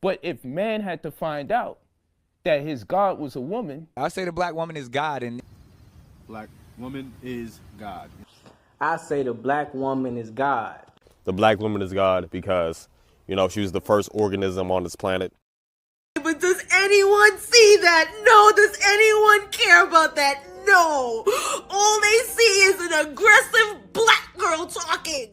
But if man had to find out that his God was a woman, I say the black woman is God, and Black woman is God. I say the black woman is God. The black woman is God because, she was the first organism on this planet. But does anyone see that? No. Does anyone care about that? No. All they see is an aggressive black girl talking.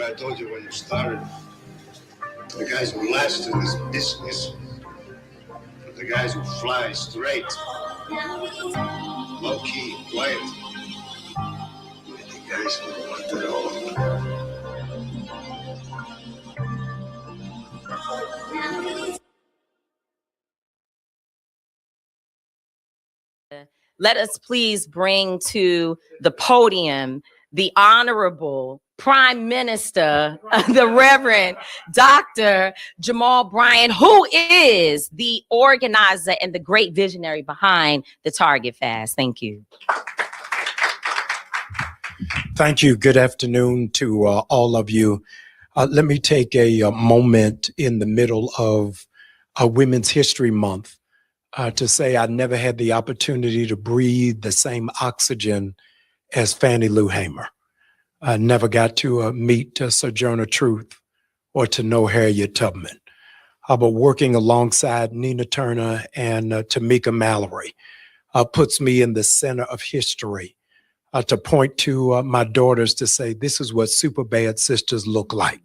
I told you when you started, the guys who last in this business are the guys who fly straight, low key, quiet. They're the guys who want it all. Let us please bring to the podium the Honorable Prime Minister, the Reverend Dr. Jamal Bryant, who is the organizer and the great visionary behind the Target Fast. Thank you. Thank you. Good afternoon to all of you. Let me take a moment in the middle of Women's History Month to say I never had the opportunity to breathe the same oxygen as Fannie Lou Hamer. I never got to meet Sojourner Truth or to know Harriet Tubman. But working alongside Nina Turner and Tamika Mallory puts me in the center of history to point to my daughters to say, this is what super bad sisters look like.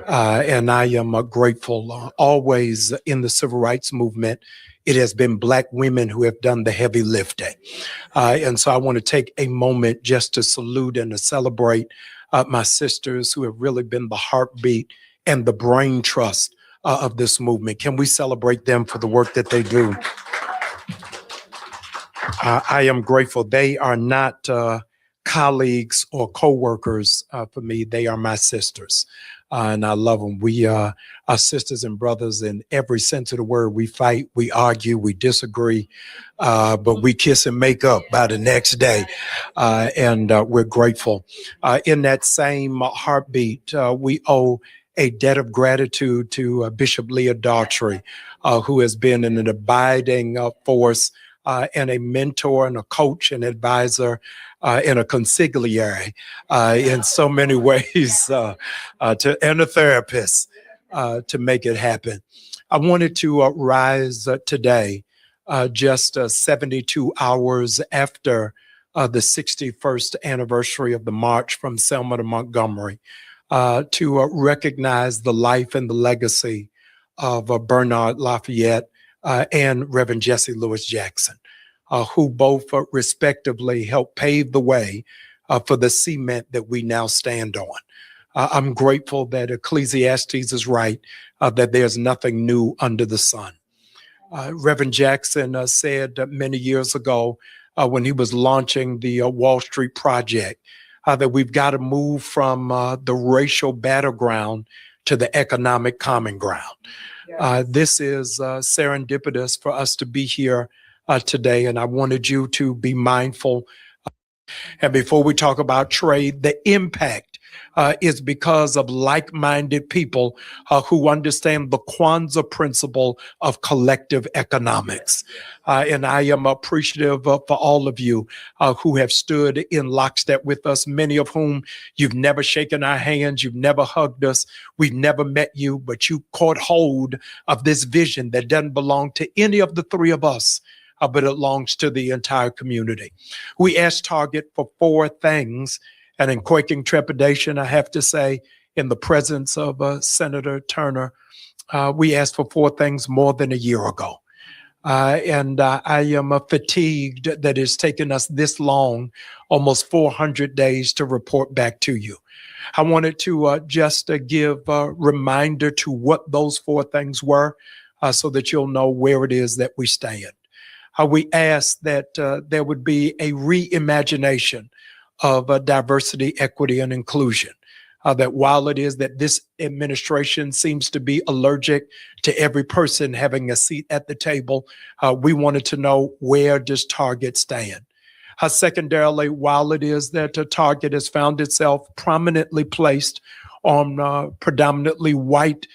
And I am grateful. Always in the civil rights movement, it has been Black women who have done the heavy lifting. And so I want to take a moment just to salute and to celebrate my sisters who have really been the heartbeat and the brain trust of this movement. Can we celebrate them for the work that they do? I am grateful. They are not colleagues or co-workers for me. They are my sisters, and I love them. We are sisters and brothers in every sense of the word. We fight, we argue, we disagree, but we kiss and make up by the next day, and we're grateful. In that same heartbeat, we owe a debt of gratitude to Bishop Leah Daughtry, who has been an abiding force and a mentor and a coach and advisor and a consigliere in so many ways, and a therapist to make it happen. I wanted to rise today, just 72 hours after the 61st anniversary of the March from Selma to Montgomery, to recognize the life and the legacy of Bernard Lafayette and Reverend Jesse Lewis Jackson, who both respectively helped pave the way for the cement that we now stand on. I'm grateful that Ecclesiastes is right, that there's nothing new under the sun. Reverend Jackson said many years ago when he was launching the Wall Street Project, that we've got to move from the racial battleground to the economic common ground. This is serendipitous for us to be here today, and I wanted you to be mindful. And before we talk about trade, the impact is because of like-minded people who understand the Kwanzaa principle of collective economics. And I am appreciative for all of you who have stood in lockstep with us, many of whom you've never shaken our hands, you've never hugged us, we've never met you, but you caught hold of this vision that doesn't belong to any of the three of us, but it belongs to the entire community. We asked Target for 4 things, and in quaking trepidation, I have to say, in the presence of Senator Turner, we asked for 4 things more than a year ago. And I am fatigued that it's taken us this long, almost 400 days to report back to you. I wanted to just give a reminder to what those 4 things were so that you'll know where it is that we stand. We asked that there would be a reimagination of diversity, equity, and inclusion. That while it is that this administration seems to be allergic to every person having a seat at the table, we wanted to know, where does Target stand? Secondarily, while it is that Target has found itself prominently placed on predominantly white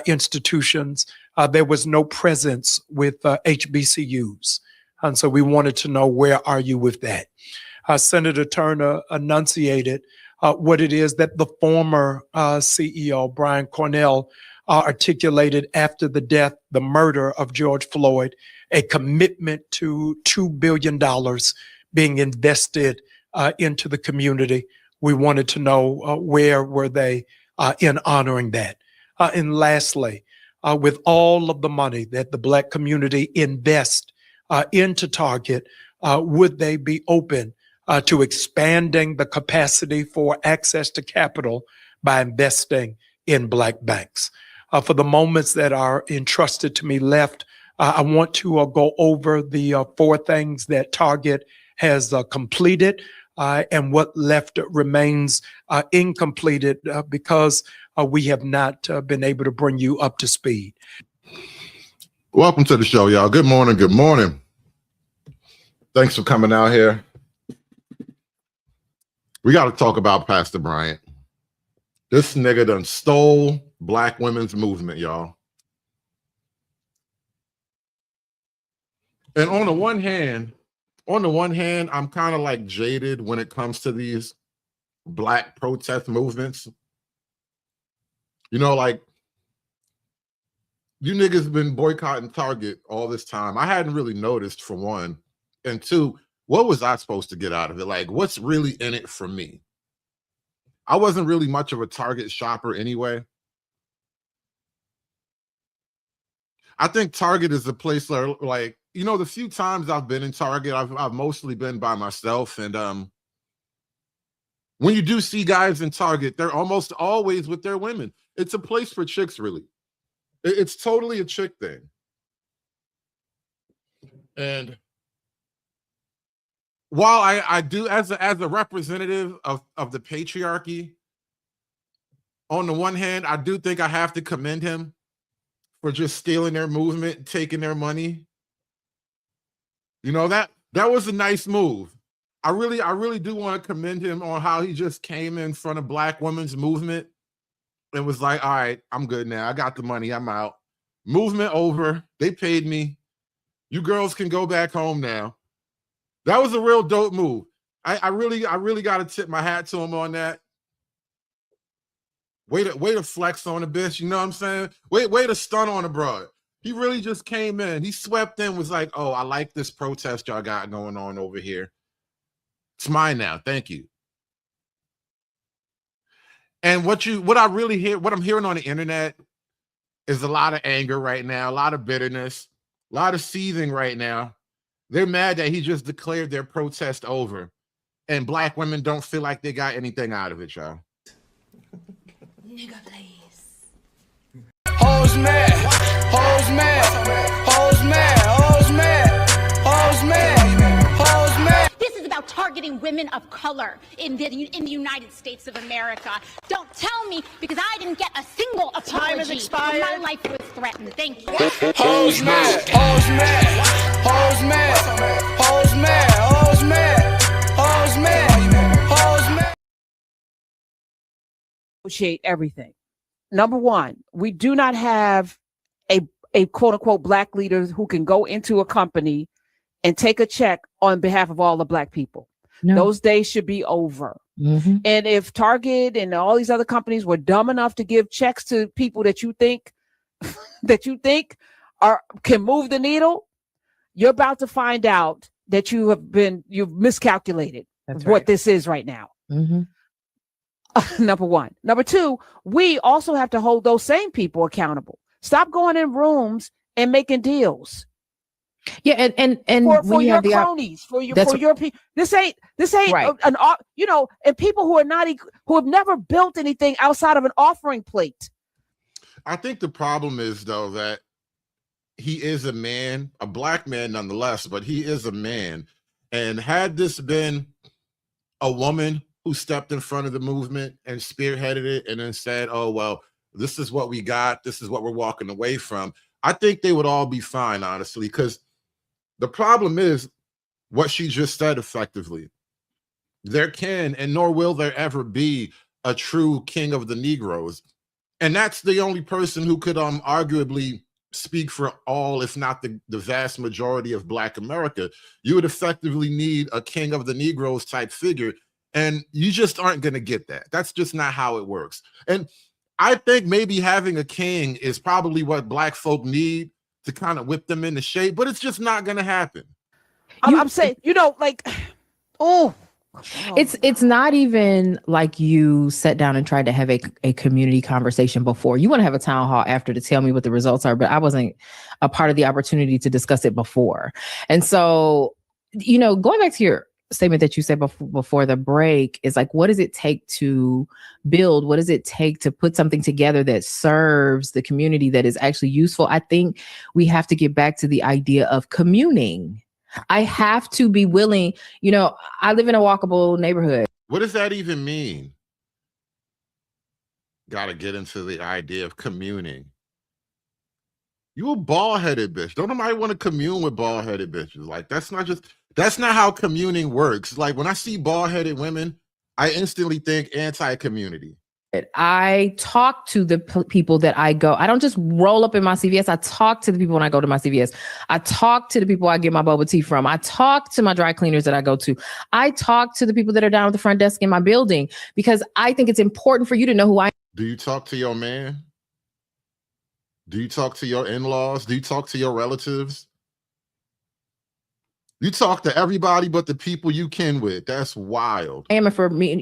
institutions, there was no presence with HBCUs. And so we wanted to know, where are you with that? Senator Turner enunciated what it is that the former CEO, Brian Cornell, articulated after the death, the murder of George Floyd, a commitment to $2 billion being invested into the community. We wanted to know where were they in honoring that. And lastly, with all of the money that the Black community invests into Target, would they be open to expanding the capacity for access to capital by investing in Black banks? For the moments that are entrusted to me left, I want to go over the 4 things that Target has completed and what left remains incompleted because we have not been able to bring you up to speed. Welcome to the show, y'all. Good morning. Good morning. Thanks for coming out here. We got to talk about Pastor Bryant. This nigga done stole black women's movement, y'all. And on the one hand, I'm kind of like jaded when it comes to these black protest movements. You know, like, you niggas been boycotting Target all this time. I hadn't really noticed, for one. And two, what was I supposed to get out of it? Like, what's really in it for me? I wasn't really much of a Target shopper anyway. I think Target is a place where, like, you know, the few times I've been in Target, I've mostly been by myself. And when you do see guys in Target, they're almost always with their women. It's a place for chicks, really. It's totally a chick thing. And while I do, as a representative of the patriarchy, on the one hand, I do think I have to commend him for just stealing their movement, taking their money. You know, that was a nice move. I really do want to commend him on how he just came in front of black women's movement and was like, all right, I'm good now. I got the money. I'm out. Movement over. They paid me. You girls can go back home now. That was a real dope move. I really got to tip my hat to him on that. Way to flex on a bitch, you know what I'm saying? Way to stun on a broad. He really just came in. He swept in, was like, oh, I like this protest y'all got going on over here. It's mine now. Thank you. And what I'm hearing on the internet is a lot of anger right now, a lot of bitterness, a lot of seething right now. They're mad that he just declared their protest over, and black women don't feel like they got anything out of it, y'all. Nigga, please. Hoes mad, hoes mad, hoes mad, hoes mad, hoes mad, hoes mad. This is about targeting women of color in the United States of America. Don't tell me, because I didn't get a single apology. Time has expired. My life was threatened. Thank you. Hoes mad, hoes mad, hoes mad, hoes mad, hoes mad, hoes mad, hoes mad. Negotiate everything. Number one, we do not have a quote unquote black leader who can go into a company and take a check on behalf of all the black people. No. Those days should be over. Mm-hmm. And if Target and all these other companies were dumb enough to give checks to people that you think can move the needle, you're about to find out that you've miscalculated. That's what this is right now. Mm-hmm. Number one. Number two, we also have to hold those same people accountable. Stop going in rooms and making deals. Yeah, and for your cronies, for your people. This ain't right. And people who have never built anything outside of an offering plate. I think the problem is, though, that he is a man, a black man nonetheless, but he is a man. And had this been a woman who stepped in front of the movement and spearheaded it and then said, oh, well, this is what we got, this is what we're walking away from, I think they would all be fine, honestly, because the problem is what she just said effectively. There can and nor will there ever be a true king of the Negroes. And that's the only person who could arguably speak for all, if not the vast majority of Black America. You would effectively need a king of the Negroes type figure. And you just aren't going to get that. That's just not how it works. And I think maybe having a king is probably what Black folk need to kind of whip them into shape, but it's just not going to happen. I'm saying, it's not even like you sat down and tried to have a community conversation before. You want to have a town hall after to tell me what the results are, but I wasn't a part of the opportunity to discuss it before. And so, going back to your statement that you said before the break is like, what does it take to build? What does it take to put something together that serves the community, that is actually useful? I think we have to get back to the idea of communing. I have to be willing. I live in a walkable neighborhood. What does that even mean? Got to get into the idea of communing. You a bald-headed bitch. Don't nobody want to commune with bald-headed bitches. Like, that's not how communing works. Like, when I see bald-headed women, I instantly think anti-community. I talk to the people that I go. I don't just roll up in my CVS. I talk to the people when I go to my CVS. I talk to the people I get my bubble tea from. I talk to my dry cleaners that I go to. I talk to the people that are down at the front desk in my building, because I think it's important for you to know who I am. Do you talk to your man? Do you talk to your in-laws? Do you talk to your relatives? You talk to everybody but the people you kin with. That's wild. And for me,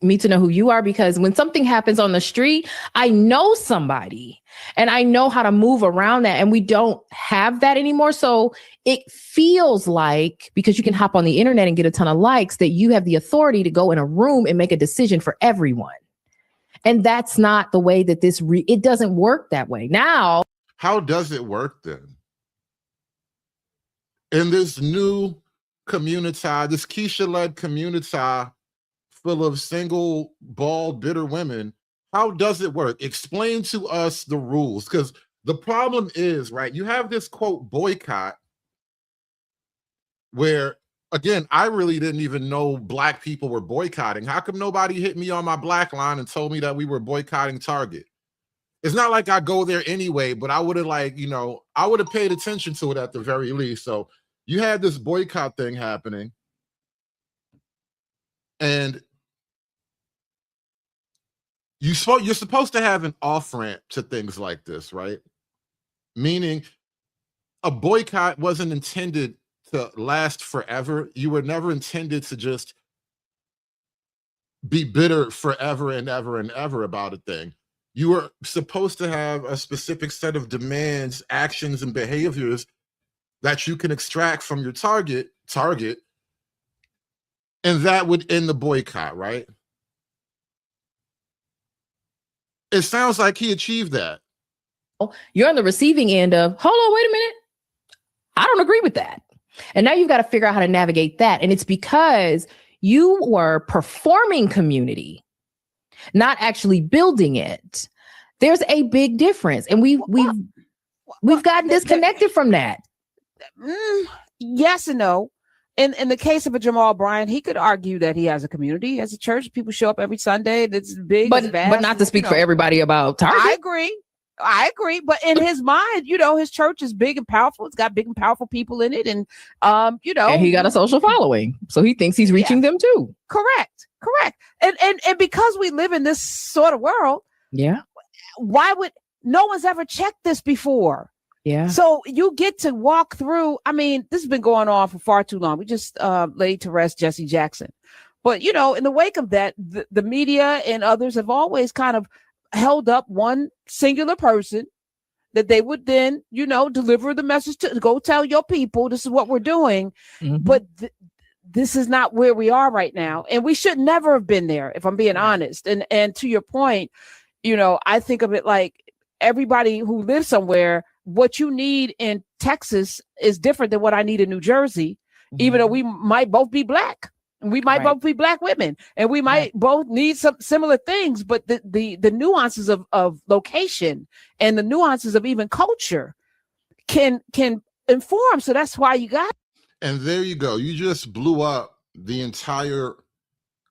me to know who you are, because when something happens on the street, I know somebody and I know how to move around that. And we don't have that anymore. So it feels like, because you can hop on the internet and get a ton of likes, that you have the authority to go in a room and make a decision for everyone. And that's not the way that it doesn't work that way. Now, how does it work then? In this new community, this Keisha-led community full of single, bald, bitter women, how does it work? Explain to us the rules. Because the problem is, right, you have this, quote, boycott, where, again, I really didn't even know Black people were boycotting. How come nobody hit me on my Black line and told me that we were boycotting Target? It's not like I go there anyway, but I would have I would have paid attention to it at the very least. So you had this boycott thing happening, and you're supposed to have an off-ramp to things like this, right? Meaning a boycott wasn't intended to last forever. You were never intended to just be bitter forever and ever and ever about a thing. You were supposed to have a specific set of demands, actions, and behaviors that you can extract from your target, and that would end the boycott, right? It sounds like he achieved that. You're on the receiving end of, hold on, wait a minute, I don't agree with that. And now you've got to figure out how to navigate that. And it's because you were performing community, not actually building it. There's a big difference. And we've gotten disconnected from that. Yes and no. In the case of a Jamal Bryant, he could argue that he has a community, he has a church. People show up every Sunday. That's big, but not to speak for everybody about Target. I agree. But in his mind, his church is big and powerful. It's got big and powerful people in it. And, and he got a social following. So he thinks he's reaching them too. Correct. And because we live in this sort of world. Yeah. Why would no one's ever checked this before? Yeah. So you get to walk through. I mean, this has been going on for far too long. We just laid to rest Jesse Jackson. But, in the wake of that, the media and others have always kind of held up one singular person that they would then, deliver the message to, go tell your people, this is what we're doing. Mm-hmm. But this is not where we are right now. And we should never have been there, if I'm being honest. And to your point, I think of it like everybody who lives somewhere, what you need in Texas is different than what I need in New Jersey, even though we might both be Black. We might both be Black women, and we might both need some similar things, but the nuances of location and the nuances of even culture can inform. So that's why you got. And there you go. You just blew up the entire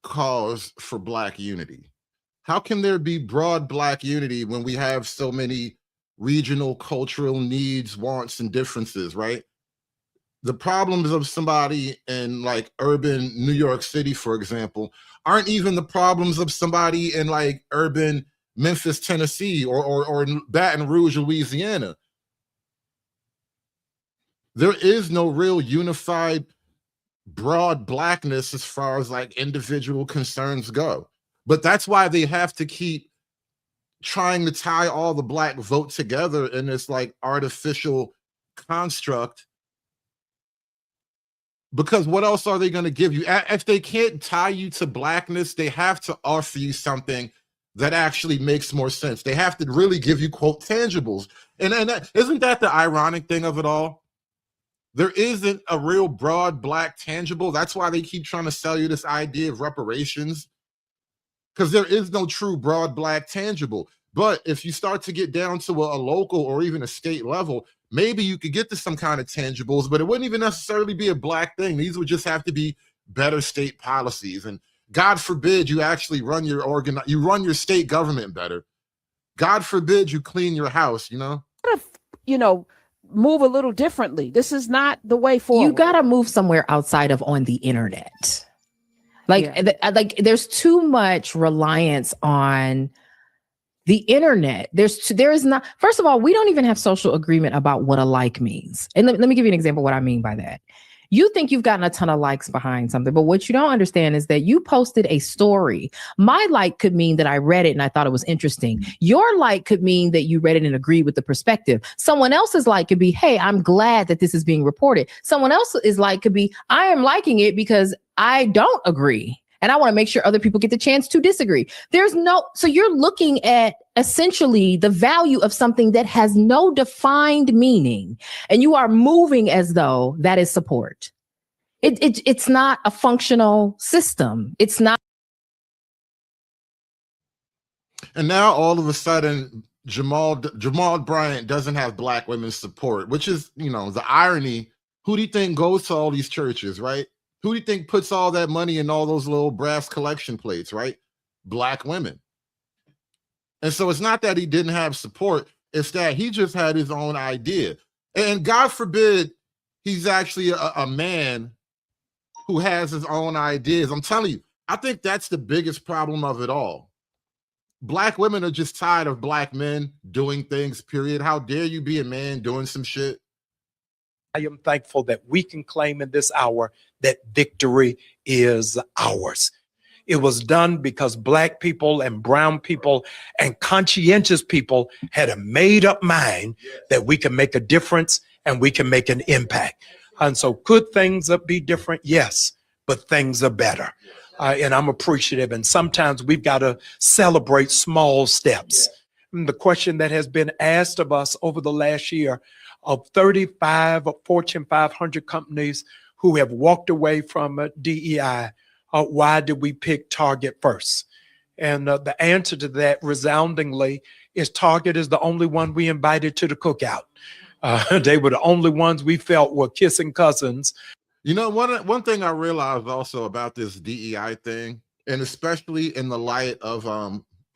cause for Black unity. How can there be broad Black unity when we have so many regional cultural needs, wants, and differences, right? The problems of somebody in like urban New York City, for example, aren't even the problems of somebody in like urban Memphis, Tennessee, or Baton Rouge, Louisiana. There is no real unified broad Blackness as far as like individual concerns go. But that's why they have to keep trying to tie all the Black vote together in this like artificial construct. Because what else are they going to give you? If they can't tie you to Blackness, they have to offer you something that actually makes more sense. They have to really give you, quote, tangibles. And isn't that the ironic thing of it all? There isn't a real broad Black tangible. That's why they keep trying to sell you this idea of reparations, because there is no true broad Black tangible. But if you start to get down to a local or even a state level, maybe you could get to some kind of tangibles, but it wouldn't even necessarily be a Black thing. These would just have to be better state policies. And God forbid you actually run your state government better. God forbid you clean your house, you know? You know, move a little differently. This is not the way forward. You got to move somewhere outside of on the internet. Like, like there's too much reliance on the internet. There is not, first of all, we don't even have social agreement about what a like means. And let me give you an example of what I mean by that. You think you've gotten a ton of likes behind something, but what you don't understand is that you posted a story. My like could mean that I read it and I thought it was interesting. Your like could mean that you read it and agreed with the perspective. Someone else's like could be, hey, I'm glad that this is being reported. Someone else's like could be, I am liking it because I don't agree. And I want to make sure other people get the chance to disagree. So you're looking at essentially the value of something that has no defined meaning, and you are moving as though that is support. It's not a functional system. It's not. And now all of a sudden, Jamal Bryant doesn't have black women's support, which is, you know, the irony. Who do you think goes to all these churches, right? Who do you think puts all that money in all those little brass collection plates, right? Black women. And so it's not that he didn't have support. It's that he just had his own idea. And God forbid he's actually a man who has his own ideas. I'm telling you, I think that's the biggest problem of it all. Black women are just tired of black men doing things, period. How dare you be a man doing some shit? I am thankful that we can claim in this hour that victory is ours. It was done because black people and brown people and conscientious people had a made up mind that we can make a difference and we can make an impact. And so could things be different? Yes, but things are better. And I'm appreciative. And sometimes we've got to celebrate small steps. And the question that has been asked of us over the last year, of 35 Fortune 500 companies who have walked away from DEI, why did we pick Target first? And the answer to that resoundingly is Target is the only one we invited to the cookout. They were the only ones we felt were kissing cousins. You know, one thing I realized also about this DEI thing, and especially in the light of,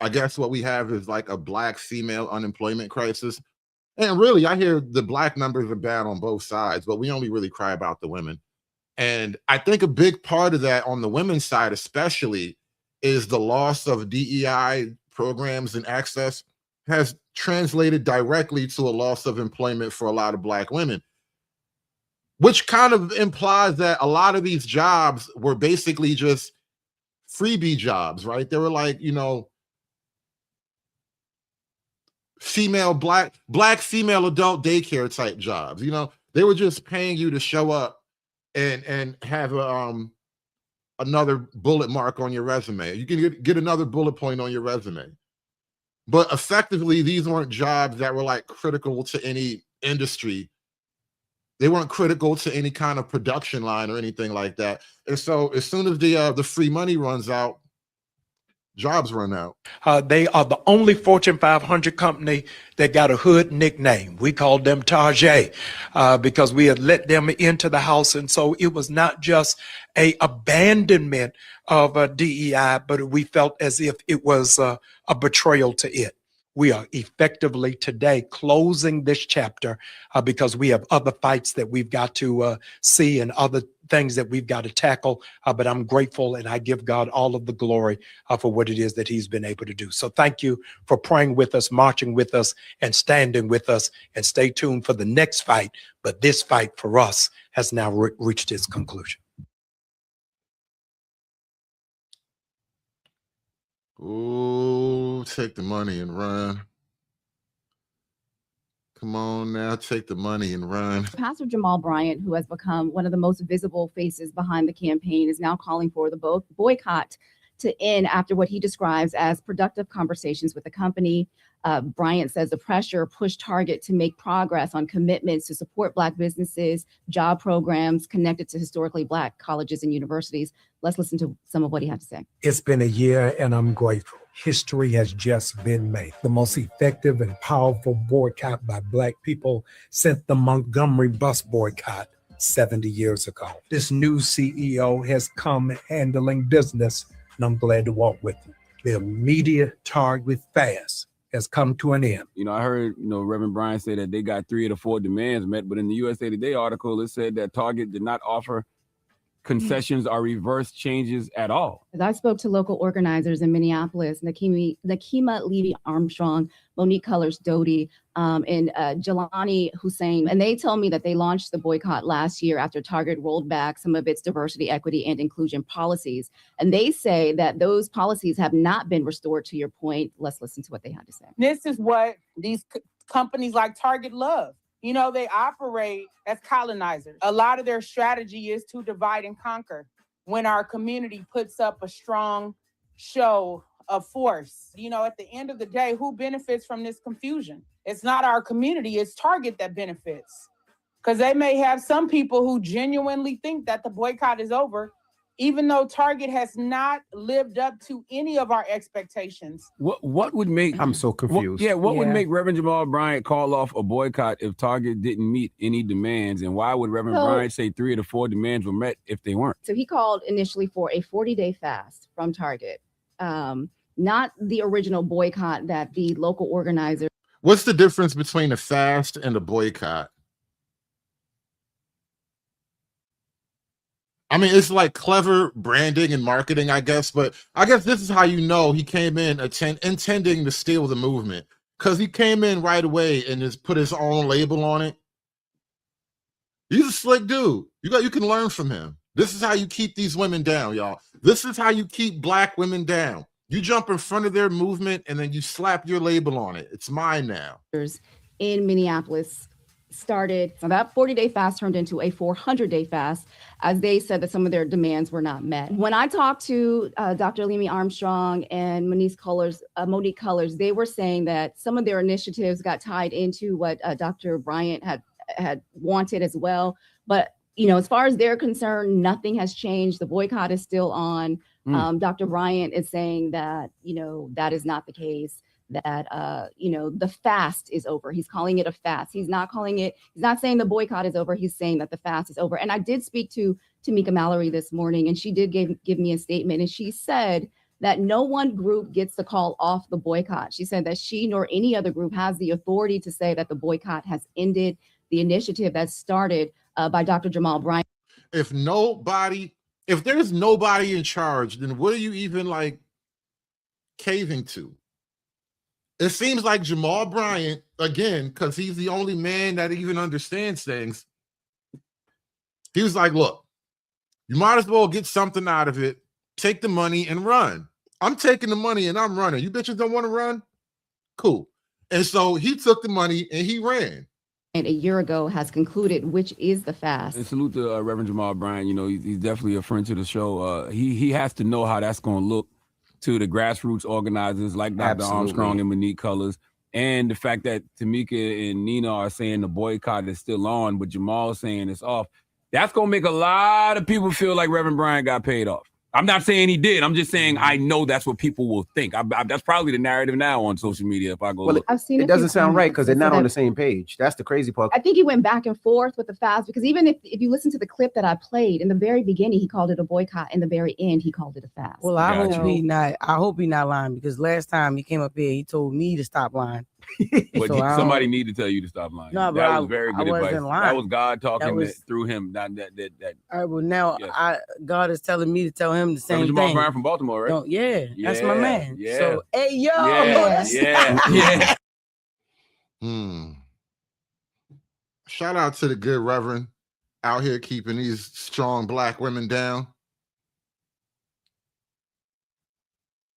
I guess what we have is like a black female unemployment crisis. And really, I hear the black numbers are bad on both sides, but we only really cry about the women. And I think a big part of that on the women's side, especially, is the loss of DEI programs and access has translated directly to a loss of employment for a lot of black women, which kind of implies that a lot of these jobs were basically just freebie jobs, right? They were like, you know, black female adult daycare type jobs. You know, they were just paying you to show up and have another bullet mark on your resume. You can get another bullet point on your resume. But effectively, these weren't jobs that were like critical to any industry. They weren't critical to any kind of production line or anything like that. And so as soon as the free money runs out, jobs run out. They are the only Fortune 500 company that got a hood nickname. We called them Target because we had let them into the house. And so it was not just a abandonment of DEI, but we felt as if it was a betrayal to it. We are effectively today closing this chapter because we have other fights that we've got to see and other things that we've got to tackle. But I'm grateful and I give God all of the glory for what it is that he's been able to do. So thank you for praying with us, marching with us, and standing with us. And stay tuned for the next fight. But this fight for us has now reached its conclusion. Ooh, take the money and run. Come on now, take the money and run. Pastor Jamal Bryant, who has become one of the most visible faces behind the campaign, is now calling for the boycott to end after what he describes as productive conversations with the company. Bryant says the pressure pushed Target to make progress on commitments to support Black businesses, job programs connected to historically Black colleges and universities. Let's listen to some of what he had to say. It's been a year and I'm grateful. History has just been made. The most effective and powerful boycott by Black people since the Montgomery bus boycott 70 years ago. This new CEO has come handling business and I'm glad to walk with them. The immediate Target fast has come to an end. You know, I heard, Reverend Bryant say that they got 3 of the 4 demands met, but in the USA Today article, it said that Target did not offer concessions or reverse changes at all. I spoke to local organizers in Minneapolis, Nakima Levy Armstrong, Monique Colors Doty, and Jelani Hussein. And they tell me that they launched the boycott last year after Target rolled back some of its diversity, equity, and inclusion policies. And they say that those policies have not been restored, to your point. Let's listen to what they had to say. This is what these companies like Target love. You know, they operate as colonizers. A lot of their strategy is to divide and conquer. When our community puts up a strong show of force, at the end of the day, who benefits from this confusion? It's not our community, it's Target that benefits. Because they may have some people who genuinely think that the boycott is over, even though Target has not lived up to any of our expectations. What would make... I'm so confused. What would make Reverend Jamal Bryant call off a boycott if Target didn't meet any demands? And why would Reverend Bryant say 3 of the 4 demands were met if they weren't? So he called initially for a 40-day fast from Target, not the original boycott that the local organizer. What's the difference between a fast and a boycott? I mean, it's like clever branding and marketing, I guess, but I guess this is how you know he came in intending to steal the movement, because he came in right away and just put his own label on it. He's a slick dude. You can learn from him. This is how you keep these women down, y'all. This is how you keep Black women down. You jump in front of their movement and then you slap your label on it. It's mine now. In Minneapolis started. So that 40-day fast turned into a 400-day fast, as they said that some of their demands were not met. When I talked to Dr. Lemi Armstrong and Monique Colors, they were saying that some of their initiatives got tied into what Dr. Bryant had wanted as well. But, as far as they're concerned, nothing has changed. The boycott is still on. Dr. Bryant is saying that, that is not the case. That the fast is over. He's calling it a fast. He's not saying the boycott is over. He's saying that the fast is over. And I did speak to Tamika Mallory this morning, and she did give me a statement, and she said that no one group gets to call off the boycott. She said that she nor any other group has the authority to say that the boycott has ended the initiative that started by Dr. Jamal Bryant. If there's nobody in charge, then what are you even caving to? It seems like Jamal Bryant, again, because he's the only man that even understands things. He was like, look, you might as well get something out of it, take the money and run. I'm taking the money and I'm running. You bitches don't want to run? Cool. And so he took the money and he ran. And a year ago has concluded, which is the fast. And salute to Reverend Jamal Bryant. He's definitely a friend to the show. He has to know how that's going to look to the grassroots organizers like Dr. Armstrong and Monique Colors, and the fact that Tamika and Nina are saying the boycott is still on, but Jamal is saying it's off. That's going to make a lot of people feel like Reverend Bryant got paid off. I'm not saying he did. I'm just saying I know that's what people will think. That's probably the narrative now on social media. If I go, look. I've seen it doesn't sound right because they're not on the same page. That's the crazy part. I think he went back and forth with the fast, because even if you listen to the clip that I played in the very beginning, he called it a boycott. In the very end, he called it a fast. Well, I hope he not lying, because last time he came up here, he told me to stop lying. But so somebody need to tell you to stop lying. No, that was very good advice. Lying. That was God talking through him. That. All right, well now God is telling me to tell him the same Jamal thing. Bryant from Baltimore, right? No, that's my man. Yeah. So hey yo, yeah. Shout out to the good Reverend out here keeping these strong Black women down.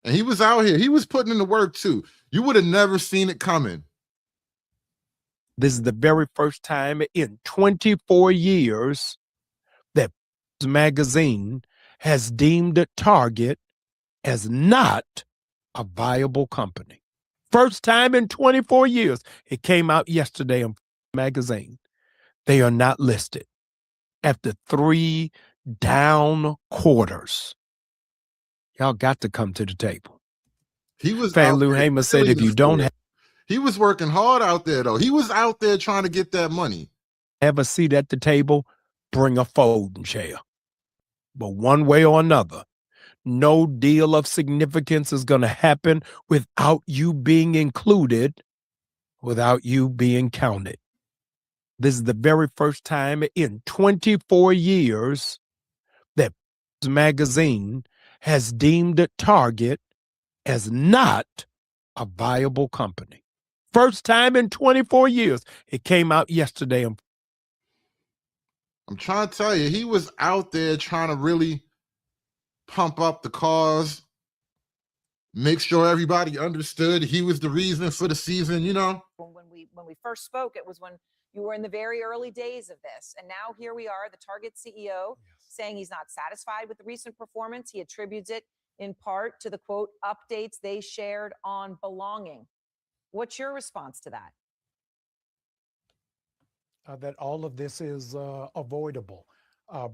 And he was out here. He was putting in the work too. You would have never seen it coming. This is the very first time in 24 years that magazine has deemed Target as not a viable company. First time in 24 years. It came out yesterday in magazine. They are not listed after 3 down quarters. Y'all got to come to the table. He was Fan Lou Hamer said if you don't he was working hard out there though. He was out there trying to get that money. have a seat at the table, bring a folding chair. But one way or another, No deal of significance is going to happen without you being included, without you being counted. This is the very first time in 24 years that magazine has deemed Target as not a viable company. First time in 24 years. It came out yesterday. I'm trying to tell you, he was out there trying to really pump up the cause, make sure everybody understood he was the reason for the season, you know? When we first spoke, it was when you were in the very early days of this. And now here we are, the Target CEO saying he's not satisfied with the recent performance. He attributes it in part to the quote updates they shared on belonging. What's your response to that? That all of this is avoidable.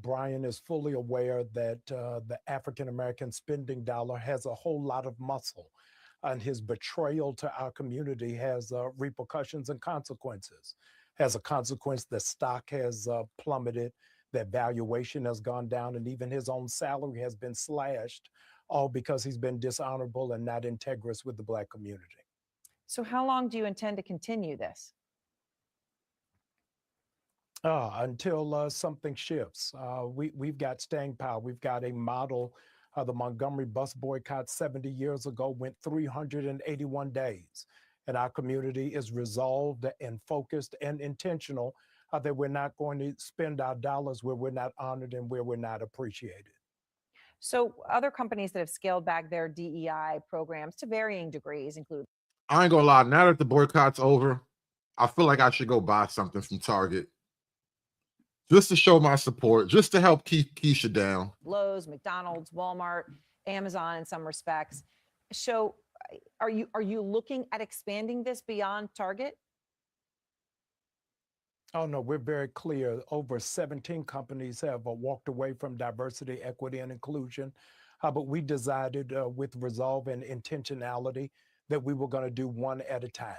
Brian is fully aware that the African-American spending dollar has a whole lot of muscle, and his betrayal to our community has repercussions and consequences. As a consequence, the stock has plummeted, that valuation has gone down, and even his own salary has been slashed, all because he's been dishonorable and not integrous with the Black community. So how long do you intend to continue this? Until something shifts. We've got staying power. We've got a model. The Montgomery bus boycott 70 years ago went 381 days. And our community is resolved and focused and intentional that we're not going to spend our dollars where we're not honored and where we're not appreciated. So other companies that have scaled back their DEI programs to varying degrees include. I ain't gonna lie, now that the boycott's over, I feel like I should go buy something from Target. Just to show my support, just to help keep Keisha down. Lowe's, McDonald's, Walmart, Amazon in some respects. So are you looking at expanding this beyond Target? Oh, no, we're very clear. Over 17 companies have walked away from diversity, equity, and inclusion. But we decided with resolve and intentionality that we were going to do one at a time.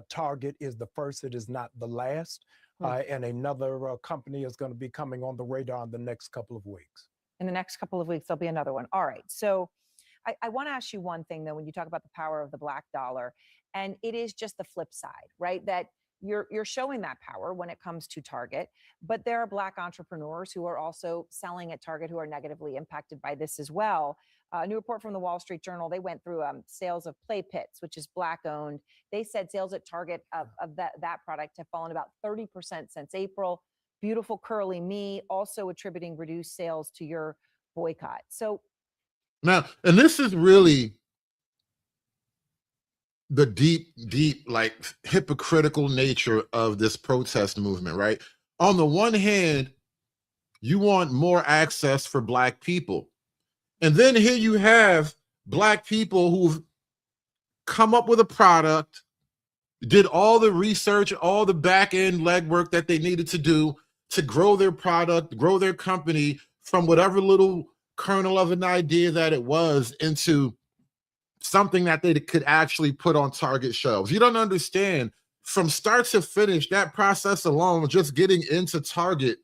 Target is the first, it is not the last. And another company is going to be coming on the radar in the next couple of weeks. In the next couple of weeks, there'll be another one. All right. So I want to ask you one thing, though, when you talk about the power of the Black dollar, and it is just the flip side, right? That you're showing that power when it comes to Target, but there are Black entrepreneurs who are also selling at Target who are negatively impacted by this as well. A new report from the Wall Street Journal, they went through sales of Play Pits, which is Black owned. They said sales at Target of that product have fallen about 30% since April. Beautiful Curly Me also attributing reduced sales to your boycott. So now, and this is really the deep, like hypocritical nature of this protest movement, right? On the one hand, you want more access for Black people. And then here you have Black people who've come up with a product, did all the research, all the back end legwork that they needed to do to grow their product, grow their company from whatever little kernel of an idea that it was into something that they could actually put on Target shelves. You don't understand, from start to finish, that process alone, just getting into Target,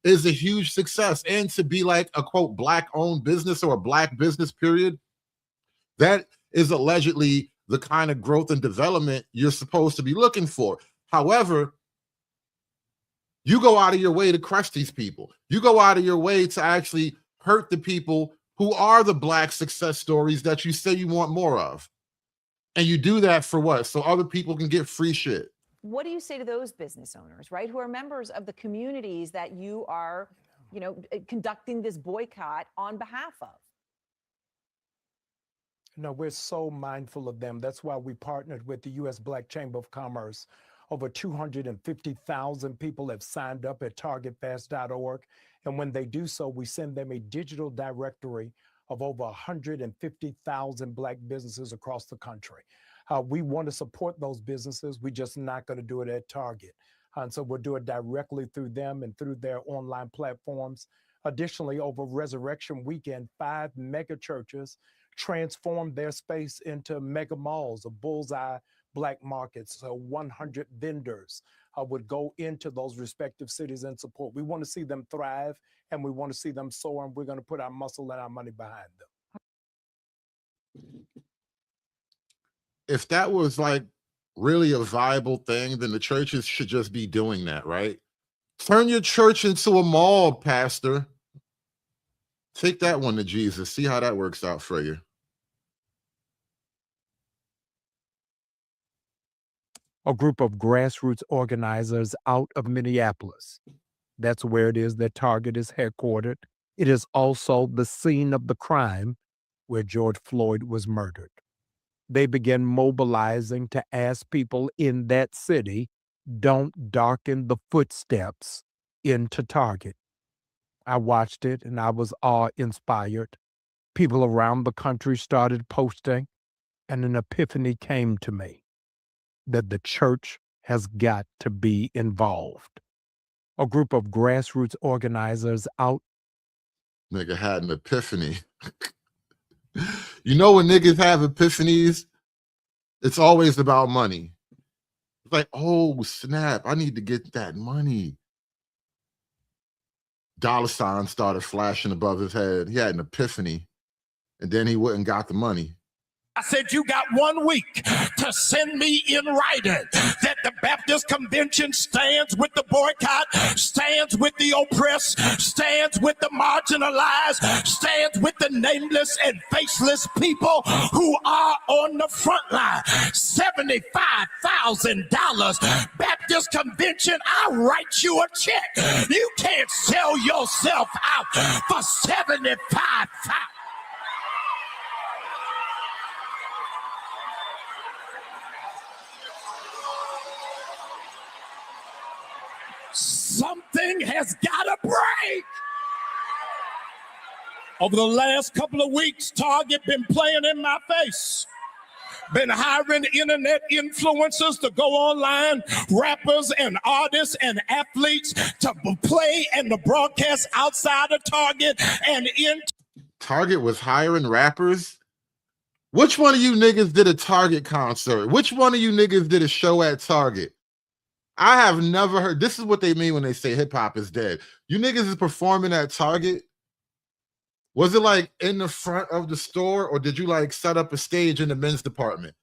is a huge success. And to be like a quote Black owned business or a Black business period, that is allegedly the kind of growth and development you're supposed to be looking for. However, you go out of your way to crush these people. You go out of your way to actually hurt the people who are the Black success stories that you say you want more of. And you do that for what? So other people can get free shit. what do you say to those business owners, right, who are members of the communities that you are, conducting this boycott on behalf of? No, we're so mindful of them. That's why we partnered with the U.S. Black Chamber of Commerce. Over 250,000 people have signed up at targetfast.org. And when they do so, we send them a digital directory of over 150,000 Black businesses across the country. We want to support those businesses. We're just not going to do it at Target. And so we'll do it directly through them and through their online platforms. Additionally, over Resurrection Weekend, 5 mega churches transformed their space into mega malls, a bullseye Black markets. So 100 vendors would go into those respective cities and support. We want to see them thrive and we want to see them soar, and we're going to put our muscle and our money behind them. If that was like really a viable thing, then the churches should just be doing that, right? Turn your church into a mall, pastor. Take that one to Jesus. See how that works out for you. A group of grassroots organizers out of Minneapolis. That's where it is that Target is headquartered. It is also the scene of the crime where George Floyd was murdered. They began mobilizing to ask people in that city, don't darken the footsteps into Target. I watched it and I was awe-inspired. People around the country started posting, and an epiphany came to me that the church has got to be involved. A group of grassroots organizers out. Nigga had an epiphany. You know when niggas have epiphanies, it's always about money. It's like, oh, snap, I need to get that money. Dollar sign started flashing above his head. He had an epiphany, and then he went and got the money. I said, you got 1 week to send me in writing that the Baptist Convention stands with the boycott, stands with the oppressed, stands with the marginalized, stands with the nameless and faceless people who are on the front line. $75,000 Baptist Convention, I'll write you a check. You can't sell yourself out for $75,000. Something has got to break. Over the last couple of weeks, Target been playing in my face. Been hiring internet influencers to go online, rappers and artists and athletes to play and to broadcast outside of Target and in. Target was hiring rappers? Which one of you niggas did a Target concert? Which one of you niggas did a show at Target? I have never heard. This is what they mean when they say hip hop is dead. You niggas is performing at Target. Was it like in the front of the store, or did you like set up a stage in the men's department?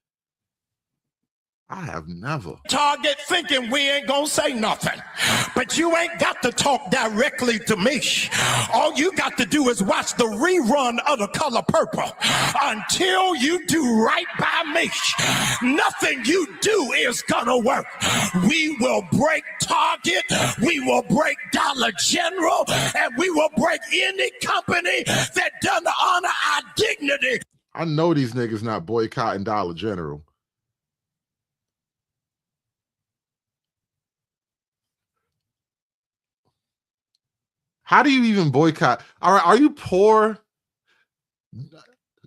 I have never. Target thinking we ain't gonna say nothing, but you ain't got to talk directly to me. All you got to do is watch the rerun of The Color Purple until you do right by me. Nothing you do is gonna work. We will break Target, we will break Dollar General, and we will break any company that doesn't honor our dignity. I know these niggas not boycotting Dollar General. How do you even boycott? All right, are you poor?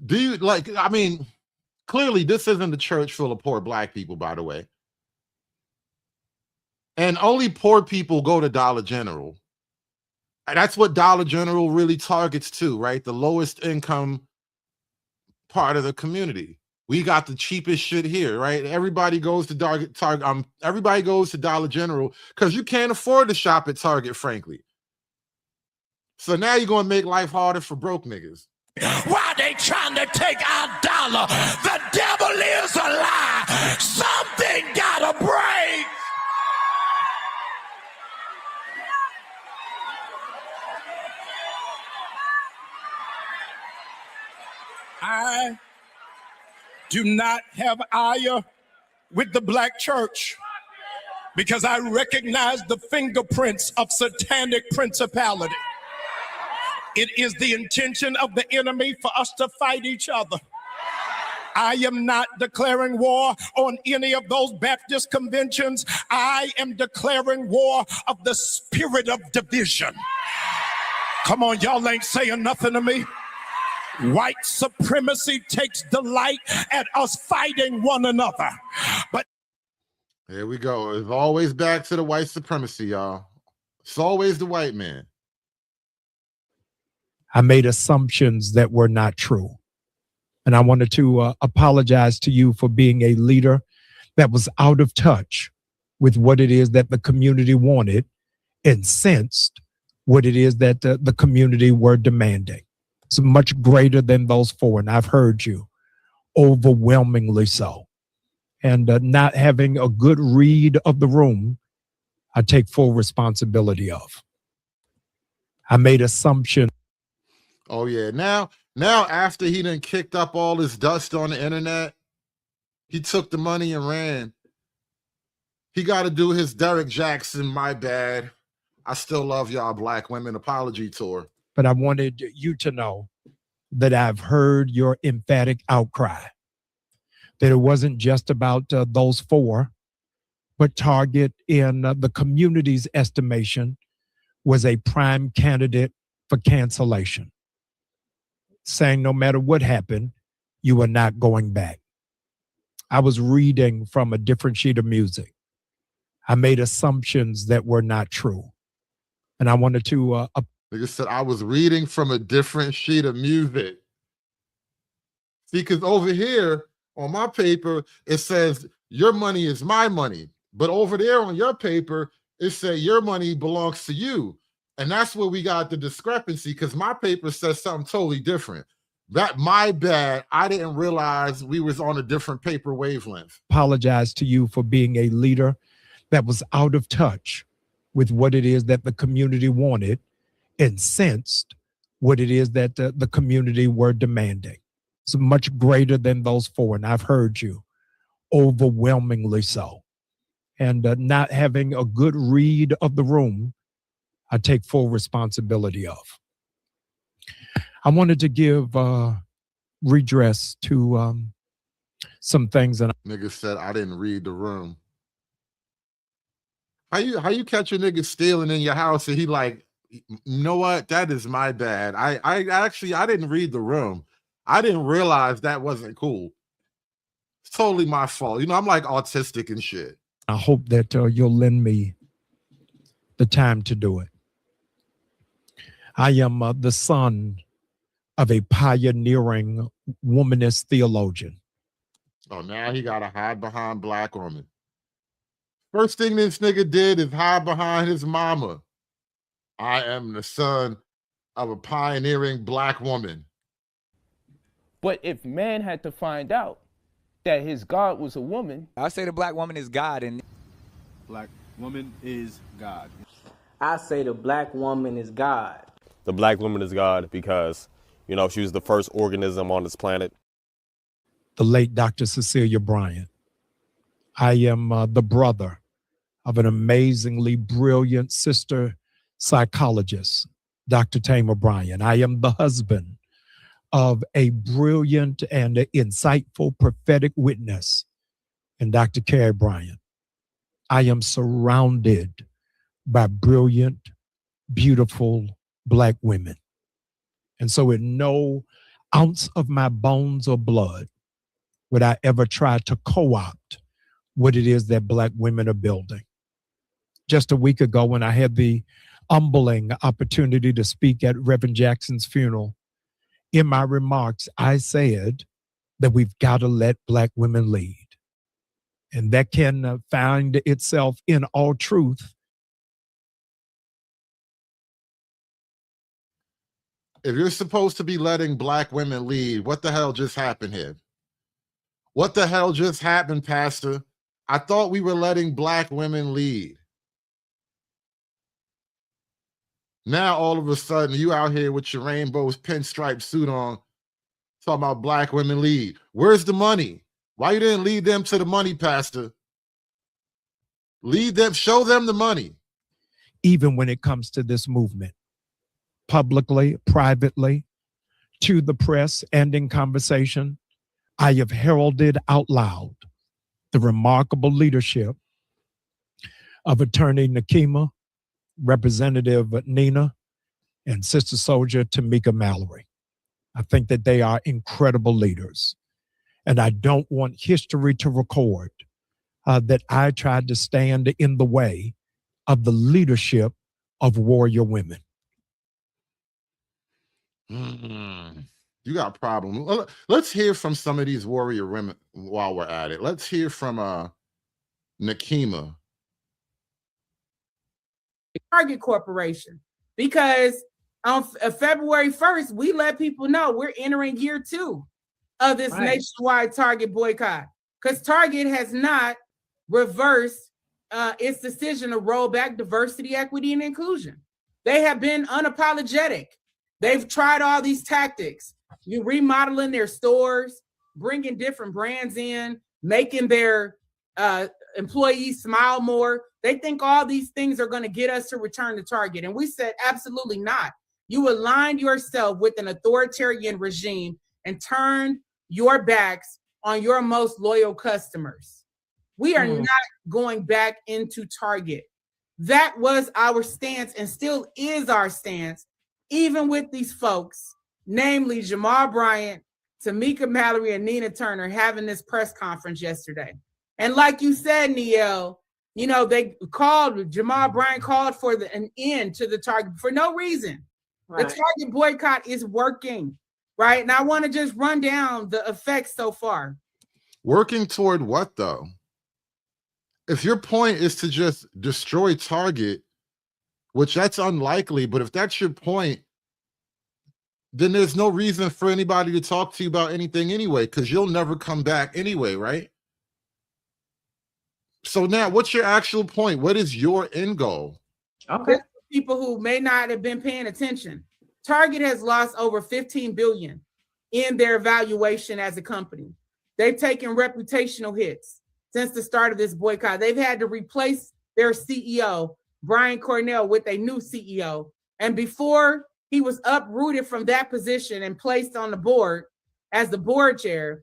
Do you like, I mean, clearly this isn't a church full of poor black people, by the way. And only poor people go to Dollar General. And that's what Dollar General really targets too, right? The lowest income part of the community. We got the cheapest shit here, right? Everybody goes to Dollar General because you can't afford to shop at Target, frankly. So now you're going to make life harder for broke niggas. Why they trying to take our dollar? The devil is a lie. Something gotta break. I do not have ire with the black church because I recognize the fingerprints of satanic principality. It is the intention of the enemy for us to fight each other. I am not declaring war on any of those Baptist conventions. I am declaring war of the spirit of division. Come on, y'all ain't saying nothing to me. White supremacy takes delight at us fighting one another. But here we go. It's always back to the white supremacy, y'all. It's always the white man. I made assumptions that were not true. And I wanted to apologize to you for being a leader that was out of touch with what it is that the community wanted and sensed what it is that the community were demanding. It's much greater than those four, and I've heard you. overwhelmingly so. And not having a good read of the room, I take full responsibility of. I made assumptions. Oh yeah. Now after he done kicked up all this dust on the internet, he took the money and ran. He got to do his Derek Jackson, my bad, I still love y'all black women apology tour. But I wanted you to know that I've heard your emphatic outcry, that it wasn't just about those four, but Target, in the community's estimation, was a prime candidate for cancellation, saying no matter what happened, you are not going back. I was reading from a different sheet of music. I made assumptions that were not true. And I wanted to... Nigga said, I was reading from a different sheet of music. See, because over here on my paper, it says, your money is my money. But over there on your paper, it said, your money belongs to you. And that's where we got the discrepancy, because my paper says something totally different. That, my bad, I didn't realize we was on a different paper wavelength. Apologize to you for being a leader that was out of touch with what it is that the community wanted and sensed what it is that the community were demanding. It's much greater than those four, and I've heard you, overwhelmingly so. And not having a good read of the room, I take full responsibility of. I wanted to give redress to some things. And nigga said, I didn't read the room. How you catch a nigga stealing in your house and he like, you know what? That is my bad. I didn't read the room. I didn't realize that wasn't cool. It's totally my fault. You know, I'm like autistic and shit. I hope that you'll lend me the time to do it. I am the son of a pioneering womanist theologian. Oh, now he got to hide behind black woman. First thing this nigga did is hide behind his mama. I am the son of a pioneering black woman. But if man had to find out that his God was a woman, I say the black woman is God, and black woman is God. I say the black woman is God. The black woman is God because, you know, she was the first organism on this planet. The late Dr. Cecilia Bryant. I am the brother of an amazingly brilliant sister psychologist, Dr. Tamar Bryant. I am the husband of a brilliant and insightful prophetic witness in Dr. Carrie Bryant. I am surrounded by brilliant, beautiful black women. And so in no ounce of my bones or blood would I ever try to co-opt what it is that black women are building. Just a week ago, when I had the humbling opportunity to speak at Reverend Jackson's funeral, in my remarks, I said that we've got to let black women lead. And that can find itself in all truth. If you're supposed to be letting black women lead, what the hell just happened here? What the hell just happened, Pastor? I thought we were letting black women lead. Now, all of a sudden, you out here with your rainbow pinstripe suit on, talking about black women lead. Where's the money? Why you didn't lead them to the money, Pastor? Lead them, show them the money. Even when it comes to this movement, publicly, privately, to the press, and in conversation, I have heralded out loud the remarkable leadership of Attorney Nakima, Representative Nina, and Sister Soldier Tamika Mallory. I think that they are incredible leaders. And I don't want history to record that I tried to stand in the way of the leadership of warrior women. You got a problem. Let's hear from some of these warrior women while we're at it. Let's hear from Nakima. Target Corporation, because on February 1st, we let people know we're entering year 2 of this nationwide Target boycott, because Target has not reversed its decision to roll back diversity, equity, and inclusion. They have been unapologetic. They've tried all these tactics. You remodeling their stores, bringing different brands in, making their employees smile more. They think all these things are going to get us to return to Target. And we said, absolutely not. You aligned yourself with an authoritarian regime and turned your backs on your most loyal customers. We are not going back into Target. That was our stance and still is our stance, even with these folks, namely Jamal Bryant, Tamika Mallory, and Nina Turner having this press conference yesterday. And like you said, Niel, you know, Jamal Bryant called for an end to the Target for no reason. Right. The Target boycott is working, right? And I want to just run down the effects so far. Working toward what, though? If your point is to just destroy Target, which that's unlikely, but if that's your point, then there's no reason for anybody to talk to you about anything anyway, because you'll never come back anyway, right? So now, what's your actual point? What is your end goal? Okay. People who may not have been paying attention. Target has lost over $15 billion in their valuation as a company. They've taken reputational hits since the start of this boycott. They've had to replace their CEO, Bryant Cornell, with a new CEO. And before he was uprooted from that position and placed on the board as the board chair,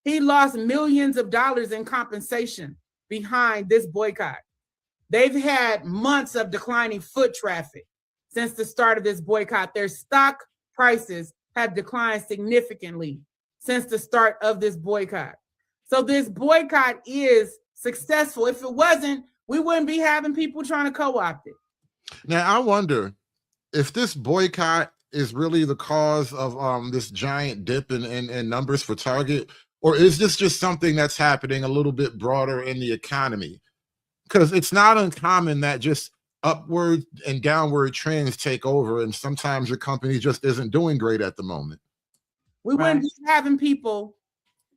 he lost millions of dollars in compensation behind this boycott. They've had months of declining foot traffic since the start of this boycott. Their stock prices have declined significantly since the start of this boycott. So this boycott is successful. If it wasn't, we wouldn't be having people trying to co-opt it. Now, I wonder if this boycott is really the cause of this giant dip in numbers for Target, or is this just something that's happening a little bit broader in the economy? Because it's not uncommon that just upward and downward trends take over, and sometimes your company just isn't doing great at the moment. We wouldn't be having people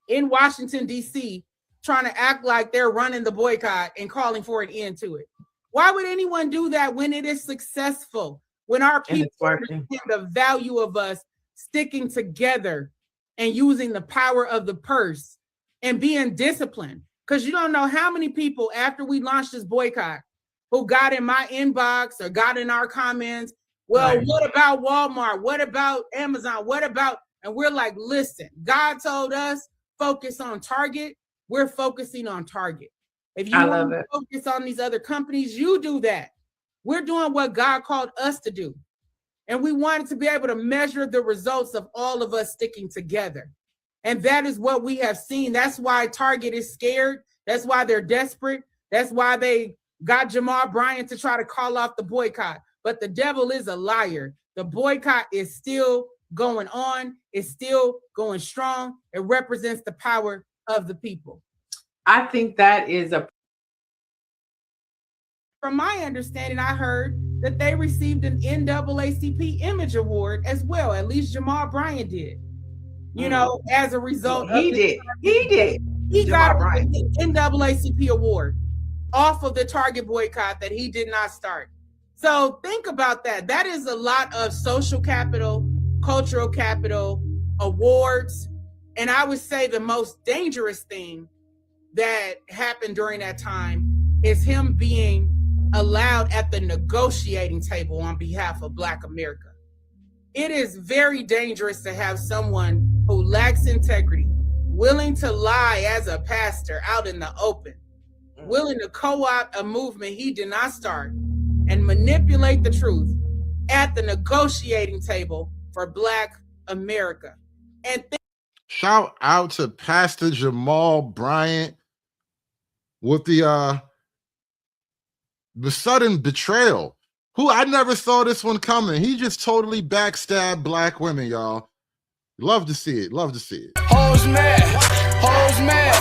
in Washington, D.C. trying to act like they're running the boycott and calling for an end to it. Why would anyone do that when it is successful? When our people understand the value of us sticking together and using the power of the purse and being disciplined. Because you don't know how many people after we launched this boycott who got in my inbox or got in our comments, well, what about Walmart? What about Amazon? What about, and we're like, listen, God told us focus on Target. We're focusing on Target. If you want to focus on these other companies, you do that. We're doing what God called us to do. And we wanted to be able to measure the results of all of us sticking together. And that is what we have seen. That's why Target is scared. That's why they're desperate. That's why they got Jamal Bryant to try to call off the boycott. But the devil is a liar. The boycott is still going on. It's still going strong. It represents the power of the people. I think that is a... From my understanding, I heard that they received an NAACP Image Award as well. At least Jamal Bryant did. You know, as a result, he did. He got an NAACP award off of the Target boycott that he did not start. So think about that. That is a lot of social capital, cultural capital, awards. And I would say the most dangerous thing that happened during that time is him being allowed at the negotiating table on behalf of Black America. It is very dangerous to have someone who lacks integrity, willing to lie as a pastor out in the open, willing to co-opt a movement he did not start and manipulate the truth at the negotiating table for Black America. And shout out to Pastor Jamal Bryant with the sudden betrayal. Who I never saw this one coming. He just totally backstabbed Black women, y'all. Love to see it. Love to see it. Hoes mad, hoes mad,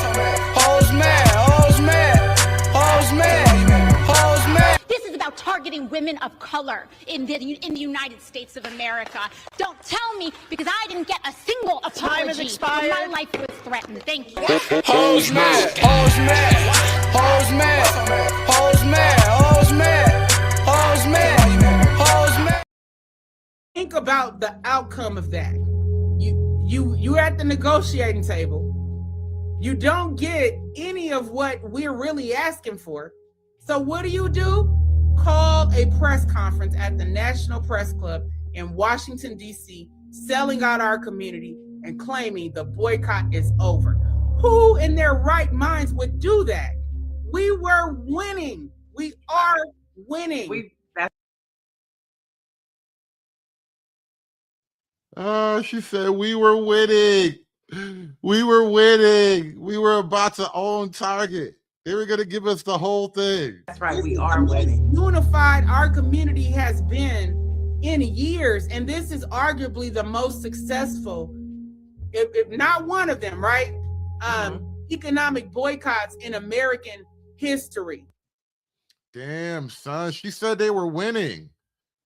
hoes mad, hoes mad, hoes mad, hoes mad. This is about Target. targeting women of color in the United States of America. Don't tell me, because I didn't get a single apology. Time has expired. When my life was threatened. Thank you. Hoes mad, hoes mad, hoes mad, hoes mad, hoes mad, hoes mad, hoes mad. Think about the outcome of that. You're at the negotiating table. You don't get any of what we're really asking for. So what do? Call a press conference at the National Press Club in Washington, D.C., selling out our community and claiming the boycott is over. Who in their right minds would do that? We were winning. We are winning. She said we were winning. We were winning. We were about to own Target. They were going to give us the whole thing. That's right. We are winning. Unified our community has been in years, and this is arguably the most successful, if not one of them, right? Economic boycotts in American history. Damn, son. She said they were winning.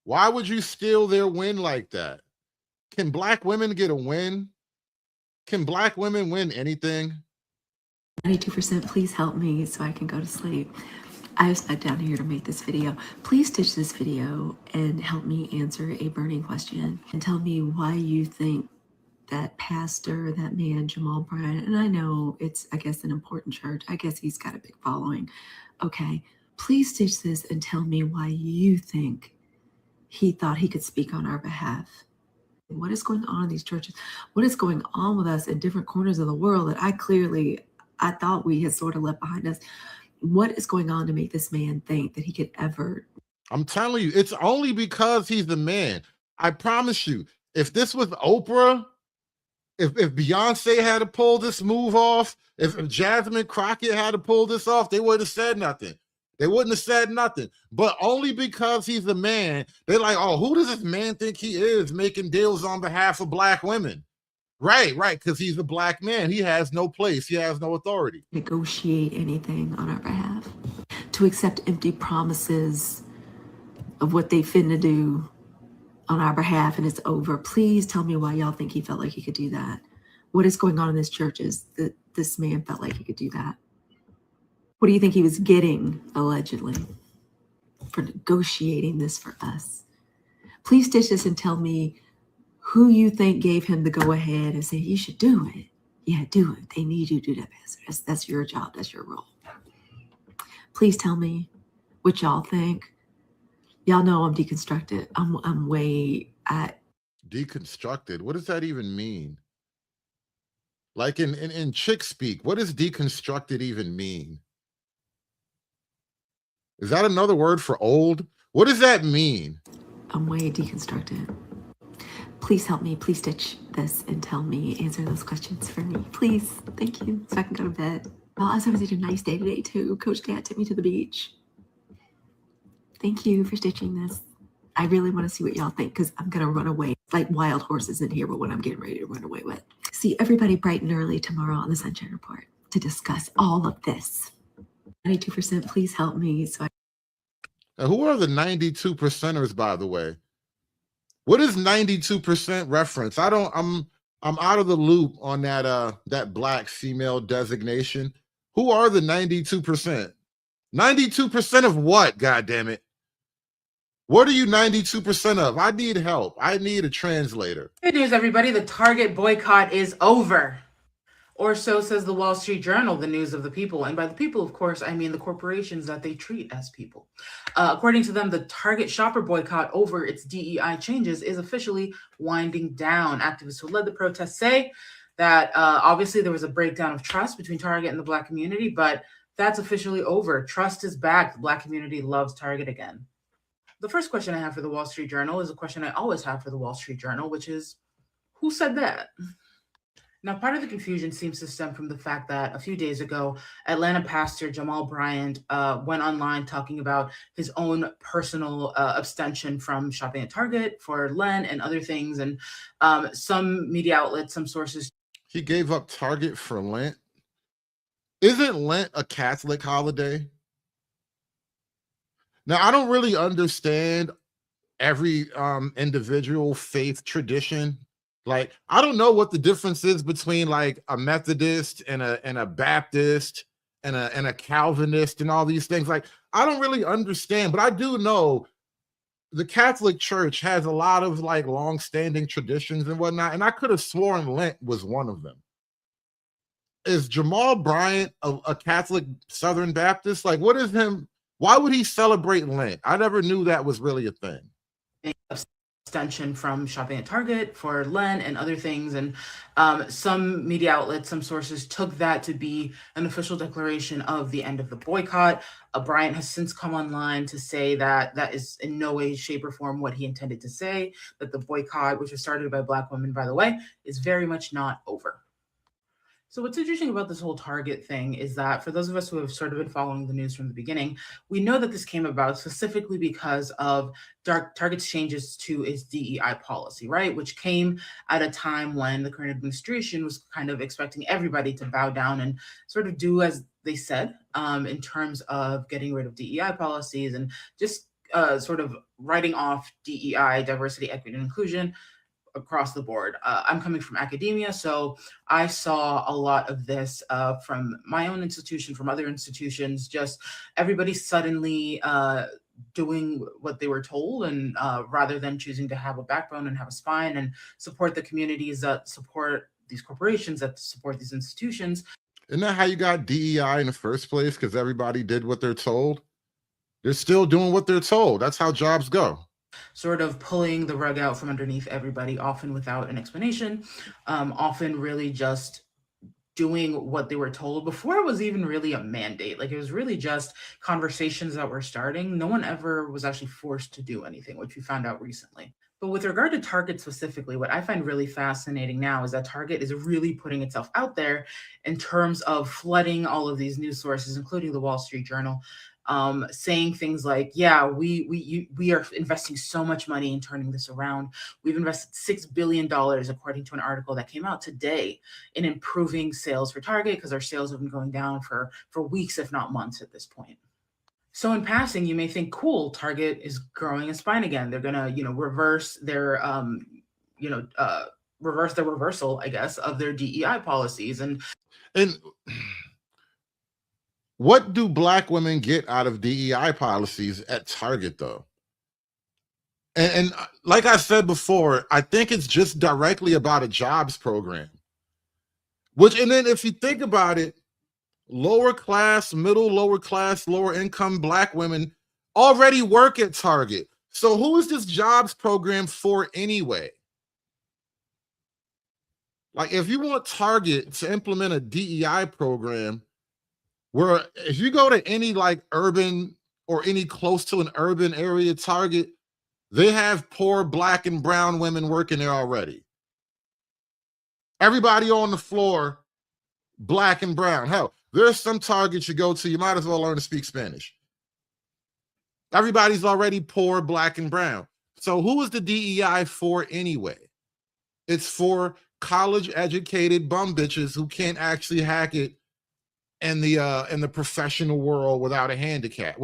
Why would you steal their win like that? Can black women get a win? Can black women win anything? 92%, please help me so I can go to sleep. I sat down here to make this video. Please stitch this video and help me answer a burning question and tell me why you think that pastor, that man, Jamal Bryant, and I know it's, I guess, an important church. I guess he's got a big following. Okay, please stitch this and tell me why you think he thought he could speak on our behalf. What is going on in these churches? What is going on with us in different corners of the world that I thought we had sort of left behind us? What is going on to make this man think that he could ever? I'm telling you, it's only because he's the man. I promise you, if this was Oprah, if Beyonce had to pull this move off, if Jasmine Crockett had to pull this off, they wouldn't have said nothing. They wouldn't have said nothing. But only because he's the man, they're like, oh, who does this man think he is making deals on behalf of black women? Right, because he's a black man. He has no place. He has no authority. Negotiate anything on our behalf, to accept empty promises of what they finna do on our behalf, and it's over. Please tell me why y'all think he felt like he could do that. What is going on in this church is that this man felt like he could do that. What do you think he was getting, allegedly, for negotiating this for us? Please stitch this and tell me who you think gave him the go-ahead and say, you should do it. Yeah, do it. They need you to do that, Pastor. That's your job. That's your role. Please tell me what y'all think. Y'all know I'm deconstructed. I'm way at... Deconstructed? What does that even mean? Like in chick speak, what does deconstructed even mean? Is that another word for old? What does that mean? I'm way deconstructed. Please help me. Please stitch this and tell me, answer those questions for me. Please. Thank you. So I can go to bed. Well, I was having such a nice day today, too. Coach Kat took me to the beach. Thank you for stitching this. I really want to see what y'all think, because I'm going to run away. It's like wild horses in here, but what I'm getting ready to run away with. See everybody bright and early tomorrow on the Sunshine Report to discuss all of this. 92%, please help me. Now, who are the 92%ers, by the way? What is 92% reference? I'm out of the loop on that black female designation. Who are the 92%? 92% of what, goddammit? What are you 92% of? I need help. I need a translator. Good news, everybody. The Target boycott is over. Or so says the Wall Street Journal, the news of the people. And by the people, of course, I mean the corporations that they treat as people. According to them, the Target shopper boycott over its DEI changes is officially winding down. Activists who led the protests say that obviously there was a breakdown of trust between Target and the Black community, but that's officially over. Trust is back. The Black community loves Target again. The first question I have for the Wall Street Journal is a question I always have for the Wall Street Journal, which is, who said that? Now, part of the confusion seems to stem from the fact that a few days ago, Atlanta pastor Jamal Bryant went online talking about his own personal abstention from shopping at Target for Lent and other things. And some media outlets, some sources. He gave up Target for Lent? Isn't Lent a Catholic holiday? Now, I don't really understand every individual faith tradition. Like, I don't know what the difference is between like a Methodist and a Baptist and a Calvinist and all these things. Like, I don't really understand, but I do know the Catholic Church has a lot of like long-standing traditions and whatnot, and I could have sworn Lent was one of them. Is Jamal Bryant a Catholic Southern Baptist? Like, what is him? Why would he celebrate Lent? I never knew that was really a thing. Extension from shopping at Target for Lent and other things. And some media outlets, some sources took that to be an official declaration of the end of the boycott. Bryant has since come online to say that that is in no way, shape, or form what he intended to say, that the boycott, which was started by Black women, by the way, is very much not over. So what's interesting about this whole Target thing is that for those of us who have sort of been following the news from the beginning, we know that this came about specifically because of Target's changes to its DEI policy, right? Which came at a time when the current administration was kind of expecting everybody to bow down and sort of do as they said in terms of getting rid of DEI policies and just sort of writing off DEI, diversity, equity, and inclusion, across the board. I'm coming from academia, so I saw a lot of this from my own institution, from other institutions, just everybody suddenly doing what they were told, and rather than choosing to have a backbone and have a spine and support the communities that support these corporations, that support these institutions. Isn't that how you got DEI in the first place? Because everybody did what they're told. They're still doing what they're told. That's how jobs go. Sort of pulling the rug out from underneath everybody, often without an explanation, often really just doing what they were told before it was even really a mandate. Like, it was really just conversations that were starting. No one ever was actually forced to do anything, which we found out recently. But with regard to Target specifically, what I find really fascinating now is that Target is really putting itself out there in terms of flooding all of these news sources, including the Wall Street Journal, saying things like, yeah, we are investing so much money in turning this around. We've invested $6 billion, according to an article that came out today, in improving sales for Target, because our sales have been going down for weeks, if not months at this point. So in passing, you may think, cool, Target is growing a spine again. They're gonna, reverse their, reverse the reversal, I guess, of their DEI policies. And what do Black women get out of DEI policies at Target, though? And like I said before, I think it's just directly about a jobs program. And then if you think about it, lower class, lower class, lower income Black women already work at Target. So who is this jobs program for anyway? Like, if you want Target to implement a DEI program, where if you go to any like urban or any close to an urban area Target, they have poor Black and brown women working there already. Everybody on the floor, Black and brown. Hell, there's some Targets you go to, you might as well learn to speak Spanish. Everybody's already poor, Black and brown. So who is the DEI for anyway? It's for college educated bum bitches who can't actually hack it in the professional world without a handicap.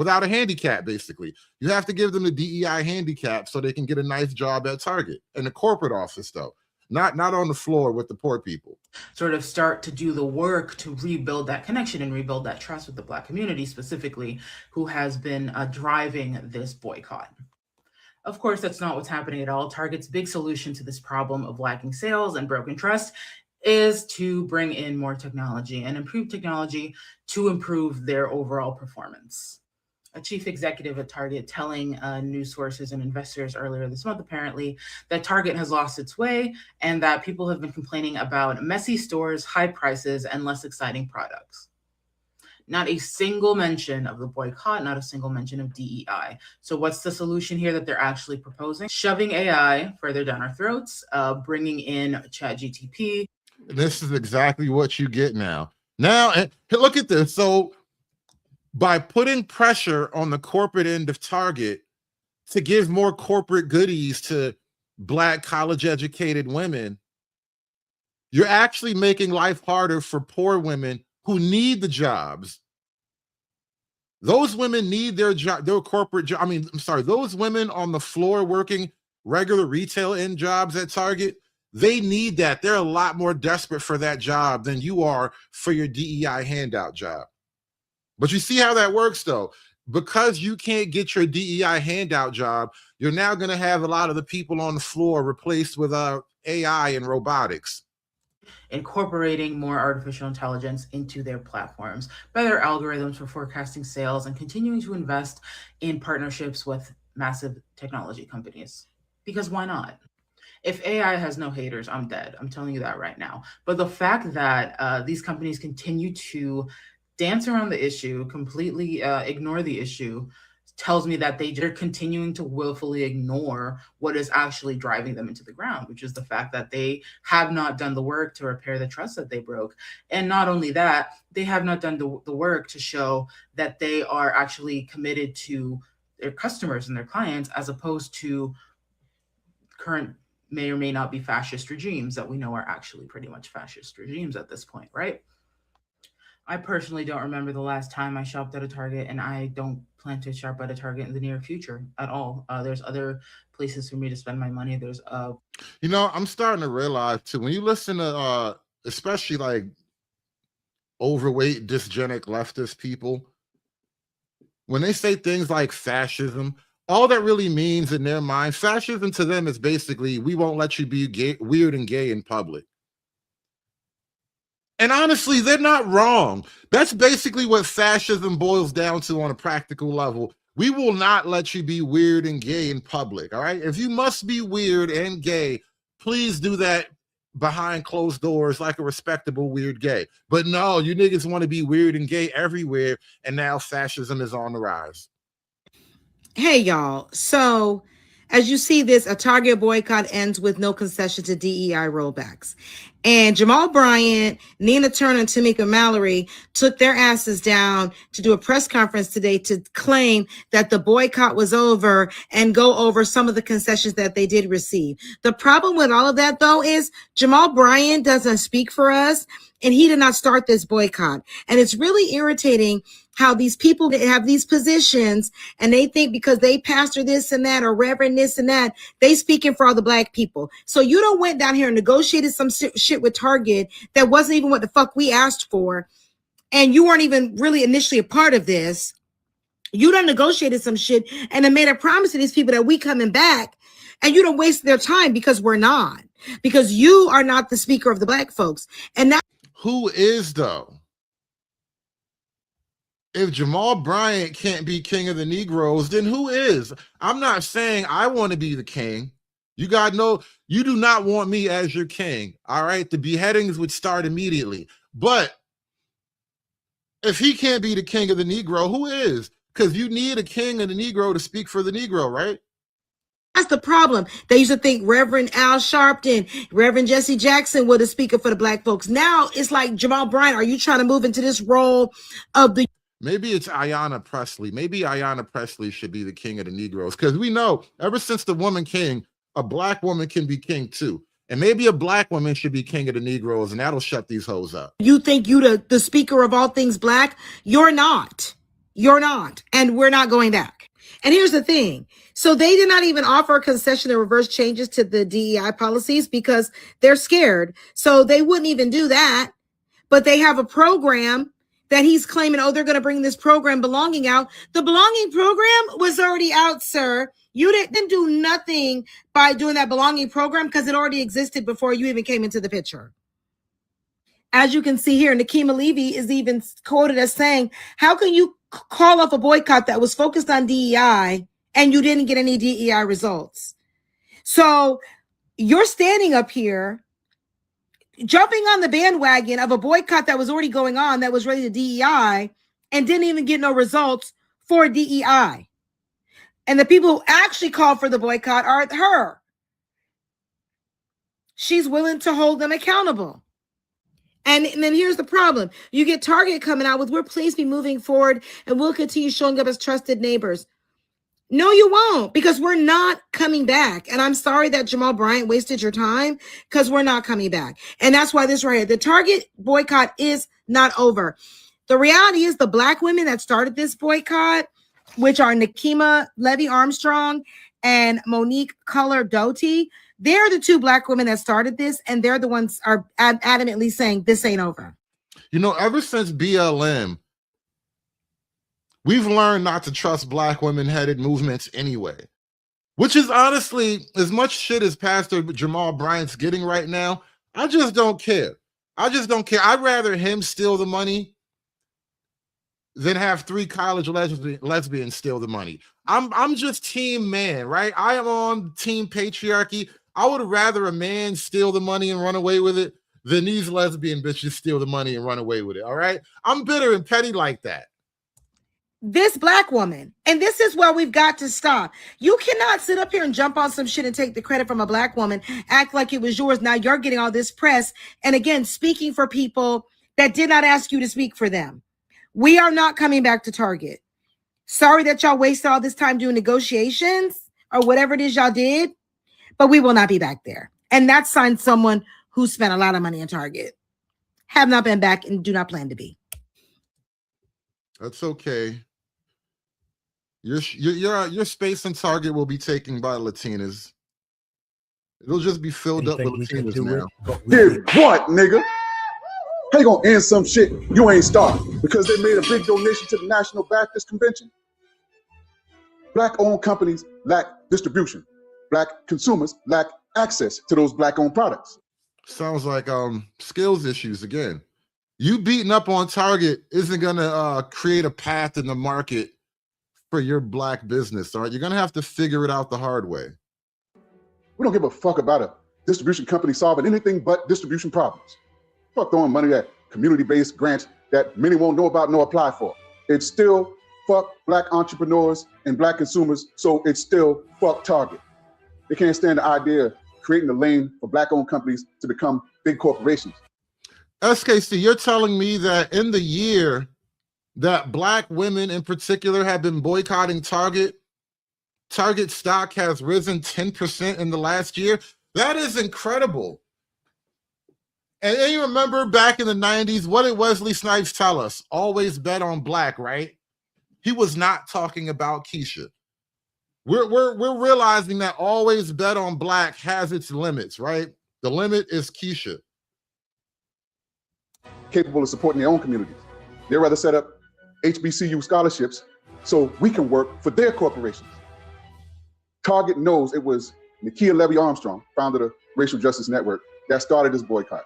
Basically, you have to give them the DEI handicap so they can get a nice job at Target in the corporate office, though, not on the floor with the poor people. Sort of start to do the work to rebuild that connection and rebuild that trust with the Black community specifically, who has been driving this boycott. Of course, that's not what's happening at all. Target's big solution to this problem of lacking sales and broken trust is to bring in more technology and improve technology to improve their overall performance. A chief executive at Target telling news sources and investors earlier this month, apparently, that Target has lost its way and that people have been complaining about messy stores, high prices, and less exciting products. Not a single mention of the boycott, not a single mention of DEI. So what's the solution here that they're actually proposing? Shoving AI further down our throats, bringing in ChatGPT. This is exactly what you get now. And look at this. So by putting pressure on the corporate end of Target to give more corporate goodies to Black college educated women, you're actually making life harder for poor women who need the jobs. Those women need their job, their corporate job. I mean, I'm sorry, those women on the floor working regular retail end jobs at Target, they need that. They're a lot more desperate for that job than you are for your DEI handout job. But you see how that works, though? Because you can't get your DEI handout job, you're now going to have a lot of the people on the floor replaced with AI and robotics. Incorporating more artificial intelligence into their platforms, better algorithms for forecasting sales, and continuing to invest in partnerships with massive technology companies. Because why not? If AI has no haters, I'm dead. I'm telling you that right now. But the fact that these companies continue to dance around the issue, completely ignore the issue, tells me that they're continuing to willfully ignore what is actually driving them into the ground, which is the fact that they have not done the work to repair the trust that they broke. And not only that, they have not done the work to show that they are actually committed to their customers and their clients, as opposed to current may or may not be fascist regimes that we know are actually pretty much fascist regimes at this point, right? I personally don't remember the last time I shopped at a Target, and I don't plan to shop at a Target in the near future at all. There's other places for me to spend my money. There's You know, I'm starting to realize too, when you listen to especially like overweight dysgenic leftist people, when they say things like fascism, all that really means in their mind, fascism to them is basically, we won't let you be gay, weird and gay in public. And honestly, they're not wrong. That's basically what fascism boils down to on a practical level. We will not let you be weird and gay in public, all right? If you must be weird and gay, please do that behind closed doors like a respectable weird gay. But no, you niggas want to be weird and gay everywhere, and now fascism is on the rise. Hey, y'all. So as you see this, a Target boycott ends with no concession to DEI rollbacks. And Jamal Bryant, Nina Turner, and Tamika Mallory took their asses down to do a press conference today to claim that the boycott was over and go over some of the concessions that they did receive. The problem with all of that, though, is Jamal Bryant doesn't speak for us, and he did not start this boycott. And it's really irritating how these people that have these positions and they think because they pastor this and that or reverend this and that, they speaking for all the black people. So you don't went down here and negotiated some shit with Target that wasn't even what the fuck we asked for. And you weren't even really initially a part of this. You done negotiated some shit and then made a promise to these people that we coming back, and you don't waste their time because we're not, because you are not the speaker of the black folks. And that who is though? If Jamal Bryant can't be king of the Negroes, then who is? I'm not saying I want to be the king. You got no, you do not want me as your king. All right. The beheadings would start immediately. But if he can't be the king of the Negro, who is? Because you need a king of the Negro to speak for the Negro, right? That's the problem. They used to think Reverend Al Sharpton, Reverend Jesse Jackson were the speaker for the black folks. Now it's like, Jamal Bryant, are you trying to move into this role of the... Maybe it's Ayanna Presley. Maybe Ayanna Presley should be the king of the Negroes, because we know ever since the woman king, a black woman can be king too. And maybe a black woman should be king of the Negroes, and that'll shut these hoes up. You think you the speaker of all things black? You're not. You're not. And we're not going back. And here's the thing. So they did not even offer a concession to reverse changes to the DEI policies because they're scared. So they wouldn't even do that. But they have a program that he's claiming, oh, they're going to bring this program Belonging out. The Belonging program was already out, sir. You didn't do nothing by doing that Belonging program because it already existed before you even came into the picture. As you can see here, Nikema Levy is even quoted as saying, how can you call off a boycott that was focused on DEI and you didn't get any DEI results? So you're standing up here jumping on the bandwagon of a boycott that was already going on, that was related to DEI, and didn't even get no results for DEI. And the people who actually called for the boycott are her. She's willing to hold them accountable. And then here's the problem. You get Target coming out with, we're pleased to be moving forward and we'll continue showing up as trusted neighbors. No, you won't, because we're not coming back. And I'm sorry that Jamal Bryant wasted your time, because we're not coming back. And that's why this right here, the Target boycott is not over. The reality is the black women that started this boycott, which are Nikema Levy Armstrong and Monique Color Doty, they're the two black women that started this, and they're the ones are adamantly saying this ain't over. You know, ever since BLM, we've learned not to trust black women-headed movements anyway, which is honestly, as much shit as Pastor Jamal Bryant's getting right now, I just don't care. I just don't care. I'd rather him steal the money than have 3 college lesbians steal the money. I'm just team man, right? I am on team patriarchy. I would rather a man steal the money and run away with it than these lesbian bitches steal the money and run away with it, all right? I'm bitter and petty like that. This black woman, and this is where we've got to stop. You cannot sit up here and jump on some shit and take the credit from a black woman, act like it was yours. Now you're getting all this press. And again, speaking for people that did not ask you to speak for them. We are not coming back to Target. Sorry that y'all wasted all this time doing negotiations or whatever it is y'all did, but we will not be back there. And that's signed someone who spent a lot of money in Target. Have not been back and do not plan to be. That's okay. Your space in Target will be taken by Latinas. It'll just be filled up with Latinas now. Did what, nigga? How you gonna end some shit you ain't started? Because they made a big donation to the National Baptist Convention? Black-owned companies lack distribution. Black consumers lack access to those black-owned products. Sounds like skills issues again. You beating up on Target isn't gonna create a path in the market for your black business. All right, you're gonna have to figure it out the hard way. We don't give a fuck about a distribution company solving anything but distribution problems. Fuck throwing money at community-based grants that many won't know about nor apply for. It's still fuck black entrepreneurs and black consumers, so it's still fuck Target. They can't stand the idea of creating a lane for black-owned companies to become big corporations. SKC, you're telling me that in the year that black women in particular have been boycotting Target, Target stock has risen 10% in the last year? That is incredible. And you remember back in the 90s, what did Wesley Snipes tell us? Always bet on black, right? He was not talking about Keisha. We're realizing that always bet on black has its limits, right? The limit is Keisha. Capable of supporting their own communities. They'd rather set up HBCU scholarships so we can work for their corporations. Target knows it was Nikema Levy Armstrong, founder of the Racial Justice Network, that started this boycott,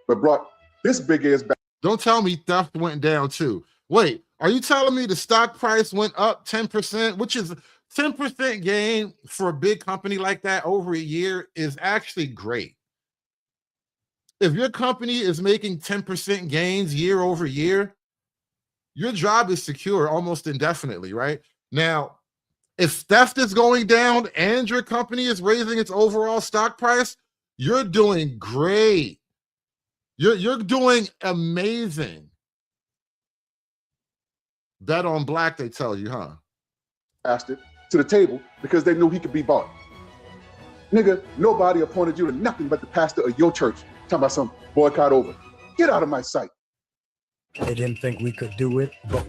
but brought this big ass back. Don't tell me theft went down too. Wait, are you telling me the stock price went up 10%, which is 10% gain for a big company like that over a year is actually great. If your company is making 10% gains year over year, your job is secure almost indefinitely, right? Now, if theft is going down and your company is raising its overall stock price, you're doing great. You're doing amazing. Bet on black, they tell you, huh? Asked it to the table because they knew he could be bought. Nigga, nobody appointed you to nothing but the pastor of your church. Talking about some boycott over. Get out of my sight. They didn't think we could do it, but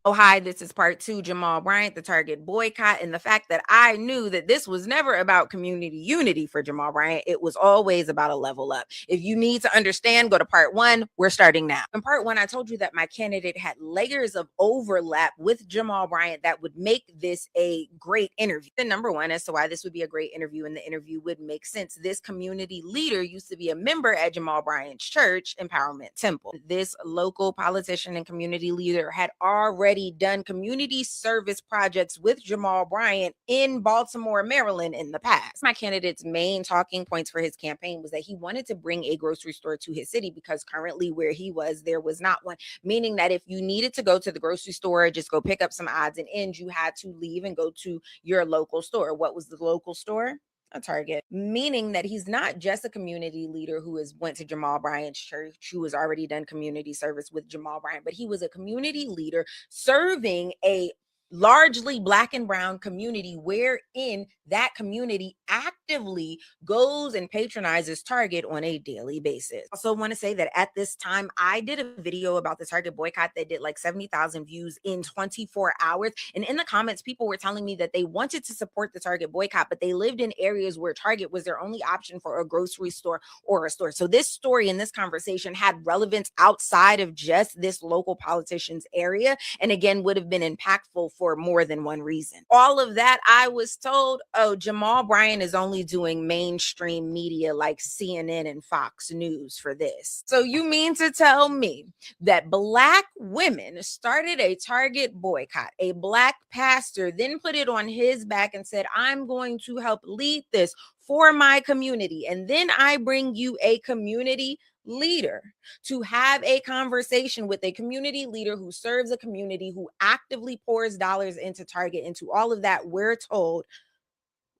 Oh, hi, this is part 2, Jamal Bryant, the Target boycott, and the fact that I knew that this was never about community unity for Jamal Bryant. It was always about a level up. If you need to understand, go to part 1. We're starting now. In part 1, I told you that my candidate had layers of overlap with Jamal Bryant that would make this a great interview. The number one as to why this would be a great interview and the interview would make sense. This community leader used to be a member at Jamal Bryant's church, Empowerment Temple. This local politician and community leader had already done community service projects with Jamal Bryant in Baltimore, Maryland in the past. My candidate's main talking points for his campaign was that he wanted to bring a grocery store to his city because currently where he was, there was not one, meaning that if you needed to go to the grocery store, just go pick up some odds and ends, you had to leave and go to your local store. What was the local store? A Target, meaning that he's not just a community leader who went to Jamal Bryant's church, who has already done community service with Jamal Bryant, but he was a community leader serving a largely Black and brown community wherein that community actively actively goes and patronizes Target on a daily basis. Also want to say that at this time, I did a video about the Target boycott that did like 70,000 views in 24 hours. And in the comments, people were telling me that they wanted to support the Target boycott, but they lived in areas where Target was their only option for a grocery store or a store. So this story and this conversation had relevance outside of just this local politician's area. And again, would have been impactful for more than one reason. All of that, I was told, oh, Jamal Bryant is only doing mainstream media like CNN and Fox News for this. So you mean to tell me that Black women started a Target boycott, a Black pastor then put it on his back and said, I'm going to help lead this for my community. And then I bring you a community leader to have a conversation with a community leader who serves a community, who actively pours dollars into Target, into all of that. We're told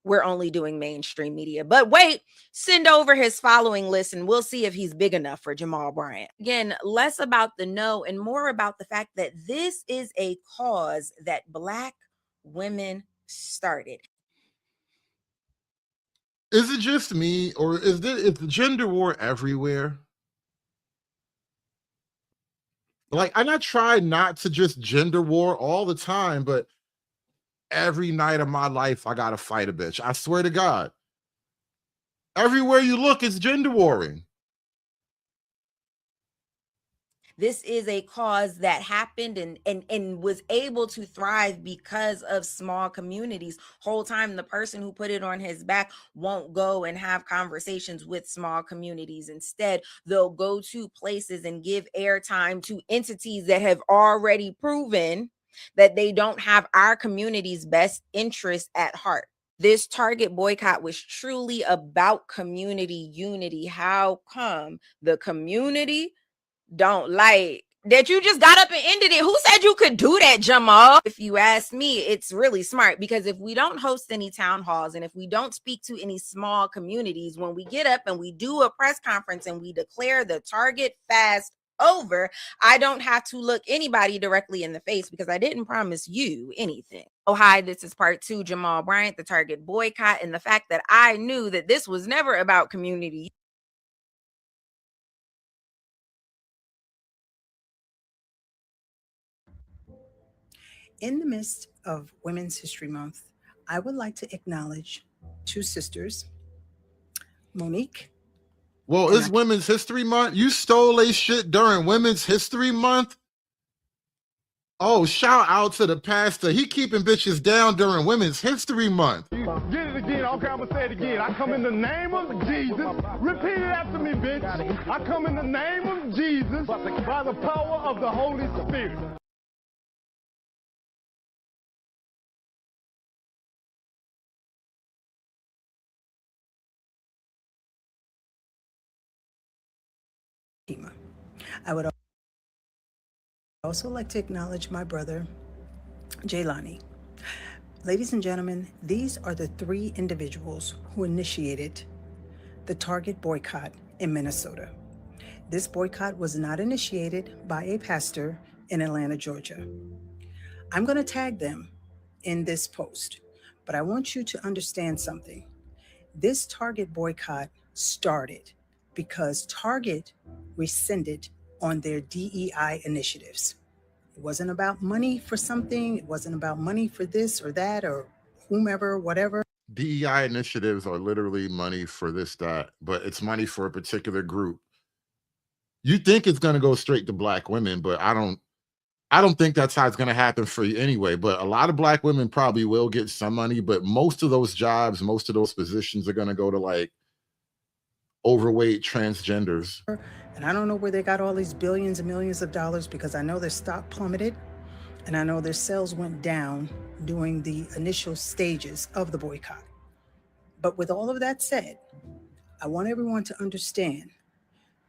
we're only doing mainstream media. But wait, send over his following list and we'll see if he's big enough for Jamal Bryant. Again, less about the no and more about the fact that this is a cause that Black women started. Is it just me, or is the gender war everywhere? Like, and I try not to just gender war all the time, but every night of my life, I gotta fight a bitch. I swear to God. Everywhere you look, it's gender warring. This is a cause that happened and was able to thrive because of small communities. Whole time, the person who put it on his back won't go and have conversations with small communities. Instead, they'll go to places and give airtime to entities that have already proven that they don't have our community's best interest at heart. This Target boycott was truly about community unity. How come the community don't like that you just got up and ended it? Who said you could do that, Jamal? If you ask me, it's really smart, because if we don't host any town halls and if we don't speak to any small communities, when we get up and we do a press conference and we declare the Target fast over, I don't have to look anybody directly in the face because I didn't promise you anything. Oh, hi, this is part 2, Jamal Bryant, the Target boycott, and the fact that I knew that this was never about community. In the midst of Women's History Month, I would like to acknowledge 2 sisters, Monique. Well, it's Women's History Month. You stole a shit during Women's History Month? Oh, shout out to the pastor. He keeping bitches down during Women's History Month. Get it again. Okay, I'm going to say it again. I come in the name of Jesus. Repeat it after me, bitch. I come in the name of Jesus by the power of the Holy Spirit. I would also like to acknowledge my brother, Jaylani. Ladies and gentlemen, these are the 3 individuals who initiated the Target boycott in Minnesota. This boycott was not initiated by a pastor in Atlanta, Georgia. I'm going to tag them in this post, but I want you to understand something. This Target boycott started because Target rescinded on their DEI initiatives. It wasn't about money for something. It wasn't about money for this or that or whomever, whatever. DEI initiatives are literally money for this, that, but it's money for a particular group. You think it's going to go straight to Black women, but I don't think that's how it's going to happen for you anyway. But a lot of Black women probably will get some money, but most of those jobs, most of those positions are going to go to like overweight transgenders. And I don't know where they got all these billions and millions of dollars, because I know their stock plummeted and I know their sales went down during the initial stages of the boycott. But with all of that said, I want everyone to understand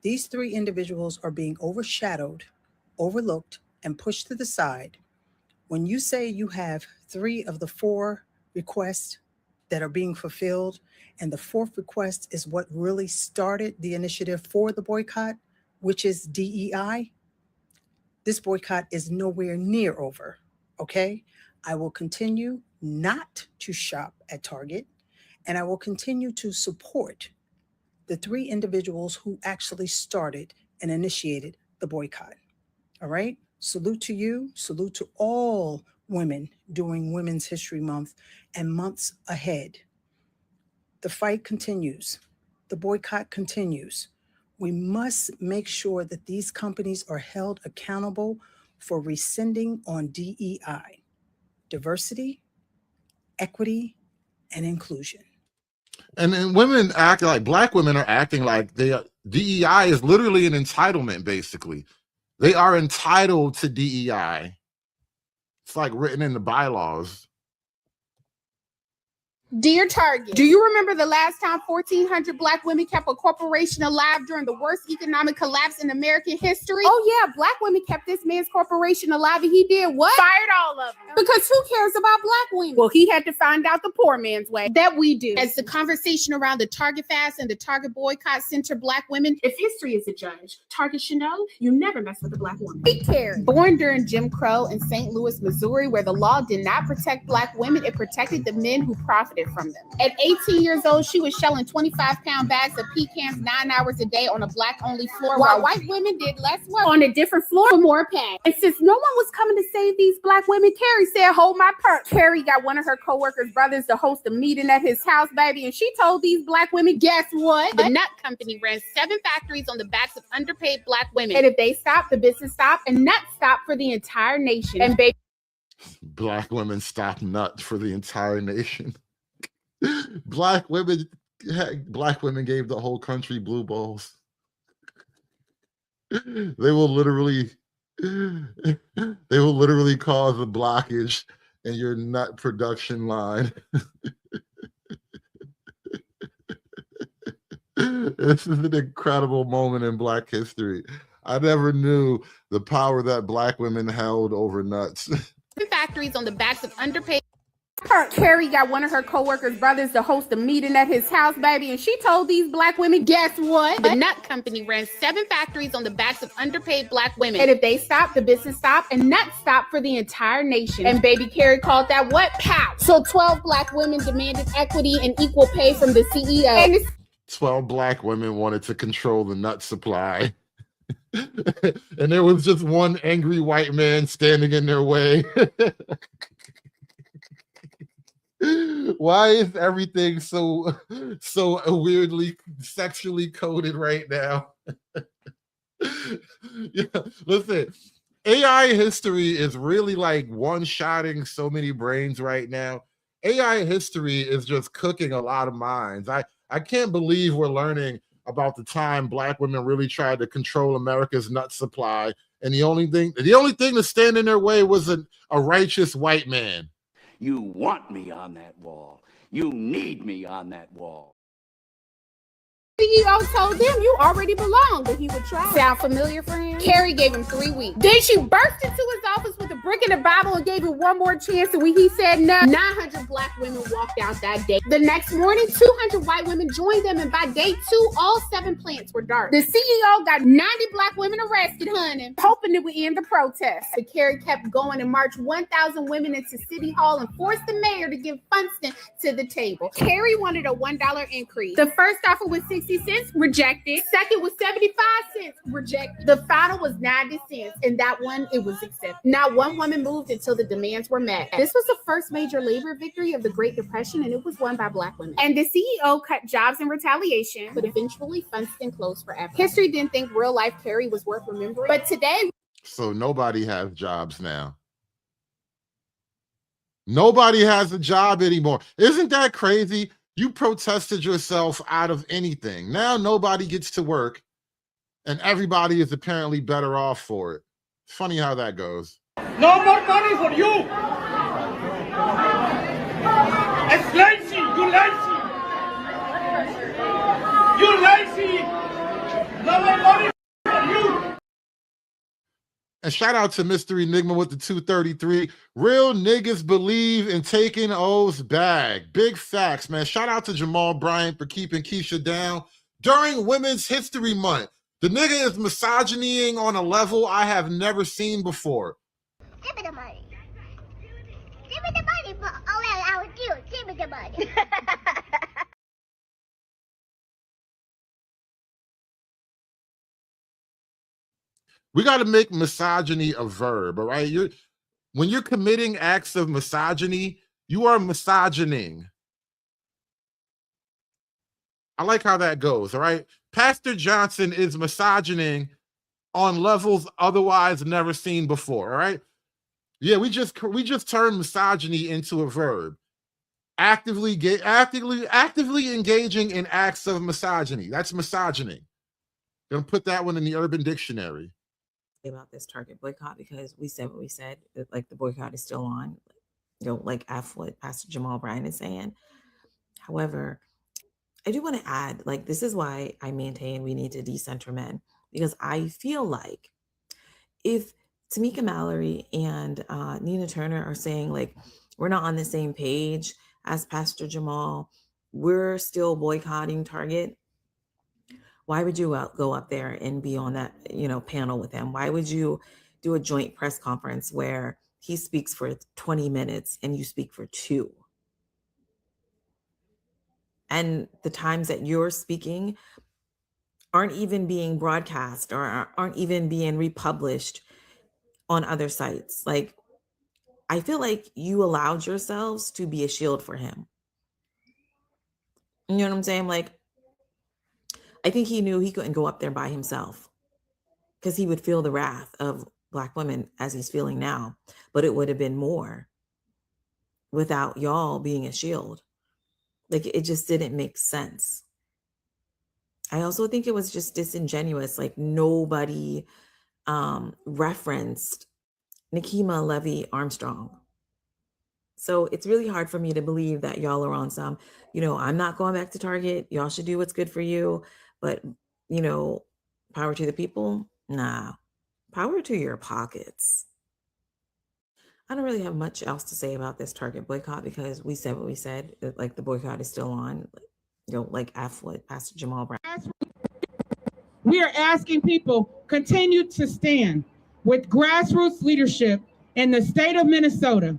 these 3 individuals are being overshadowed, overlooked, and pushed to the side. When you say you have 3 of the 4 requests that are being fulfilled, and the 4th request is what really started the initiative for the boycott, which is DEI, this boycott is nowhere near over, okay? I will continue not to shop at Target, And I will continue to support the three individuals who actually started and initiated the boycott. All right? Salute to you. Salute to all women during Women's History Month and months ahead. The fight continues. The boycott continues. We must make sure that these companies are held accountable for rescinding on DEI, diversity, equity, and inclusion. And then women act like black women are acting like DEI is literally an entitlement, basically. They are entitled to DEI. It's like written in the bylaws. Dear Target, do you remember the last time 1,400 Black women kept a corporation alive during the worst economic collapse in American history? Oh yeah, Black women kept this man's corporation alive, and he did what? Fired all of them. Because who cares about Black women? Well, he had to find out the poor man's way. That we do. As the conversation around the Target fast and the Target boycott center Black women, if history is a judge, Target should know you never mess with a Black woman. Be Carey, born during Jim Crow in St. Louis, Missouri, where the law did not protect Black women, it protected the men who profited from them. At 18 years old, she was shelling 25-pound bags of pecans 9 hours a day on a Black-only floor, while white women did less work on a different floor for more pay. And since no one was coming to save these Black women, Carrie said, hold my purse. Carrie got one of her co-workers' brothers to host a meeting at his house, baby, and she told these Black women, guess what? The Nut Company ran 7 factories on the backs of underpaid Black women. And if they stopped, the business stopped, and Nut stopped for the entire nation. And baby, Black women stop nut for the entire nation. Black women gave the whole country blue balls. They will literally cause a blockage in your nut production line. This is an incredible moment in Black history. I never knew the power that Black women held over nuts. factories on the backs of underpaid. Carrie got one of her co-workers' brothers to host a meeting at his house, baby, and she told these Black women, guess what? The Nut Company ran 7 factories on the backs of underpaid Black women. And if they stopped, the business stopped, and Nut stopped for the entire nation. And baby Carrie called that what? Pow! So 12 Black women demanded equity and equal pay from the CEO. And 12 Black women wanted to control the nut supply. And there was just one angry white man standing in their way. Why is everything so weirdly sexually coded right now? Yeah, listen, AI history is really like one-shotting so many brains right now. AI history is just cooking a lot of minds. I can't believe we're learning about the time Black women really tried to control America's nut supply, and the only thing to stand in their way was a righteous white man. You want me on that wall. You need me on that wall. CEO told them you already belong, but he would try. Sound familiar, friend? Carrie gave him 3 weeks. Then she burst into his office with a brick and a Bible and gave him one more chance, and when he said no, 900 Black women walked out that day. The next morning, 200 white women joined them, and by day 2, all 7 plants were dark. The CEO got 90 Black women arrested, honey, hoping it would end the protest. But Carrie kept going and marched 1,000 women into City Hall and forced the mayor to give Funston to the table. Carrie wanted a $1 increase. The first offer was 60 cents, rejected. Second was 75 cents, rejected. The final was 90 cents, and that one, it was accepted. Not one woman moved until the demands were met. This was the first major labor victory of the Great Depression, and it was won by Black women. And the CEO cut jobs in retaliation, but eventually Funston closed forever. History didn't think real life Carrie was worth remembering, but today. So nobody has jobs now. Nobody has a job anymore. Isn't that crazy? You protested yourself out of anything. Now nobody gets to work, and everybody is apparently better off for it. It's funny how that goes. No more money for you. It's lazy. You lazy. You lazy. No more money for you. And shout out to Mr. Enigma with the 233. Real niggas believe in taking O's bag. Big facts, man. Shout out to Jamal Bryant for keeping Keisha down during Women's History Month. The nigga is misogynying on a level I have never seen before. Give me the money. Give me the money for all that I would do. Give me the money. We got to make misogyny a verb, all right? When you're committing acts of misogyny, you are misogyning. I like how that goes, all right? Pastor Johnson is misogyning on levels otherwise never seen before, all right? Yeah, we just turned misogyny into a verb. Actively engaging in acts of misogyny. That's misogyny. Gonna put that one in the Urban Dictionary. About this Target boycott, because we said what we said, like the boycott is still on, like after what Pastor Jamal Bryant is saying. However, I do want to add, like, this is why I maintain we need to decenter men, because I feel like if Tamika Mallory and Nina Turner are saying, like, we're not on the same page as Pastor Jamal, we're still boycotting Target, why would you go up there and be on that, panel with him? Why would you do a joint press conference where he speaks for 20 minutes and you speak for 2? And the times that you're speaking aren't even being broadcast or aren't even being republished on other sites. Like, I feel like you allowed yourselves to be a shield for him. You know what I'm saying? Like, I think he knew he couldn't go up there by himself because he would feel the wrath of Black women as he's feeling now. But it would have been more without y'all being a shield. Like, it just didn't make sense. I also think it was just disingenuous. Like, nobody referenced Nikema Levy Armstrong. So it's really hard for me to believe that y'all are on some, I'm not going back to Target. Y'all should do what's good for you. But, power to the people? Nah. Power to your pockets. I don't really have much else to say about this Target boycott because we said what we said. Like, the boycott is still on. Like after what Pastor Jamal Bryant. We are asking people continue to stand with grassroots leadership in the state of Minnesota,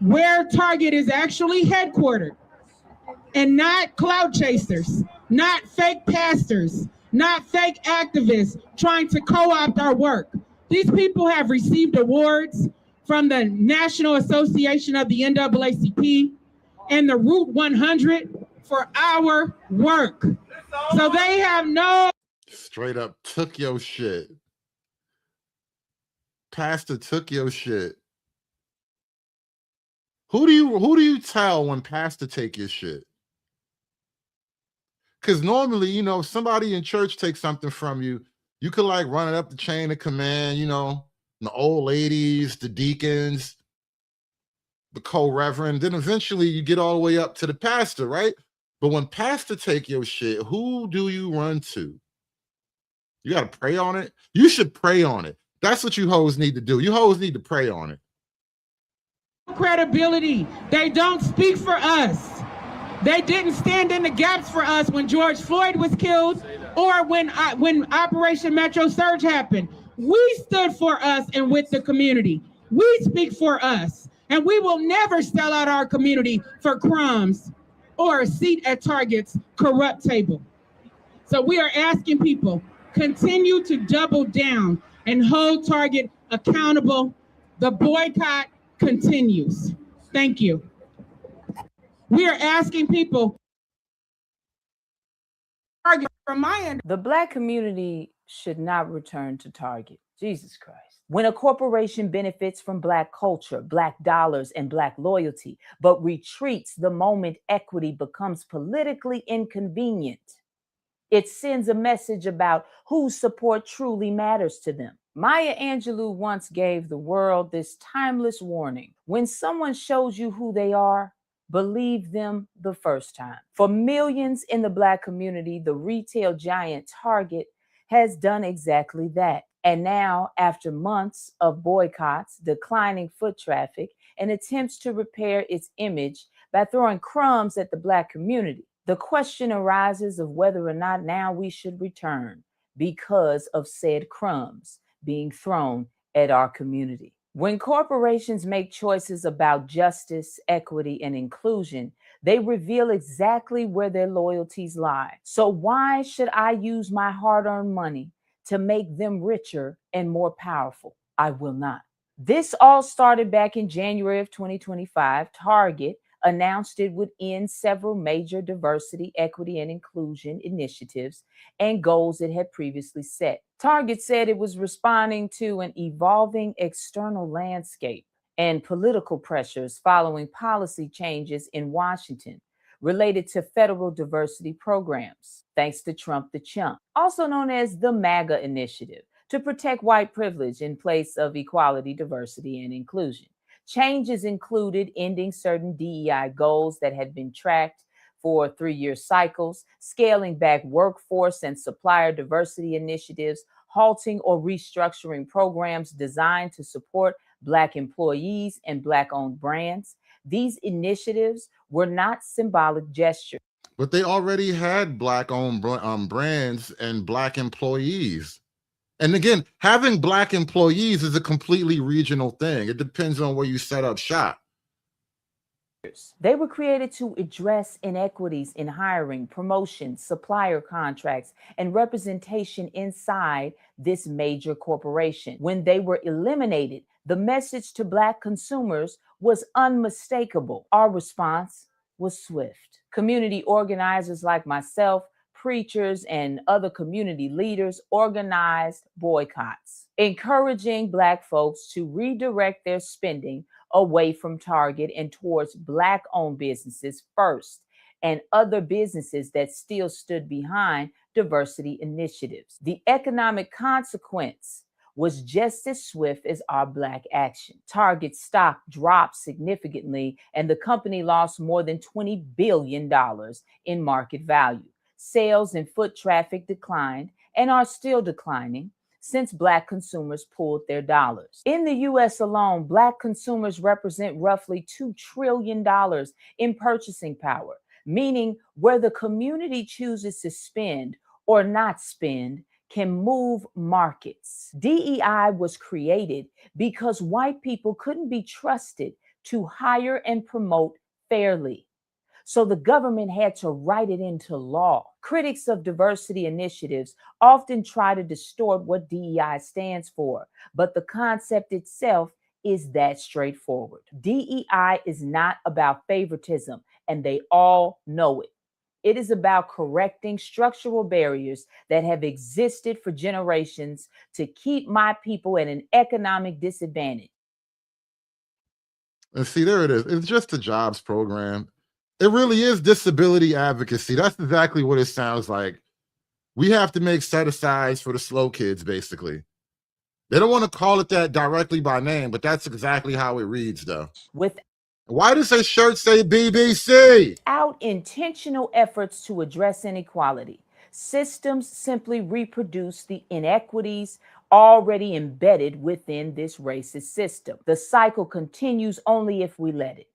where Target is actually headquartered, and not clout chasers, not fake pastors, not fake activists trying to co-opt our work. These people have received awards from the National Association of the NAACP and the Route 100 for our work. So they have no... Straight up took your shit. Pastor took your shit. Who do you tell when pastor take your shit? Because normally, somebody in church takes something from you, you could like run it up the chain of command, the old ladies, the deacons, the co-reverend, then eventually you get all the way up to the pastor, right? But when pastor take your shit, who do you run to? You got to pray on it. You should pray on it. That's what you hoes need to do. You hoes need to pray on it. Credibility. They don't speak for us. They didn't stand in the gaps for us when George Floyd was killed or when Operation Metro Surge happened. We stood for us and with the community. We speak for us, and we will never sell out our community for crumbs or a seat at Target's corrupt table. So we are asking people, continue to double down and hold Target accountable. The boycott continues. Thank you. We are asking people. From my end, the Black community should not return to Target. Jesus Christ. When a corporation benefits from Black culture, Black dollars, and Black loyalty, but retreats the moment equity becomes politically inconvenient, it sends a message about whose support truly matters to them. Maya Angelou once gave the world this timeless warning. When someone shows you who they are, believe them the first time. For millions in the Black community, the retail giant Target has done exactly that. And now, after months of boycotts, declining foot traffic, and attempts to repair its image by throwing crumbs at the Black community, the question arises of whether or not now we should return because of said crumbs being thrown at our community. When corporations make choices about justice, equity, and inclusion, they reveal exactly where their loyalties lie. So why should I use my hard-earned money to make them richer and more powerful. I will not. This all started back in January of 2025. Target announced it would end several major diversity, equity, and inclusion initiatives and goals it had previously set. Target said it was responding to an evolving external landscape and political pressures following policy changes in Washington related to federal diversity programs, thanks to Trump the Chump, also known as the MAGA Initiative, to protect white privilege in place of equality, diversity, and inclusion. Changes included ending certain DEI goals that had been tracked for 3-year cycles, scaling back workforce and supplier diversity initiatives, halting or restructuring programs designed to support Black employees and Black-owned brands. These initiatives were not symbolic gestures. But they already had Black-owned brands and Black employees. And again, having Black employees is a completely regional thing. It depends on where you set up shop. They were created to address inequities in hiring, promotions, supplier contracts, and representation inside this major corporation. When they were eliminated, the message to Black consumers was unmistakable. Our response was swift. Community organizers like myself, preachers, and other community leaders organized boycotts, encouraging Black folks to redirect their spending away from Target and towards Black-owned businesses first, and other businesses that still stood behind diversity initiatives. The economic consequence was just as swift as our Black action. Target stock dropped significantly, and the company lost more than $20 billion in market value. Sales and foot traffic declined and are still declining since Black consumers pulled their dollars. In the US alone, Black consumers represent roughly $2 trillion in purchasing power, meaning where the community chooses to spend or not spend can move markets. DEI was created because white people couldn't be trusted to hire and promote fairly. So the government had to write it into law. Critics of diversity initiatives often try to distort what DEI stands for, but the concept itself is that straightforward. DEI is not about favoritism, and they all know it. It is about correcting structural barriers that have existed for generations to keep my people at an economic disadvantage. And see, there it is. It's just a jobs program. It really is disability advocacy. That's exactly what it sounds like. We have to make set-asides for the slow kids, basically. They don't want to call it that directly by name, but that's exactly how it reads, though. Why does his shirt say BBC? Without intentional efforts to address inequality, systems simply reproduce the inequities already embedded within this racist system. The cycle continues only if we let it.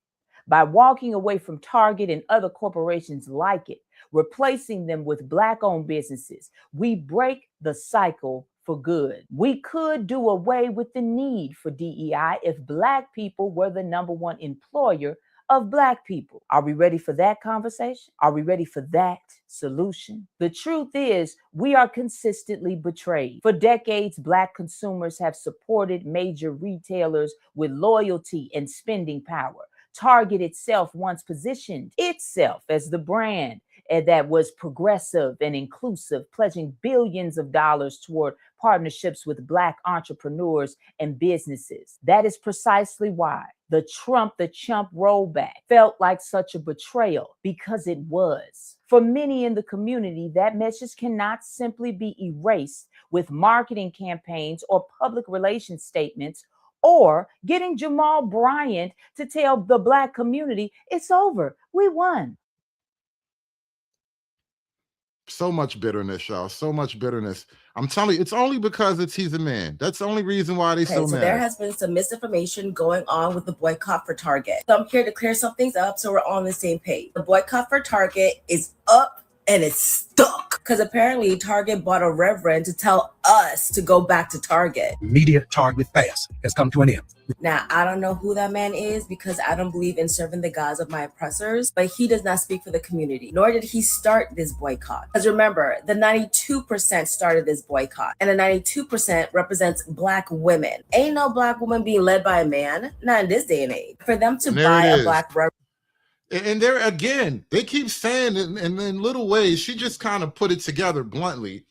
By walking away from Target and other corporations like it, replacing them with Black-owned businesses, we break the cycle for good. We could do away with the need for DEI if Black people were the #1 employer of Black people. Are we ready for that conversation? Are we ready for that solution? The truth is, we are consistently betrayed. For decades, Black consumers have supported major retailers with loyalty and spending power. Target itself once positioned itself as the brand that was progressive and inclusive, pledging billions of dollars toward partnerships with Black entrepreneurs and businesses. That is precisely why the Trump the Chump rollback felt like such a betrayal, because it was. For many in the community, that message cannot simply be erased with marketing campaigns or public relations statements, or getting Jamal Bryant to tell the Black community, it's over, we won. So much bitterness, y'all. So much bitterness. I'm telling you, it's only because he's a man. That's the only reason why they're so mad. There has been some misinformation going on with the boycott for Target. So I'm here to clear some things up so we're all on the same page. The boycott for Target is up and it's stuck. Because apparently Target bought a reverend to tell us to go back to Target. Immediate Target fast has come to an end. Now, I don't know who that man is because I don't believe in serving the gods of my oppressors, but he does not speak for the community, nor did he start this boycott. Because remember, the 92% started this boycott, and the 92% represents Black women. Ain't no Black woman being led by a man, not in this day and age. For them to buy a Black reverend. And there again, they keep saying in little ways, she just kind of put it together bluntly.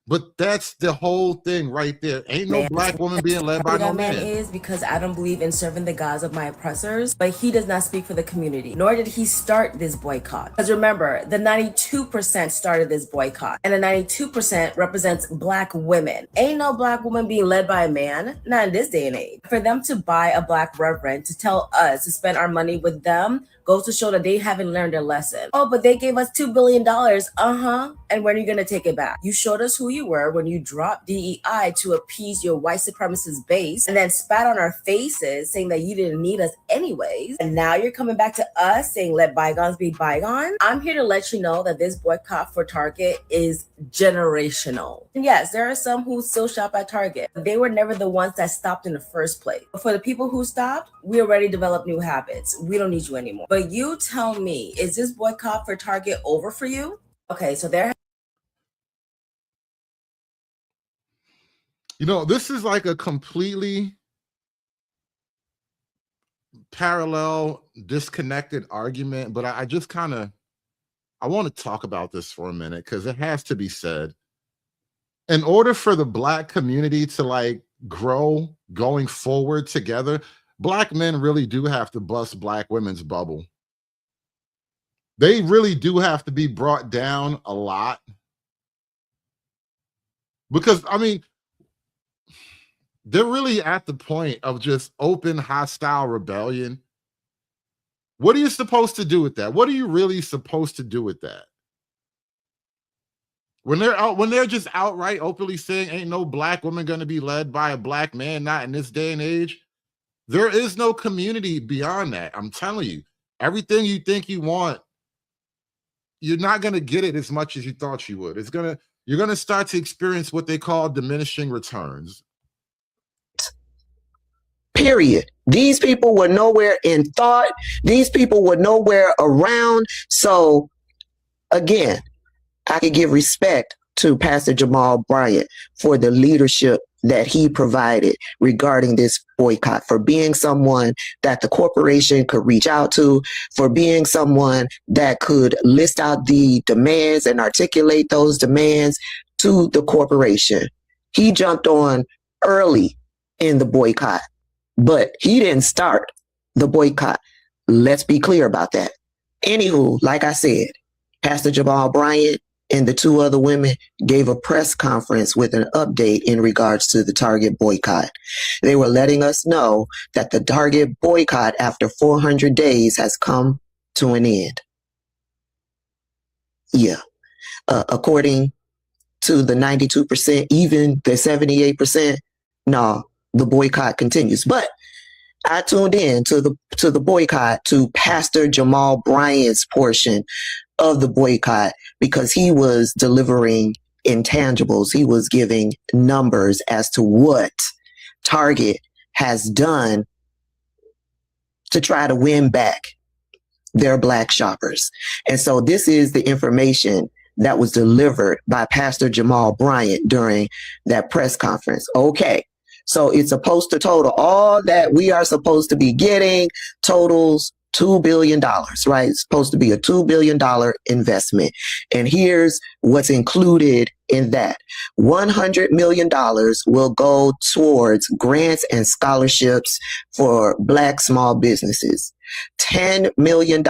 But that's the whole thing right there. Ain't no Black woman being led by no man. Is because I don't believe in serving the gods of my oppressors, but he does not speak for the community, nor did he start this boycott. Because remember, the 92% started this boycott, and the 92% represents Black women. Ain't no Black woman being led by a man, not in this day and age. For them to buy a Black reverend to tell us to spend our money with them goes to show that they haven't learned their lesson. Oh, but they gave us $2 billion. And when are you going to take it back? You showed us who you were when you dropped DEI to appease your white supremacist base and then spat on our faces saying that you didn't need us anyways. And now you're coming back to us saying let bygones be bygones. I'm here to let you know that this boycott for Target is generational. And yes, there are some who still shop at Target. They were never the ones that stopped in the first place. But for the people who stopped, we already developed new habits. We don't need you anymore. But you tell me, is this boycott for Target over for you? Okay, so there. You know, this is like a completely parallel, disconnected argument, but I just kind of, I want to talk about this for a minute because it has to be said. In order for the Black community to like grow going forward together, Black men really do have to bust Black women's bubble. They really do have to be brought down a lot. Because, I mean, they're really at the point of just open hostile rebellion. What are you supposed to do with that? What are you really supposed to do with that? When they're just outright openly saying ain't no Black woman going to be led by a Black man, not in this day and age, there is no community beyond that. I'm telling you, everything you think you want, you're not going to get it as much as you thought you would. You're going to start to experience what they call diminishing returns. Period. These people were nowhere in thought. These people were nowhere around. So again, I could give respect to Pastor Jamal Bryant for the leadership that he provided regarding this boycott, for being someone that the corporation could reach out to, for being someone that could list out the demands and articulate those demands to the corporation. He jumped on early in the boycott, but he didn't start the boycott. Let's be clear about that. Anywho, like I said, Pastor Jamal Bryant and the two other women gave a press conference with an update in regards to the Target boycott. They were letting us know that the Target boycott after 400 days has come to an end. Yeah. According to the 92%, even the 78%, no, the boycott continues. But I tuned in to the boycott, to Pastor Jamal Bryant's portion of the boycott, because he was delivering intangibles. He was giving numbers as to what Target has done to try to win back their Black shoppers. And so this is the information that was delivered by Pastor Jamal Bryant during that press conference. Okay. So it's supposed to total all that we are supposed to be getting, totals $2 billion, right? It's supposed to be a $2 billion investment. And here's what's included in that. $100 million will go towards grants and scholarships for Black small businesses. $10 million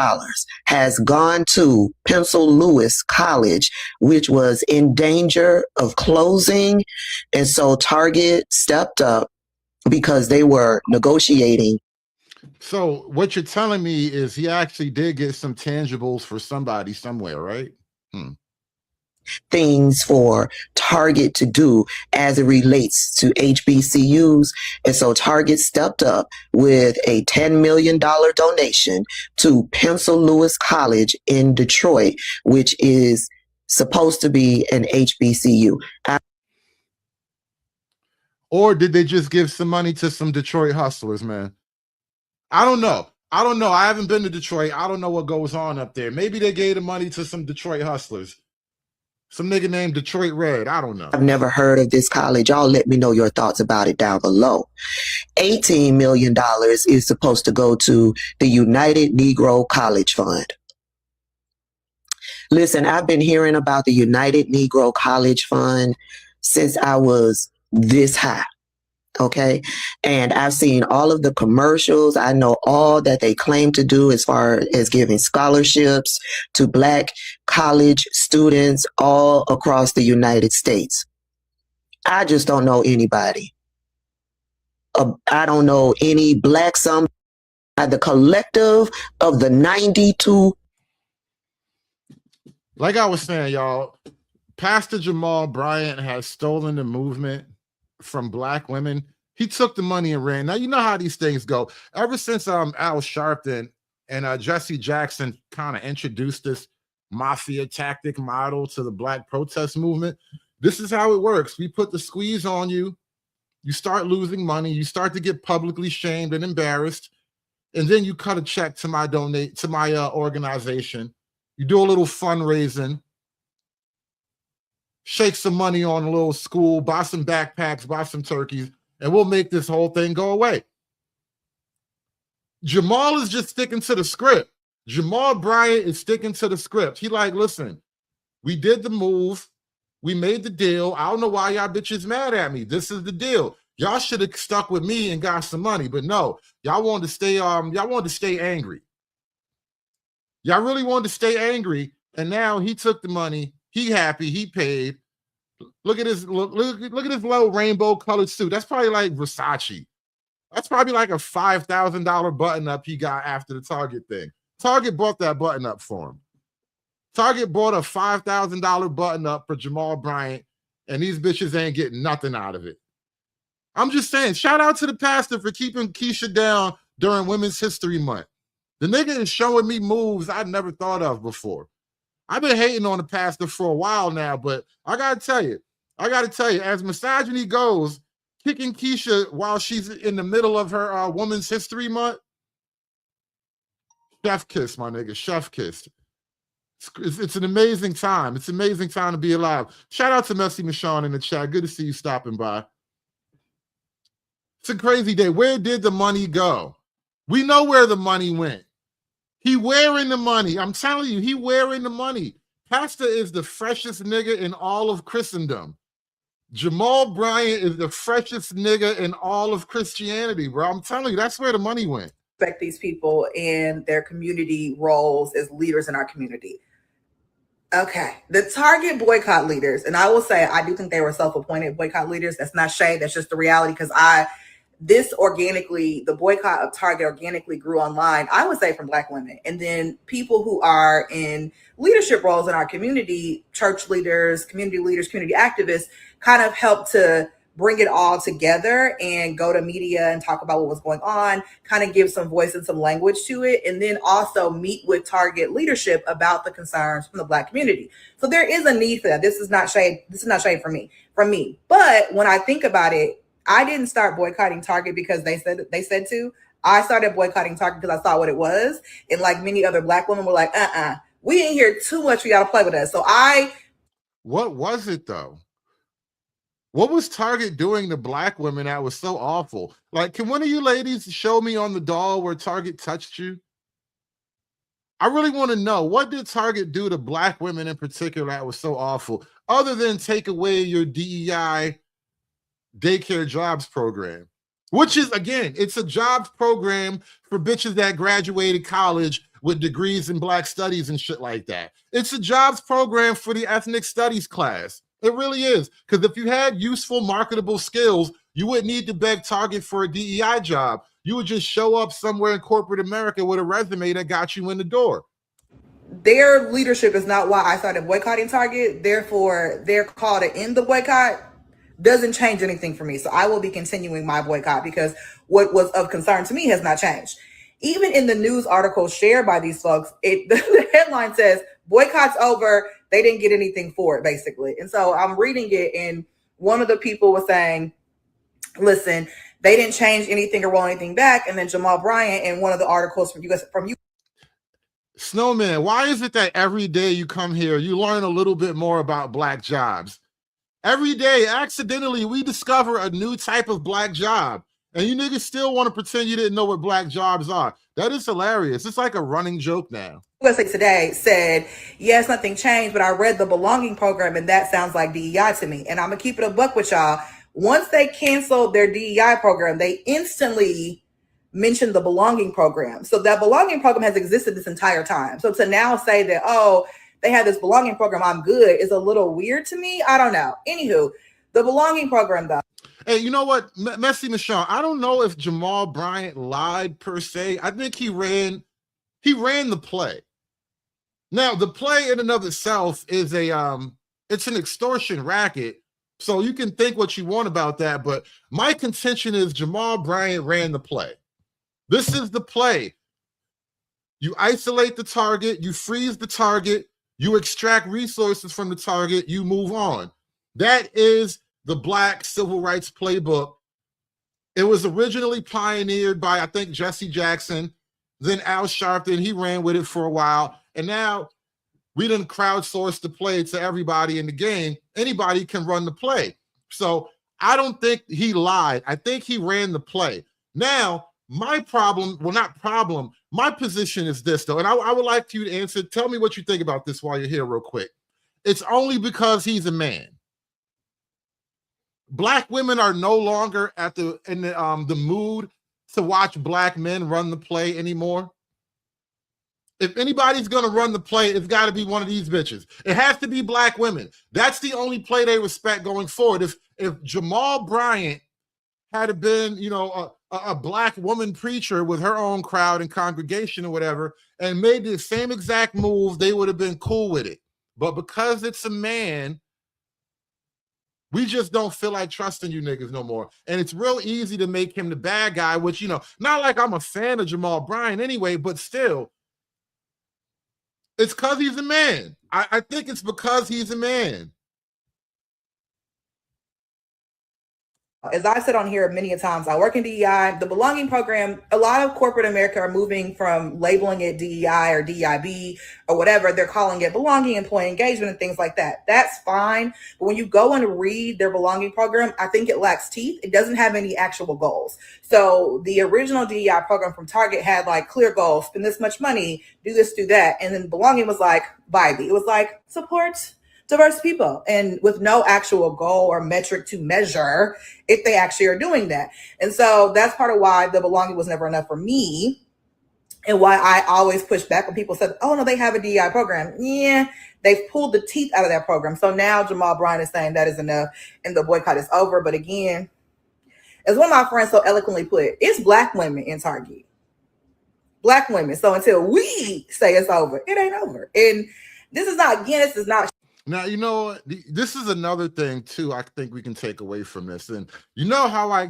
has gone to Pencil Lewis College, which was in danger of closing. And so Target stepped up because they were negotiating. So what you're telling me is he actually did get some tangibles for somebody somewhere, right? Things for Target to do as it relates to HBCUs. And so Target stepped up with a $10 million donation to Pencil Lewis College in Detroit, which is supposed to be an HBCU. Or did they just give some money to some Detroit hustlers, man? I don't know. I haven't been to Detroit. I don't know what goes on up there. Maybe they gave the money to some Detroit hustlers. Some nigga named Detroit Red. I don't know. I've never heard of this college. Y'all let me know your thoughts about it down below. $18 million is supposed to go to the United Negro College Fund. Listen, I've been hearing about the United Negro College Fund since I was this high. Okay. And I've seen all of the commercials. I know all that they claim to do as far as giving scholarships to Black college students all across the United States. I just don't know anybody. I don't know any Black the collective of the 92. Like I was saying, y'all, Pastor Jamal Bryant has stolen the movement from Black women. He took the money and ran. Now, you know how these things go. Ever since Al Sharpton and Jesse Jackson kind of introduced this mafia tactic model to the Black protest movement, this is how it works. We put the squeeze on you. You start losing money. You start to get publicly shamed and embarrassed. And then you cut a check to my organization. You do a little fundraising. Shake some money on a little school, buy some backpacks, buy some turkeys, and we'll make this whole thing go away. Jamal is just sticking to the script. Jamal Bryant is sticking to the script. He like, listen, we did the move. We made the deal. I don't know why y'all bitches mad at me. This is the deal. Y'all should have stuck with me and got some money, but no, y'all wanted to stay angry. Y'all really wanted to stay angry, and now he took the money. He happy. He paid. Look at his look at his little rainbow colored suit. That's probably like Versace. That's probably like a $5,000 button up he got after the Target thing. Target bought that button up for him. Target bought a $5,000 button up for Jamal Bryant, and these bitches ain't getting nothing out of it. I'm just saying, shout out to the pastor for keeping Keisha down during Women's History Month. The nigga is showing me moves I've never thought of before. I've been hating on the pastor for a while now, but I gotta tell you, as misogyny goes, kicking Keisha while she's in the middle of her Women's History Month, chef kiss, my nigga, chef kiss. It's an amazing time. It's an amazing time to be alive. Shout out to Messy Michonne in the chat. Good to see you stopping by. It's a crazy day. Where did the money go? We know where the money went. He wearing the money. I'm telling you, he wearing the money. Pastor is the freshest nigga in all of Christendom. Jamal Bryant is the freshest nigga in all of Christianity, bro. I'm telling you, that's where the money went. Respect these people in their community roles as leaders in our community. Okay, the Target boycott leaders, and I will say I do think they were self-appointed boycott leaders. That's not shade. That's just the reality, because the boycott of Target organically grew online, I would say, from Black women. And then people who are in leadership roles in our community, church leaders, community activists, kind of helped to bring it all together and go to media and talk about what was going on, kind of give some voice and some language to it, and then also meet with Target leadership about the concerns from the Black community. So there is a need for that. This is not shade. This is not shade from me. But when I think about it, I didn't start boycotting Target because they said to. I started boycotting Target because I saw what it was. And like many other Black women were like, we ain't here too much. You got to play with us. So What was it though? What was Target doing to Black women that was so awful? Like, can one of you ladies show me on the doll where Target touched you? I really want to know, what did Target do to Black women in particular that was so awful, other than take away your DEI daycare jobs program, which is, again, it's a jobs program for bitches that graduated college with degrees in Black studies and shit like that. It's a jobs program for the ethnic studies class. It really is. Because if you had useful, marketable skills, you wouldn't need to beg Target for a DEI job. You would just show up somewhere in corporate America with a resume that got you in the door. Their leadership is not why I started boycotting Target. Therefore, their call to end the boycott doesn't change anything for me. So I will be continuing my boycott because what was of concern to me has not changed. Even in the news article shared by these folks, the headline says, boycott's over, they didn't get anything for it, basically. And so I'm reading it, and one of the people was saying, listen, they didn't change anything or roll anything back. And then Jamal Bryant, in one of the articles from you, Snowman, why is it that every day you come here, you learn a little bit more about black jobs? Every day, accidentally, we discover a new type of black job. And you niggas still want to pretend you didn't know what black jobs are. That is hilarious. It's like a running joke now. USA Today said, yes, nothing changed, but I read the belonging program, and that sounds like DEI to me. And I'm going to keep it a buck with y'all. Once they canceled their DEI program, they instantly mentioned the belonging program. So that belonging program has existed this entire time. So to now say that, oh, they have this belonging program, I'm good, is a little weird to me. I don't know. Anywho, the belonging program, though. Hey, you know what, Messy Michelle, I don't know if Jamal Bryant lied per se. I think he ran the play. Now, the play in and of itself is it's an extortion racket. So you can think what you want about that, but my contention is Jamal Bryant ran the play. This is the play. You isolate the target, you freeze the target, you extract resources from the target, you move on. That is the Black Civil Rights Playbook. It was originally pioneered by, I think, Jesse Jackson, then Al Sharpton. He ran with it for a while, and now we didn't crowdsource the play to everybody in the game. Anybody can run the play. So I don't think he lied. I think he ran the play. Now, my problem, well, not problem, my position is this, though, and I would like you to answer. Tell me what you think about this while you're here real quick. It's only because he's a man. Black women are no longer in the mood to watch black men run the play anymore. If anybody's going to run the play, it's got to be one of these bitches. It has to be black women. That's the only play they respect going forward. If Jamal Bryant had been, you know, a black woman preacher with her own crowd and congregation or whatever, and made the same exact move, they would have been cool with it. But because it's a man, we just don't feel like trusting you niggas no more. And it's real easy to make him the bad guy, which, you know, not like I'm a fan of Jamal Bryant anyway, but still, it's because he's a man. I think it's because he's a man. As I said on here many a times, I work in DEI. The belonging program, a lot of corporate America are moving from labeling it DEI or DIB or whatever. They're calling it belonging, employee engagement, and things like that. That's fine. But when you go and read their belonging program, I think it lacks teeth. It doesn't have any actual goals. So the original DEI program from Target had like clear goals, spend this much money, do this, do that. And then belonging was like vibey. It was like support diverse people, and with no actual goal or metric to measure if they actually are doing that. And so that's part of why the belonging was never enough for me, and why I always push back when people said, oh no, they have a DEI program. Yeah, they've pulled the teeth out of that program. So now Jamal Bryant is saying that is enough and the boycott is over. But again, as one of my friends so eloquently put, it's black women in Target. Black women. So until we say it's over, it ain't over. And this is not Now, you know, this is another thing, too, I think we can take away from this. And you know how I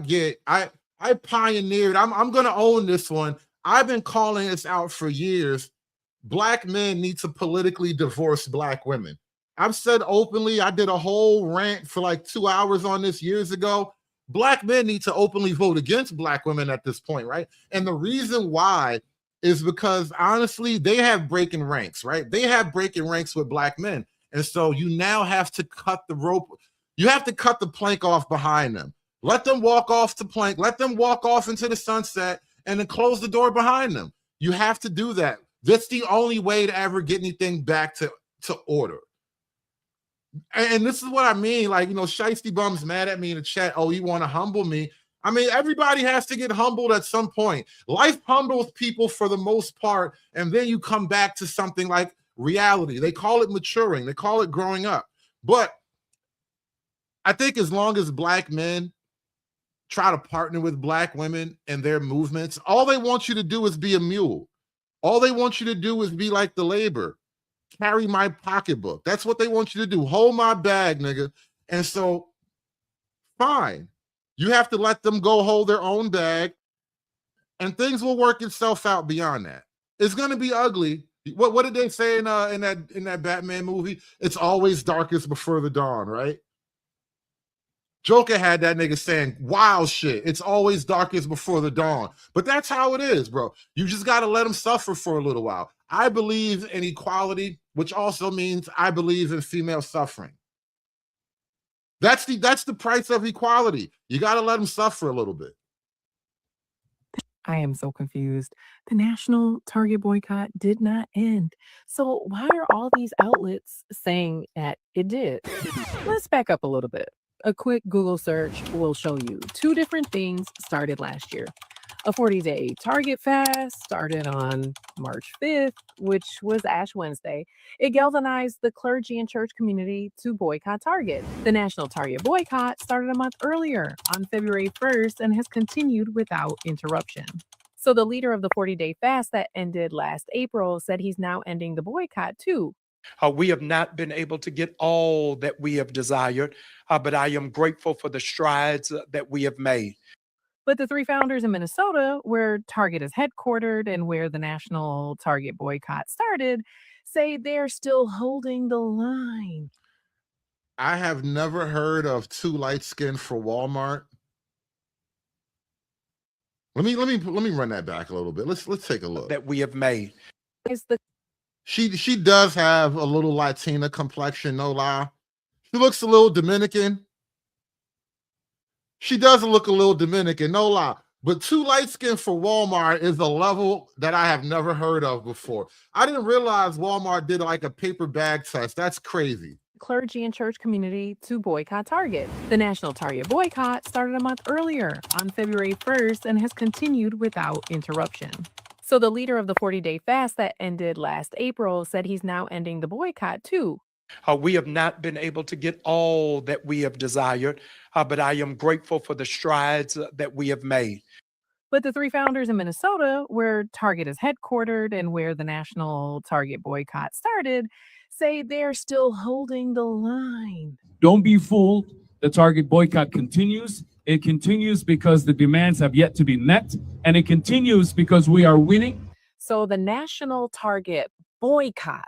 pioneered, I'm going to own this one. I've been calling this out for years. Black men need to politically divorce black women. I've said openly, I did a whole rant for like 2 hours on this years ago. Black men need to openly vote against black women at this point, right? And the reason why is because, honestly, they have breaking ranks, right? They have breaking ranks with black men. And so you now have to cut the rope. You have to cut the plank off behind them. Let them walk off the plank. Let them walk off into the sunset and then close the door behind them. You have to do that. That's the only way to ever get anything back to order. And this is what I mean. Like, you know, Shiesty Bum's mad at me in the chat. Oh, you want to humble me? I mean, everybody has to get humbled at some point. Life humbles people for the most part. And then you come back to something like reality. They call it maturing. They call it growing up. But I think as long as black men try to partner with black women and their movements, all they want you to do is be a mule. All they want you to do is be like the labor. Carry my pocketbook. That's what they want you to do. Hold my bag, nigga. And so, fine. You have to let them go hold their own bag, and things will work itself out beyond that. It's going to be ugly. What did they say in that Batman movie? It's always darkest before the dawn, right? Joker had that nigga saying wild shit. It's always darkest before the dawn. But that's how it is, bro. You just got to let them suffer for a little while. I believe in equality, which also means I believe in female suffering. That's the price of equality. You got to let them suffer a little bit. I am so confused. The national Target boycott did not end. So why are all these outlets saying that it did? Let's back up a little bit. A quick Google search will show you two different things started last year. A 40-day Target fast started on March 5th, which was Ash Wednesday. It galvanized the clergy and church community to boycott Target. The national Target boycott started a month earlier on February 1st and has continued without interruption. So the leader of the 40-day fast that ended last April said he's now ending the boycott too. We have not been able to get all that we have desired, but I am grateful for the strides that we have made. But the three founders in Minnesota, where Target is headquartered and where the national Target boycott started, say they're still holding the line. I have never heard of too light skin for Walmart. Let me run that back a little bit. Let's take a look. That we have made. She does have a little Latina complexion, no lie. She looks a little Dominican. She does look a little Dominican, no lie. But too light skin for Walmart is a level that I have never heard of before. I didn't realize Walmart did like a paper bag test. That's crazy. Clergy and church community to boycott Target. The national Target boycott started a month earlier on February 1st and has continued without interruption. So the leader of the 40-day fast that ended last April said he's now ending the boycott too. We have not been able to get all that we have desired, but I am grateful for the strides that we have made. But the three founders in Minnesota, where Target is headquartered and where the national Target boycott started, say they're still holding the line. Don't be fooled. The Target boycott continues. It continues because the demands have yet to be met, and it continues because we are winning. So the national Target boycott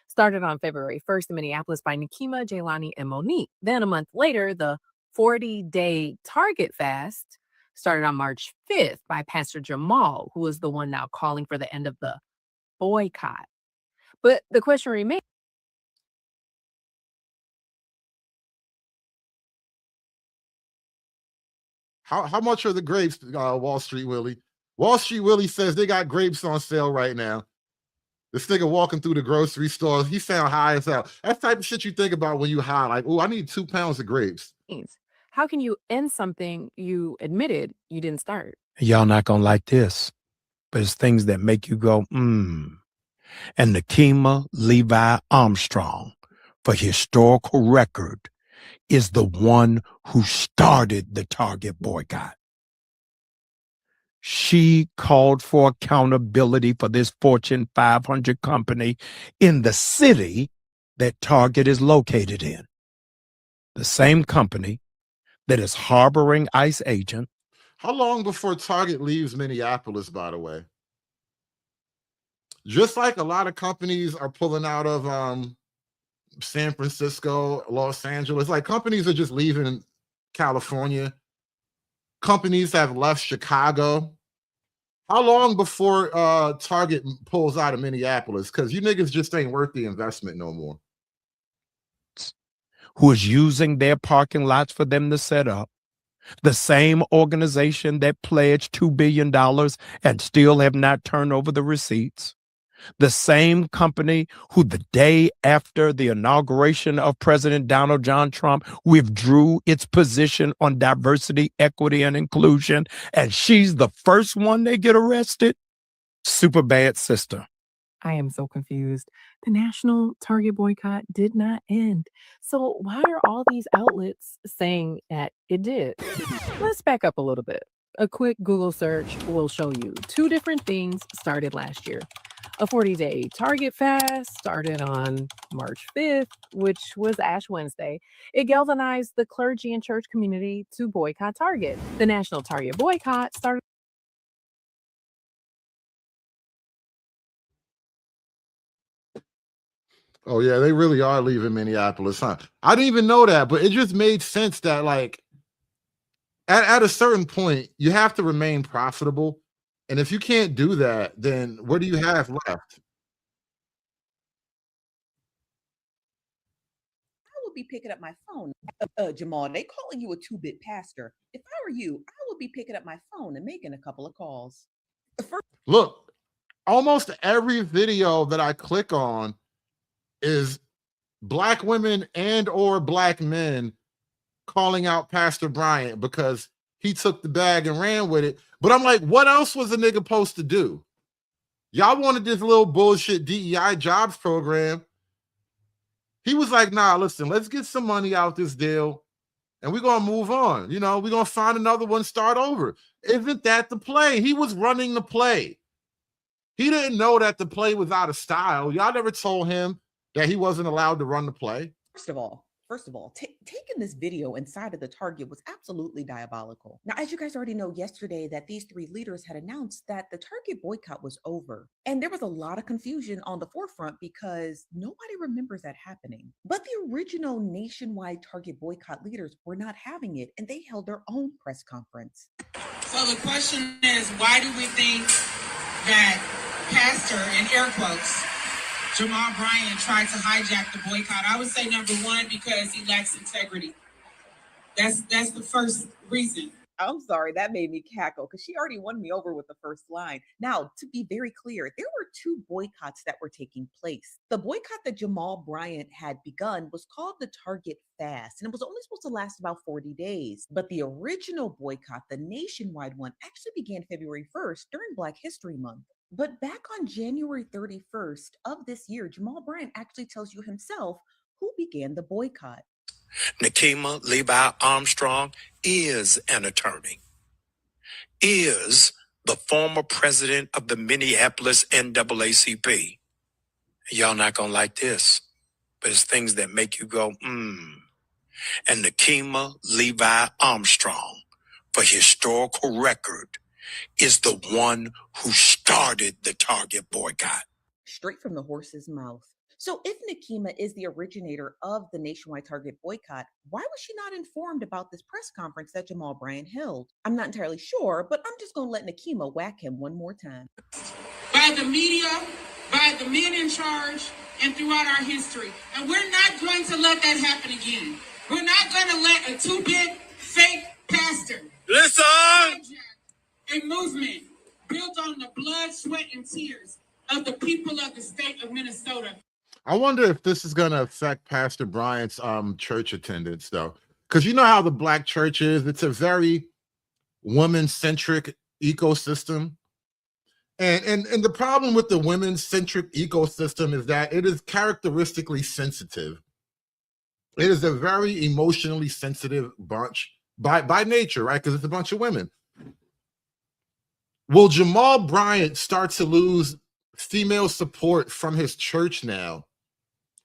started on February 1st in Minneapolis by Nikema, Jaylani, and Monique. Then a month later, the 40-day Target fast started on March 5th by Pastor Jamal, who is the one now calling for the end of the boycott. But the question remains. How much are the grapes, Wall Street Willie? Wall Street Willie says they got grapes on sale right now. This nigga walking through the grocery store, he sound high as hell. That's the type of shit you think about when you high. Like, oh, I need 2 pounds of grapes. How can you end something you admitted you didn't start? Y'all not gonna like this, but it's things that make you go, And Nikema Levi Armstrong, for historical record, is the one who started the Target boycott. She called for accountability for this Fortune 500 company in the city that Target is located in. The same company that is harboring ICE agent. How long before Target leaves Minneapolis, by the way? Just like a lot of companies are pulling out of San Francisco, Los Angeles, like companies are just leaving California. Companies have left Chicago. How long before Target pulls out of Minneapolis? Because you niggas just ain't worth the investment no more. Who is using their parking lots for them to set up. The same organization that pledged $2 billion and still have not turned over the receipts. The same company who the day after the inauguration of President Donald John Trump withdrew its position on diversity, equity, and inclusion, and she's the first one they get arrested? Super bad sister. I am so confused. The national Target boycott did not end. So why are all these outlets saying that it did? Let's back up a little bit. A quick Google search will show you two different things started last year. A 40-day Target fast started on March 5th, which was Ash Wednesday. It galvanized the clergy and church community to boycott Target. The national Target boycott started Oh yeah, they really are leaving Minneapolis, huh? I didn't even know that, but it just made sense that like at a certain point you have to remain profitable. And if you can't do that, then what do you have left? I would be picking up my phone. Jamal, they calling you a two-bit pastor. If I were you, I would be picking up my phone and making a couple of calls. Look, almost every video that I click on is black women and or black men calling out Pastor Bryant because he took the bag and ran with it. But I'm like, what else was a nigga supposed to do? Y'all wanted this little bullshit DEI jobs program. He was like, nah, listen, let's get some money out this deal and we're going to move on. You know, we're going to find another one, start over. Isn't that the play? He was running the play. He didn't know that the play was out of style. Y'all never told him that he wasn't allowed to run the play. First of all, taking this video inside of the Target was absolutely diabolical. Now, as you guys already know, yesterday that these three leaders had announced that the Target boycott was over. And there was a lot of confusion on the forefront because nobody remembers that happening. But the original nationwide Target boycott leaders were not having it, and they held their own press conference. So the question is, why do we think that Pastor, in air quotes, Jamal Bryant tried to hijack the boycott? I would say number one, because he lacks integrity. That's the first reason. I'm sorry, that made me cackle because she already won me over with the first line. Now, to be very clear, there were two boycotts that were taking place. The boycott that Jamal Bryant had begun was called the Target Fast, and it was only supposed to last about 40 days. But the original boycott, the nationwide one, actually began February 1st during Black History Month. But back on January 31st of this year, Jamal Bryant actually tells you himself who began the boycott. Nakima Levi Armstrong is an attorney, is the former president of the Minneapolis NAACP. Y'all not gonna like this, but it's things that make you go, And Nakima Levi Armstrong, for historical record, is the one who started the Target boycott. Straight from the horse's mouth. So if Nakima is the originator of the nationwide Target boycott, why was she not informed about this press conference that Jamal Bryant held? I'm not entirely sure, but I'm just going to let Nakima whack him one more time. By the media, by the men in charge, and throughout our history. And we're not going to let that happen again. We're not going to let a two-bit fake pastor Listen! A movement built on the blood, sweat, and tears of the people of the state of Minnesota. I wonder if this is going to affect Pastor Bryant's church attendance, though. Because you know how the black church is. It's a very woman-centric ecosystem. And the problem with the women-centric ecosystem is that it is characteristically sensitive. It is a very emotionally sensitive bunch by nature, right? Because it's a bunch of women. Will Jamal Bryant start to lose female support from his church now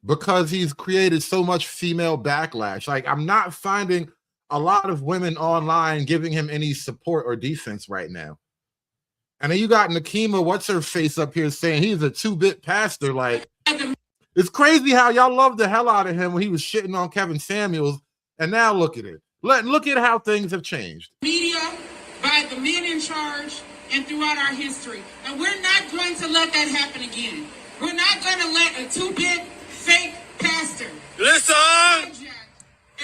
because he's created so much female backlash? Like, I'm not finding a lot of women online giving him any support or defense right now. And then you got Nakima, what's her face up here saying he's a two-bit pastor. Like, it's crazy how y'all loved the hell out of him when he was shitting on Kevin Samuels. And now look at it. Look at how things have changed. Media, by the men in charge, and throughout our history. And we're not going to let that happen again. We're not going to let a two-bit fake pastor Listen!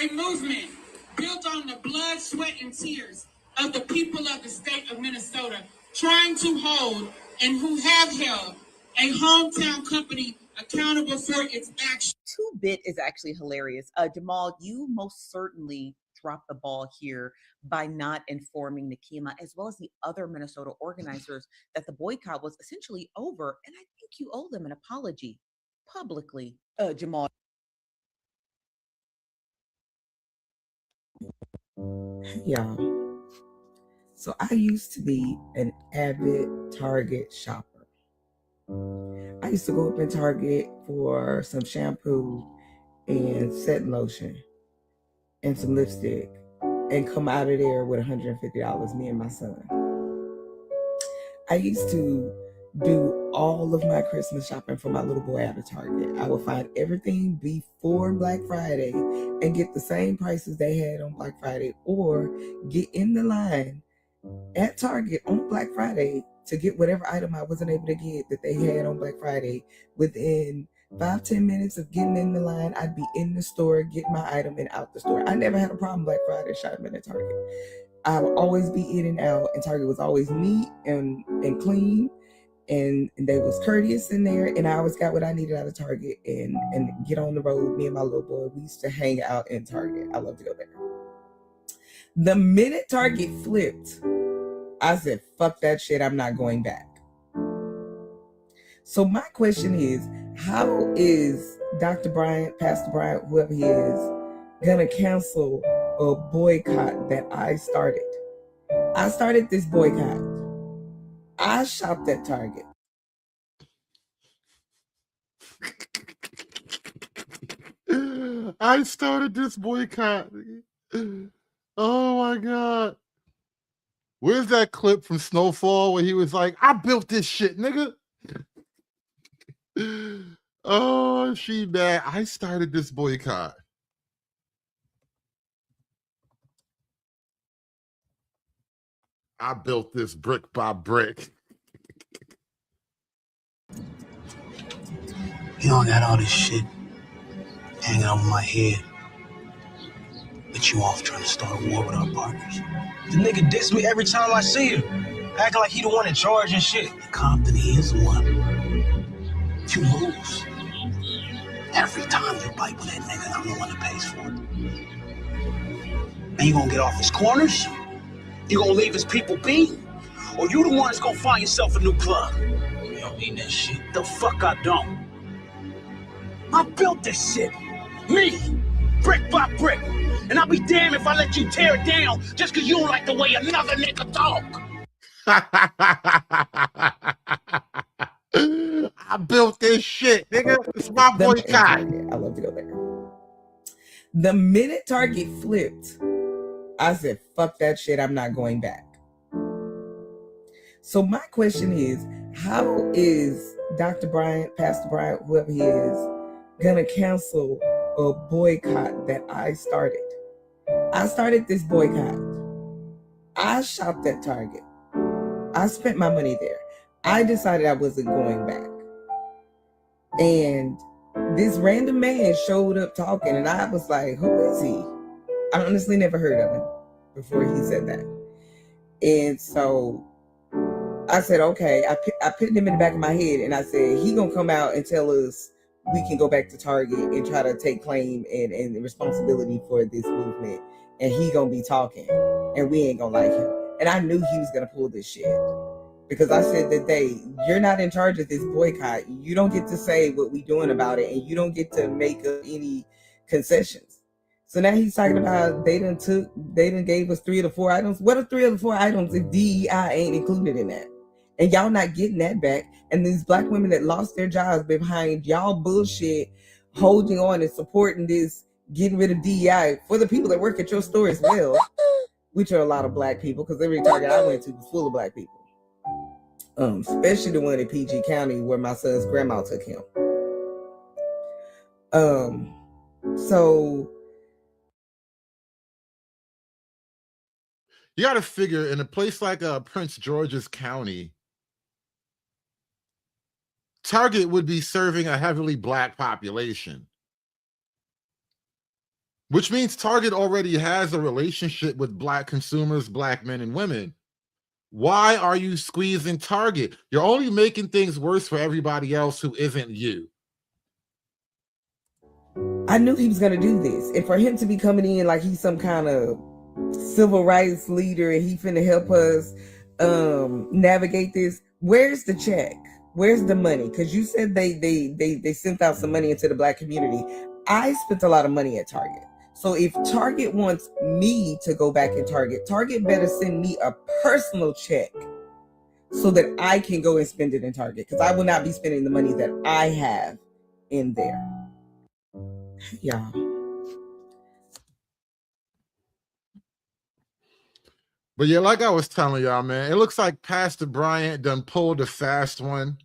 A movement built on the blood, sweat, and tears of the people of the state of Minnesota trying to hold and who have held a hometown company accountable for its actions. Two-bit is actually hilarious. Jamal, you most certainly dropped the ball here by not informing Nakima as well as the other Minnesota organizers that the boycott was essentially over. And I think you owe them an apology publicly, Jamal. Y'all. So I used to be an avid Target shopper. I used to go up in Target for some shampoo and setting lotion and some lipstick and come out of there with $150, me and my son. I used to do all of my Christmas shopping for my little boy at a Target. I would find everything before Black Friday and get the same prices they had on Black Friday, or get in the line at Target on Black Friday to get whatever item I wasn't able to get that they had on Black Friday. Within 5-10 minutes of getting in the line, I'd be in the store, getting my item and out the store. I never had a problem Black Friday shopping at Target. I would always be in and out, and Target was always neat and clean, and they was courteous in there, and I always got what I needed out of Target and get on the road. Me and my little boy, we used to hang out in Target. I love to go there. The minute Target flipped, I said, fuck that shit, I'm not going back. So my question is, how is Dr. Bryant, Pastor Bryant, whoever he is, gonna cancel a boycott that I started? I started this boycott. I shopped at Target. I started this boycott. Oh my God. Where's that clip from Snowfall where he was like, I built this shit, nigga? Oh, she bad. I started this boycott. I built this brick by brick. You don't got all this shit hanging over my head, but you off trying to start a war with our partners. The nigga diss me every time I see him, acting like he the one in charge and shit. Compton, he is the one. You lose. Every time you bite with that nigga, I'm the one that pays for it. And you gonna get off his corners? You gonna leave his people be? Or you the one that's gonna find yourself a new plug? You don't need that shit. The fuck I don't. I built this shit. Me. Brick by brick. And I'll be damned if I let you tear it down just because you don't like the way another nigga talk. I built this shit, nigga. It's my boycott. I love to go there. The minute Target flipped, I said, fuck that shit, I'm not going back. So my question is, how is Dr. Bryant, Pastor Bryant, whoever he is, gonna cancel a boycott that I started? I started this boycott. I shopped at Target. I spent my money there. I decided I wasn't going back. And this random man showed up talking, and I was like, who is he? I honestly never heard of him before he said that. And so I said, okay, I put him in the back of my head, and I said, he gonna come out and tell us we can go back to Target and try to take claim and responsibility for this movement. And he gonna be talking, and we ain't gonna like him. And I knew he was gonna pull this shit, because I said that you're not in charge of this boycott. You don't get to say what we doing about it, and you don't get to make any concessions. So now he's talking about they done gave us 3 of the 4 items. What are 3 of the 4 items if DEI ain't included in that? And y'all not getting that back. And these black women that lost their jobs behind y'all bullshit, holding on and supporting this, getting rid of DEI for the people that work at your store as well, which are a lot of black people, because every Target I went to was full of black people. Especially the one in PG County where my son's grandma took him. So you got to figure, in a place like Prince George's County, Target would be serving a heavily black population, which means Target already has a relationship with black consumers, black men and women. Why are you squeezing Target? You're only making things worse for everybody else who isn't you. I knew he was going to do this. And for him to be coming in like he's some kind of civil rights leader and he finna help us navigate this, where's the check? Where's the money? Because you said they sent out some money into the black community. I spent a lot of money at Target. So if Target wants me to go back in Target, Target better send me a personal check so that I can go and spend it in Target, because I will not be spending the money that I have in there. Y'all. But yeah, like I was telling y'all, man, it looks like Pastor Bryant done pulled a fast one.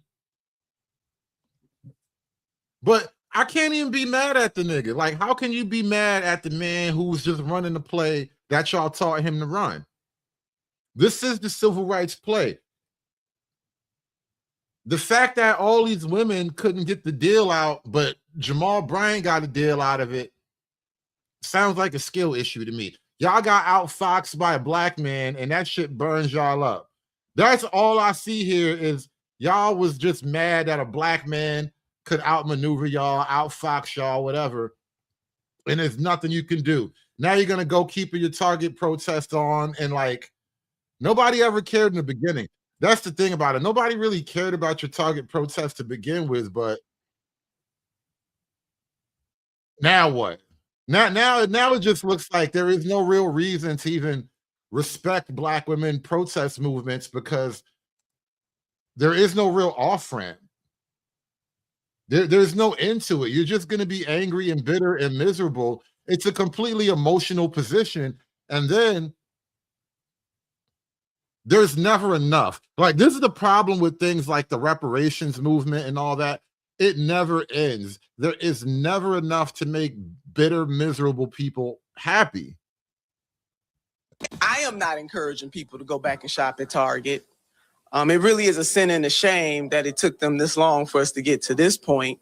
But I can't even be mad at the nigga. Like, how can you be mad at the man who's just running the play that y'all taught him to run? This is the civil rights play. The fact that all these women couldn't get the deal out, but Jamal Bryant got a deal out of it, sounds like a skill issue to me. Y'all got outfoxed by a black man, and that shit burns y'all up. That's all I see here is y'all was just mad that a black man could outmaneuver y'all, outfox y'all, whatever, and there's nothing you can do. Now you're going to go keep your Target protest on, and like, nobody ever cared in the beginning. That's the thing about it. Nobody really cared about your Target protest to begin with, but now what? Now it just looks like there is no real reason to even respect black women protest movements because there is no real off-ramp. There's no end to it. You're just going to be angry and bitter and miserable. It's a completely emotional position. And then there's never enough. Like, this is the problem with things like the reparations movement and all that. It never ends. There is never enough to make bitter, miserable people happy. I am not encouraging people to go back and shop at Target. It really is a sin and a shame that it took them this long for us to get to this point.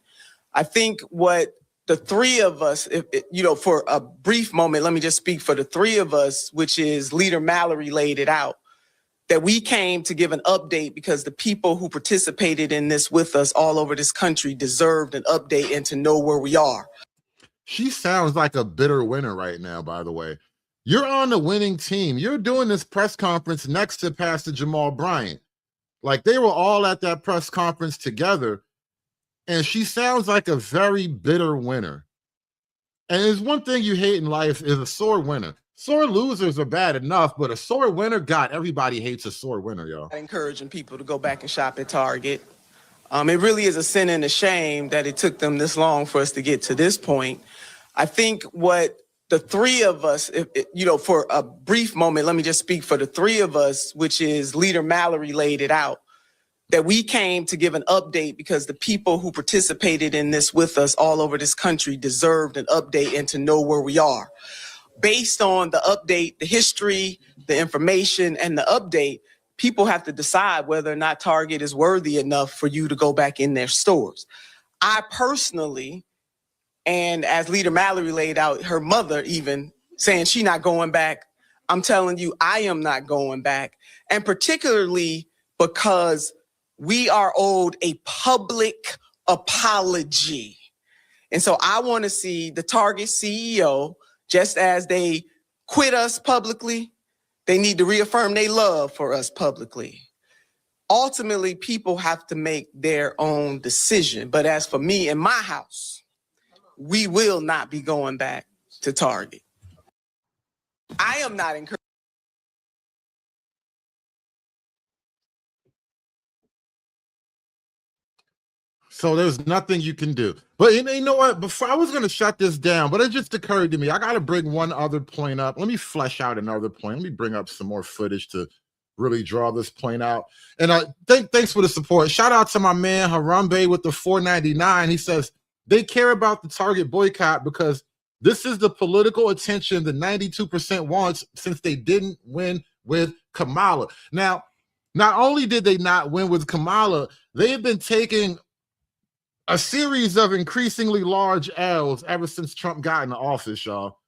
I think what the three of us, for a brief moment, let me just speak for the three of us, which is Leader Mallory laid it out, that we came to give an update because the people who participated in this with us all over this country deserved an update and to know where we are. She sounds like a bitter winner right now, by the way. You're on the winning team. You're doing this press conference next to Pastor Jamal Bryant. Like, they were all at that press conference together, and she sounds like a very bitter winner. And there's one thing you hate in life is a sore winner. Sore losers are bad enough, but a sore winner, God, everybody hates a sore winner, y'all. Encouraging people to go back and shop at Target. It really is a sin and a shame that it took them this long for us to get to this point. I think what the three of us, for a brief moment, let me just speak for the three of us, which is Leader Mallory laid it out, that we came to give an update because the people who participated in this with us all over this country deserved an update and to know where we are. Based on the update, the history, the information, and the update, people have to decide whether or not Target is worthy enough for you to go back in their stores. I personally, and as Leader Mallory laid out, her mother even saying she's not going back, I'm telling you, I am not going back. And particularly because we are owed a public apology. And so I want to see the Target CEO, just as they quit us publicly, they need to reaffirm their love for us publicly. Ultimately, people have to make their own decision. But as for me and my house, we will not be going back to Target. I am not encouraging. So there's nothing you can do. But you know what? Before I was going to shut this down, but it just occurred to me, I got to bring one other point up. Let me flesh out another point. Let me bring up some more footage to really draw this point out. And thanks for the support. Shout out to my man Harambe with the $4.99. He says they care about the Target boycott because this is the political attention the 92% wants since they didn't win with Kamala. Now, not only did they not win with Kamala, they have been taking a series of increasingly large L's ever since Trump got into office, y'all.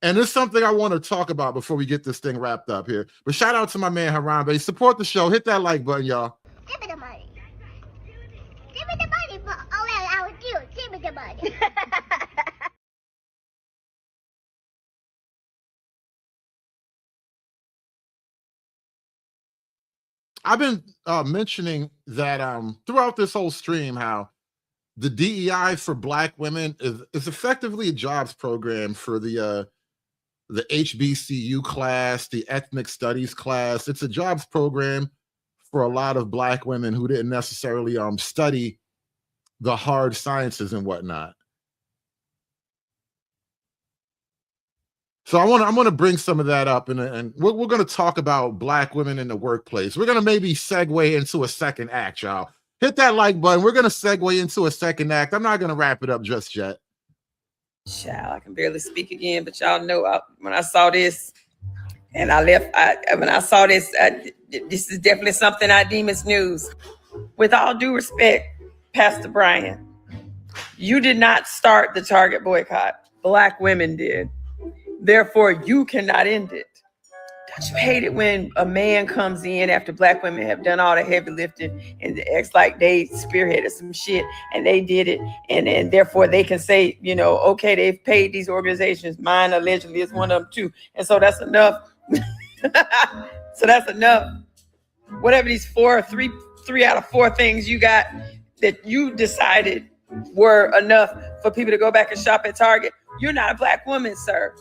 And there's something I want to talk about before we get this thing wrapped up here. But shout out to my man Harambe. Support the show. Hit that like button, y'all. Give me the money. Give me the money for all that I would do. Give me the money. I've been mentioning that throughout this whole stream how the DEI for Black women is effectively a jobs program for the HBCU class, the ethnic studies class. It's a jobs program for a lot of Black women who didn't necessarily study the hard sciences and whatnot. So I want to bring some of that up, and we're going to talk about Black women in the workplace. We're going to maybe segue into a second act, y'all. Hit that like button. We're going to segue into a second act. I'm not going to wrap it up just yet. Child, I can barely speak again, but y'all know when I saw this and I left, when I saw this, this is definitely something I deem as news. With all due respect, Pastor Bryant, you did not start the Target boycott. Black women did. Therefore, you cannot end it. Don't you hate it when a man comes in after Black women have done all the heavy lifting and acts like they spearheaded some shit and they did it, and therefore they can say, you know, okay, they've paid these organizations. Mine allegedly is one of them too, and so that's enough. So that's enough. Whatever these three out of four things you got that you decided were enough for people to go back and shop at Target. You're not a Black woman, sir.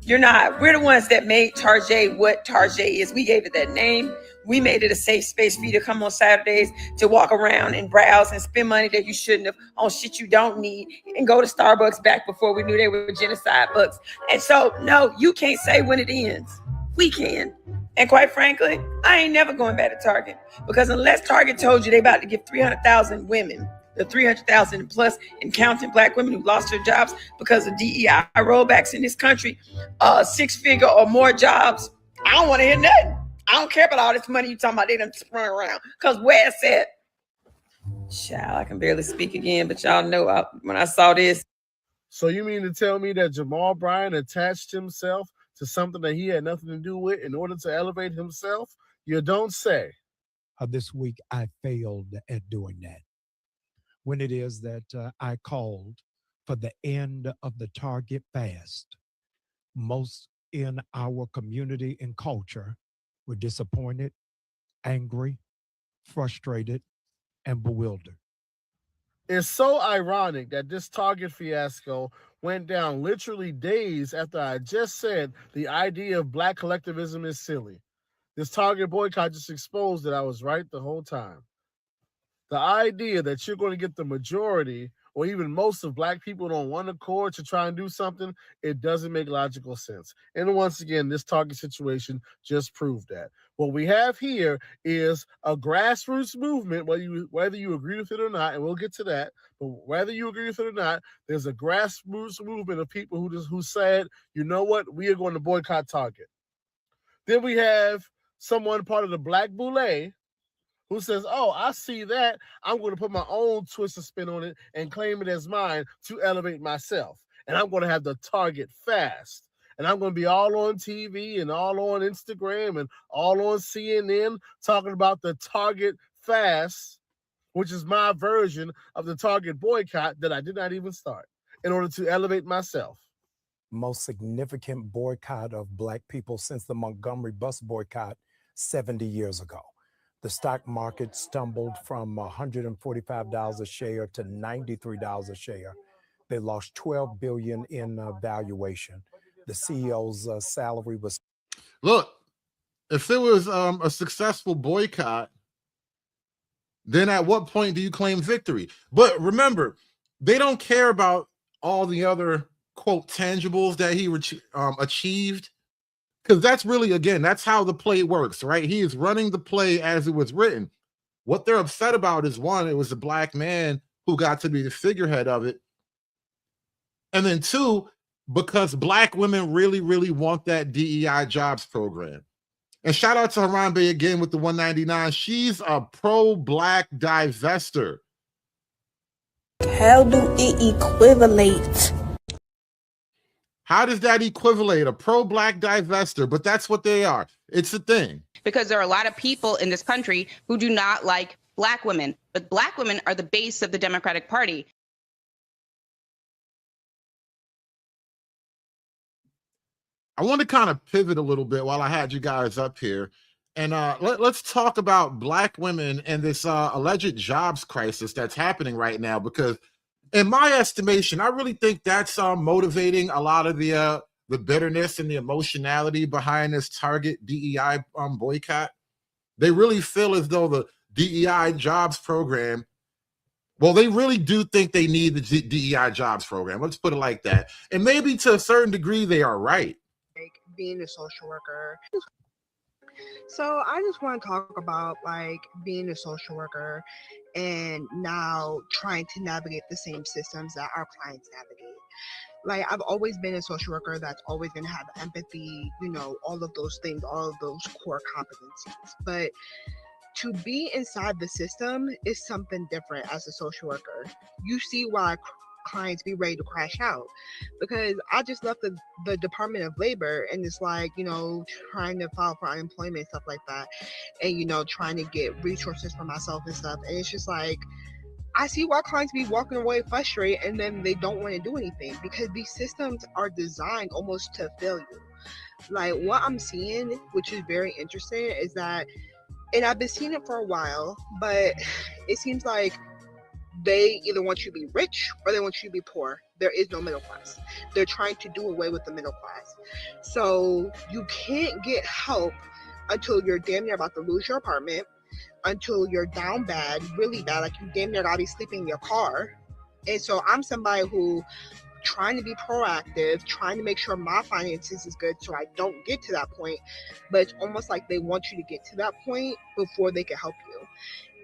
You're not. We're the ones that made Target what Target is. We gave it that name. We made it a safe space for you to come on Saturdays to walk around and browse and spend money that you shouldn't have on shit you don't need and go to Starbucks back before we knew they were genocide bucks. And so, no, you can't say when it ends. We can. And quite frankly, I ain't never going back to Target, because unless Target told you they about to give 300,000 women, the 300,000 plus and counting Black women who lost their jobs because of DEI rollbacks in this country, 6-figure or more jobs, I don't want to hear nothing. I don't care about all this money you talking about. They done sprung around. Because where it's at? Child, I can barely speak again, but y'all know when I saw this. So you mean to tell me that Jamal Bryant attached himself to something that he had nothing to do with in order to elevate himself? You don't say. This week, I failed at doing that. When it is that I called for the end of the Target fast, most in our community and culture were disappointed, angry, frustrated, and bewildered. It's so ironic that this Target fiasco went down literally days after I just said the idea of Black collectivism is silly. This Target boycott just exposed that I was right the whole time. The idea that you're going to get the majority or even most of Black people on one accord to try and do something, it doesn't make logical sense. And once again, this Target situation just proved that. What we have here is a grassroots movement, whether you agree with it or not, and we'll get to that, but whether you agree with it or not, there's a grassroots movement of people who said, you know what, we are going to boycott Target. Then we have someone part of the Black Boule who says, oh, I see that. I'm going to put my own twist of spin on it and claim it as mine to elevate myself. And I'm going to have the Target fast. And I'm going to be all on TV and all on Instagram and all on CNN talking about the Target fast, which is my version of the Target boycott that I did not even start, in order to elevate myself. Most significant boycott of Black people since the Montgomery bus boycott 70 years ago. The stock market stumbled from $145 a share to $93 a share. They lost $12 billion in valuation. The CEO's salary was. Look, if it was a successful boycott, then at what point do you claim victory? But remember, they don't care about all the other, quote, tangibles that he achieved. Because that's really, again, that's how the play works, right? He is running the play as it was written. What they're upset about is, one, it was a Black man who got to be the figurehead of it. And then two, because Black women really, really want that DEI jobs program. And shout out to Harambe again with the 199. She's a pro-Black divester. How do it equivalate? How does that equivalate? A pro-Black divester, but that's what they are. It's a thing. Because there are a lot of people in this country who do not like Black women, but Black women are the base of the Democratic Party. I want to kind of pivot a little bit while I had you guys up here. And let's talk about Black women and this alleged jobs crisis that's happening right now, because in my estimation, I really think that's motivating a lot of the bitterness and the emotionality behind this Target DEI boycott. They really feel as though the DEI jobs program Well, they really do think they need the DEI jobs program. Let's put it like that. And maybe to a certain degree, they are right. Like being a social worker. So I just want to talk about like being a social worker and now trying to navigate the same systems that our clients navigate. Like I've always been a social worker that's always going to have empathy, you know, all of those things, all of those core competencies. But to be inside the system is something different as a social worker. You see why clients be ready to crash out, because I just left the Department of Labor and it's like, you know, trying to file for unemployment, stuff like that, and, you know, trying to get resources for myself and stuff. And it's just like, I see why clients be walking away frustrated and then they don't want to do anything because these systems are designed almost to fail you. Like what I'm seeing, which is very interesting, is that, and I've been seeing it for a while, but it seems like they either want you to be rich or they want you to be poor. There is no middle class. They're trying to do away with the middle class. So you can't get help until you're damn near about to lose your apartment, until you're down bad, really bad, like you damn near gotta be sleeping in your car. And so I'm somebody who trying to be proactive, trying to make sure my finances is good so I don't get to that point. But it's almost like they want you to get to that point before they can help you.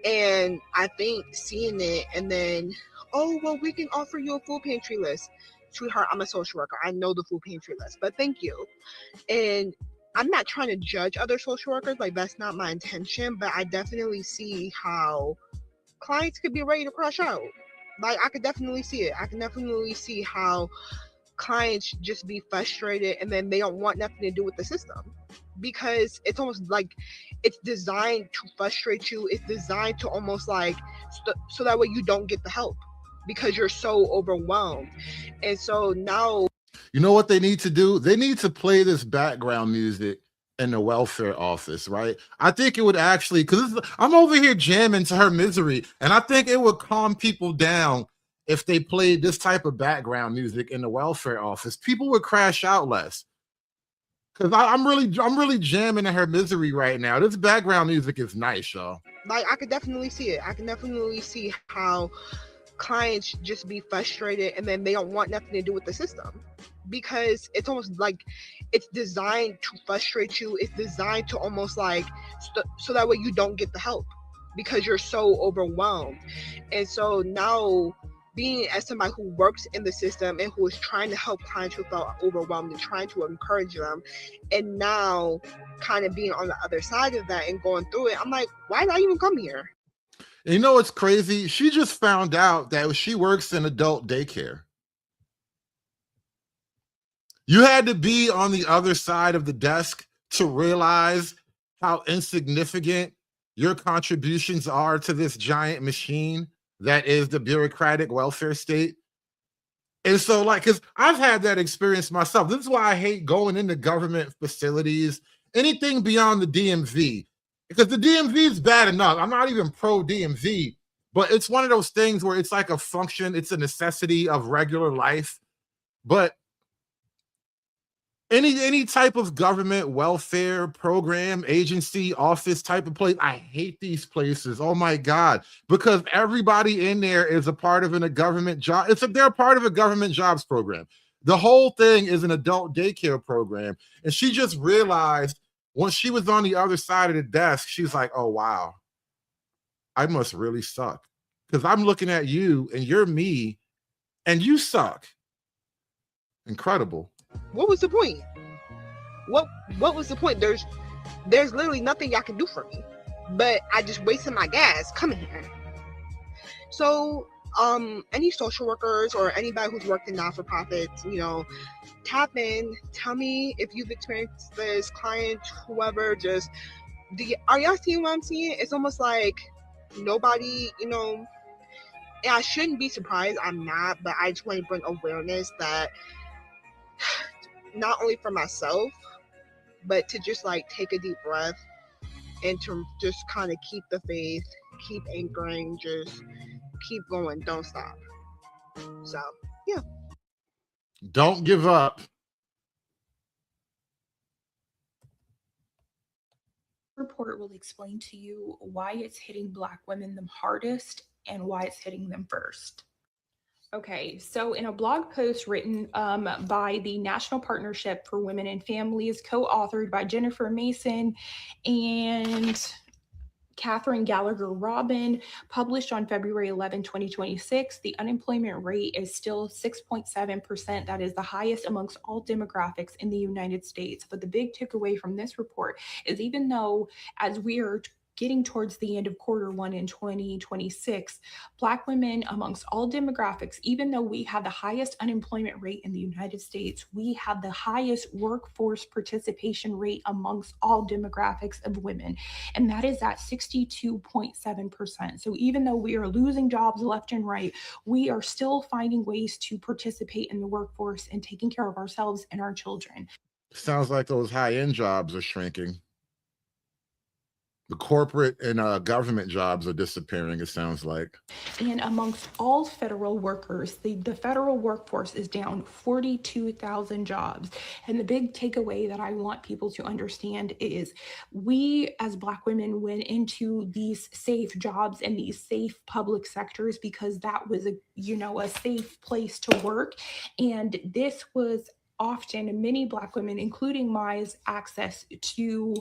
And I think seeing it and then, oh, well, we can offer you a food pantry list. Sweetheart, I'm a social worker. I know the food pantry list, but thank you. And I'm not trying to judge other social workers. Like, that's not my intention, but I definitely see how clients could be ready to crash out. Like, I could definitely see it. I can definitely see how clients just be frustrated and then they don't want nothing to do with the system because it's almost like it's designed to frustrate you. It's designed to almost like so that way you don't get the help because you're so overwhelmed. And so now, You know what they need to do? They need to play this background music in the welfare office, right? I think it would actually, because I'm over here jamming to her misery, and I think it would calm people down if they played this type of background music in the welfare office. People would crash out less. Because I'm really jamming to her misery right now. This background music is nice, y'all. like, I could definitely see it. I can definitely see how clients just be frustrated and then they don't want nothing to do with the system because it's almost like it's designed to frustrate you. It's designed to almost like so that way you don't get the help because you're so overwhelmed. And so now, being as somebody who works in the system and who is trying to help clients who felt overwhelmed and trying to encourage them, and now kind of being on the other side of that and going through it, I'm like, why did I even come here? And you know what's crazy? She just found out that she works in adult daycare. You had to be on the other side of the desk to realize how insignificant your contributions are to this giant machine that is the bureaucratic welfare state. And so, like, because I've had that experience myself. This is why I hate going into government facilities, anything beyond the DMV, because the DMV is bad enough. I'm not even pro DMV, but it's one of those things where it's like a function, it's a necessity of regular life. But any type of government welfare program, agency, office type of place, I hate these places. Oh my God, because everybody in there is a part of a government job. They're part of a government jobs program. The whole thing is an adult daycare program. And she just realized once she was on the other side of the desk, she's like, oh wow, I must really suck. Because I'm looking at you and you're me and you suck. Incredible. What was the point? What was the point? There's literally nothing y'all can do for me, but I just wasted my gas coming here. So any social workers or anybody who's worked in not-for-profits, you know, tap in, tell me if you've experienced this, client, whoever. Just are y'all seeing what I'm seeing? It's almost like nobody, you know, and I shouldn't be surprised, I'm not, but I just want to bring awareness that not only for myself, but to just like take a deep breath and to just kind of keep the faith, keep anchoring, just keep going, don't stop. So yeah, don't give up. Report will explain to you why it's hitting Black women the hardest and why it's hitting them first. Okay, so in a blog post written by the National Partnership for Women and Families, co-authored by Jennifer Mason and Catherine Gallagher Robin, published on February 11, 2026, the unemployment rate is still 6.7%. That is the highest amongst all demographics in the United States. But the big takeaway from this report is even though, as we are getting towards the end of quarter one in 2026, Black women amongst all demographics, even though we have the highest unemployment rate in the United States, we have the highest workforce participation rate amongst all demographics of women, and that is at 62.7%. So even though we are losing jobs left and right, we are still finding ways to participate in the workforce and taking care of ourselves and our children. Sounds like those high-end jobs are shrinking. The corporate and government jobs are disappearing, it sounds like. And amongst all federal workers, the federal workforce is down 42,000 jobs. And the big takeaway that I want people to understand is we as Black women went into these safe jobs and these safe public sectors because that was a safe place to work. And this was often many Black women, including Maya's, access to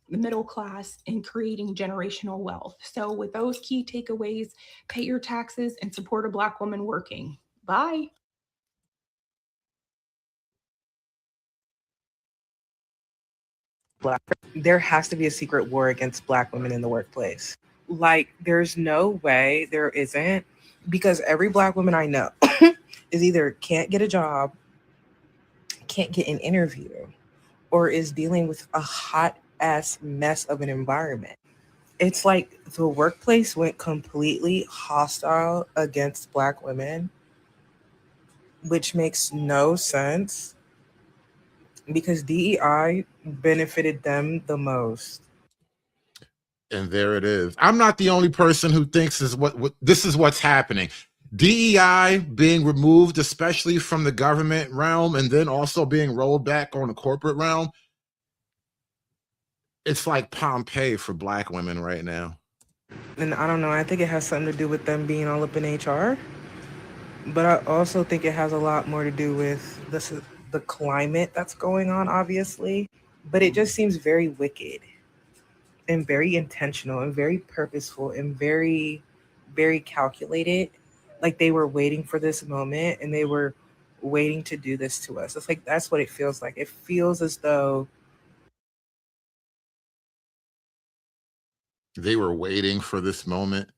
the middle class and creating generational wealth. So with those key takeaways, pay your taxes and support a Black woman working. Bye. There has to be a secret war against Black women in the workplace. Like, there's no way there isn't, because every Black woman I know is either can't get a job, can't get an interview, or is dealing with a hot ass mess of an environment. It's like the workplace went completely hostile against Black women, which makes no sense because DEI benefited them the most. And there it is. I'm not the only person who thinks this is what's happening. DEI being removed, especially from the government realm, and then also being rolled back on the corporate realm. It's like Pompeii for Black women right now. And I don't know, I think it has something to do with them being all up in HR. But I also think it has a lot more to do with the climate that's going on, obviously. But it just seems very wicked and very intentional and very purposeful and very, very calculated. Like they were waiting for this moment and they were waiting to do this to us. It's like, that's what it feels like. It feels as though they were waiting for this moment.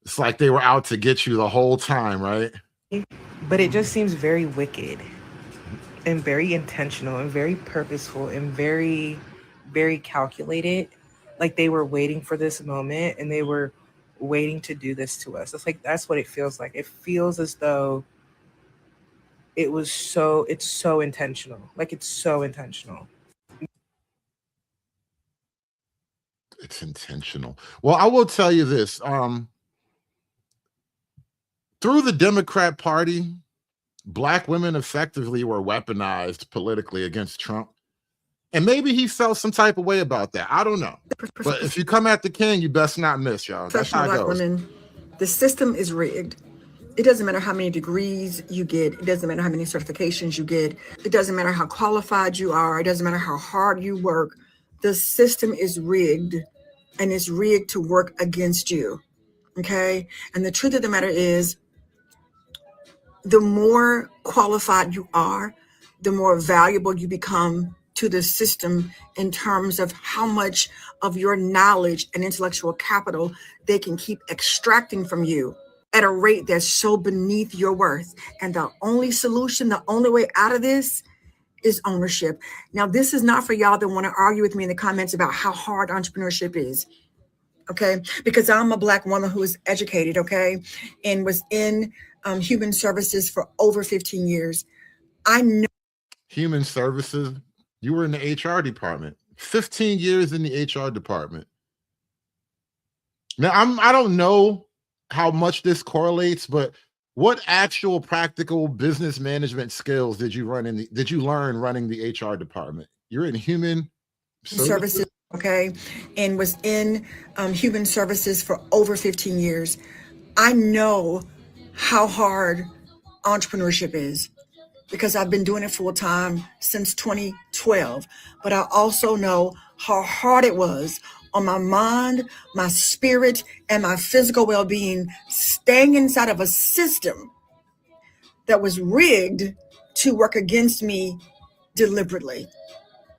It's like they were out to get you the whole time, right? But it just seems very wicked and very intentional and very purposeful and very, very calculated. Like they were waiting for this moment and they were waiting to do this to us. It's like, that's what it feels like. It feels as though it's so intentional. Like it's so intentional. It's intentional. Well, I will tell you this. Through the Democrat Party, Black women effectively were weaponized politically against Trump. And maybe he felt some type of way about that. I don't know. But if you come at the king, you best not miss, y'all. That's how it Black goes. women, the system is rigged. It doesn't matter how many degrees you get. It doesn't matter how many certifications you get. It doesn't matter how qualified you are. It doesn't matter how hard you work. The system is rigged, and it's rigged to work against you. Okay? And the truth of the matter is, the more qualified you are, the more valuable you become to the system in terms of how much of your knowledge and intellectual capital they can keep extracting from you at a rate that's so beneath your worth. And the only solution, the only way out of this is ownership. Now, this is not for y'all that want to argue with me in the comments about how hard entrepreneurship is. Okay, because I'm a Black woman who is educated, okay, and was in human services for over 15 years. I know Human services, you were in the HR department. 15 years in the HR department. Now, I don't know how much this correlates, but what actual practical business management skills did you learn running the HR department? You're in human services. okay, and was in human services for over 15 years. I know how hard entrepreneurship is because I've been doing it full time since 2012. But I also know how hard it was on my mind, my spirit, and my physical well being, staying inside of a system that was rigged to work against me deliberately.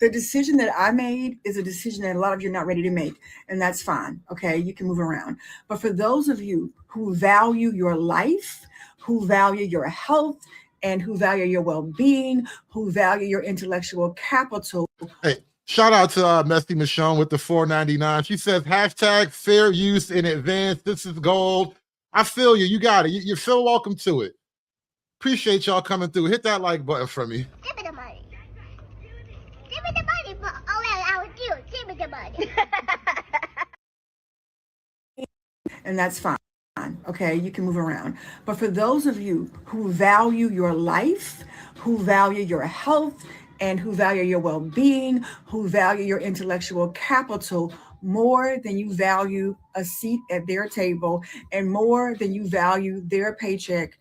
The decision that I made is a decision that a lot of you are not ready to make, and that's fine. Okay, you can move around. But for those of you who value your life, who value your health, and who value your well-being, who value your intellectual capital. Hey, shout out to Mesty Michonne with the $4.99. She says hashtag fair use in advance. This is gold. I feel you. You got it. You feel welcome to it. Appreciate y'all coming through. Hit that like button for me. Give me the money. Give me the money for all that I would do. Give me the money. And that's fine. Okay, you can move around. But for those of you who value your life, who value your health, and who value your well-being, who value your intellectual capital more than you value a seat at their table and more than you value their paycheck,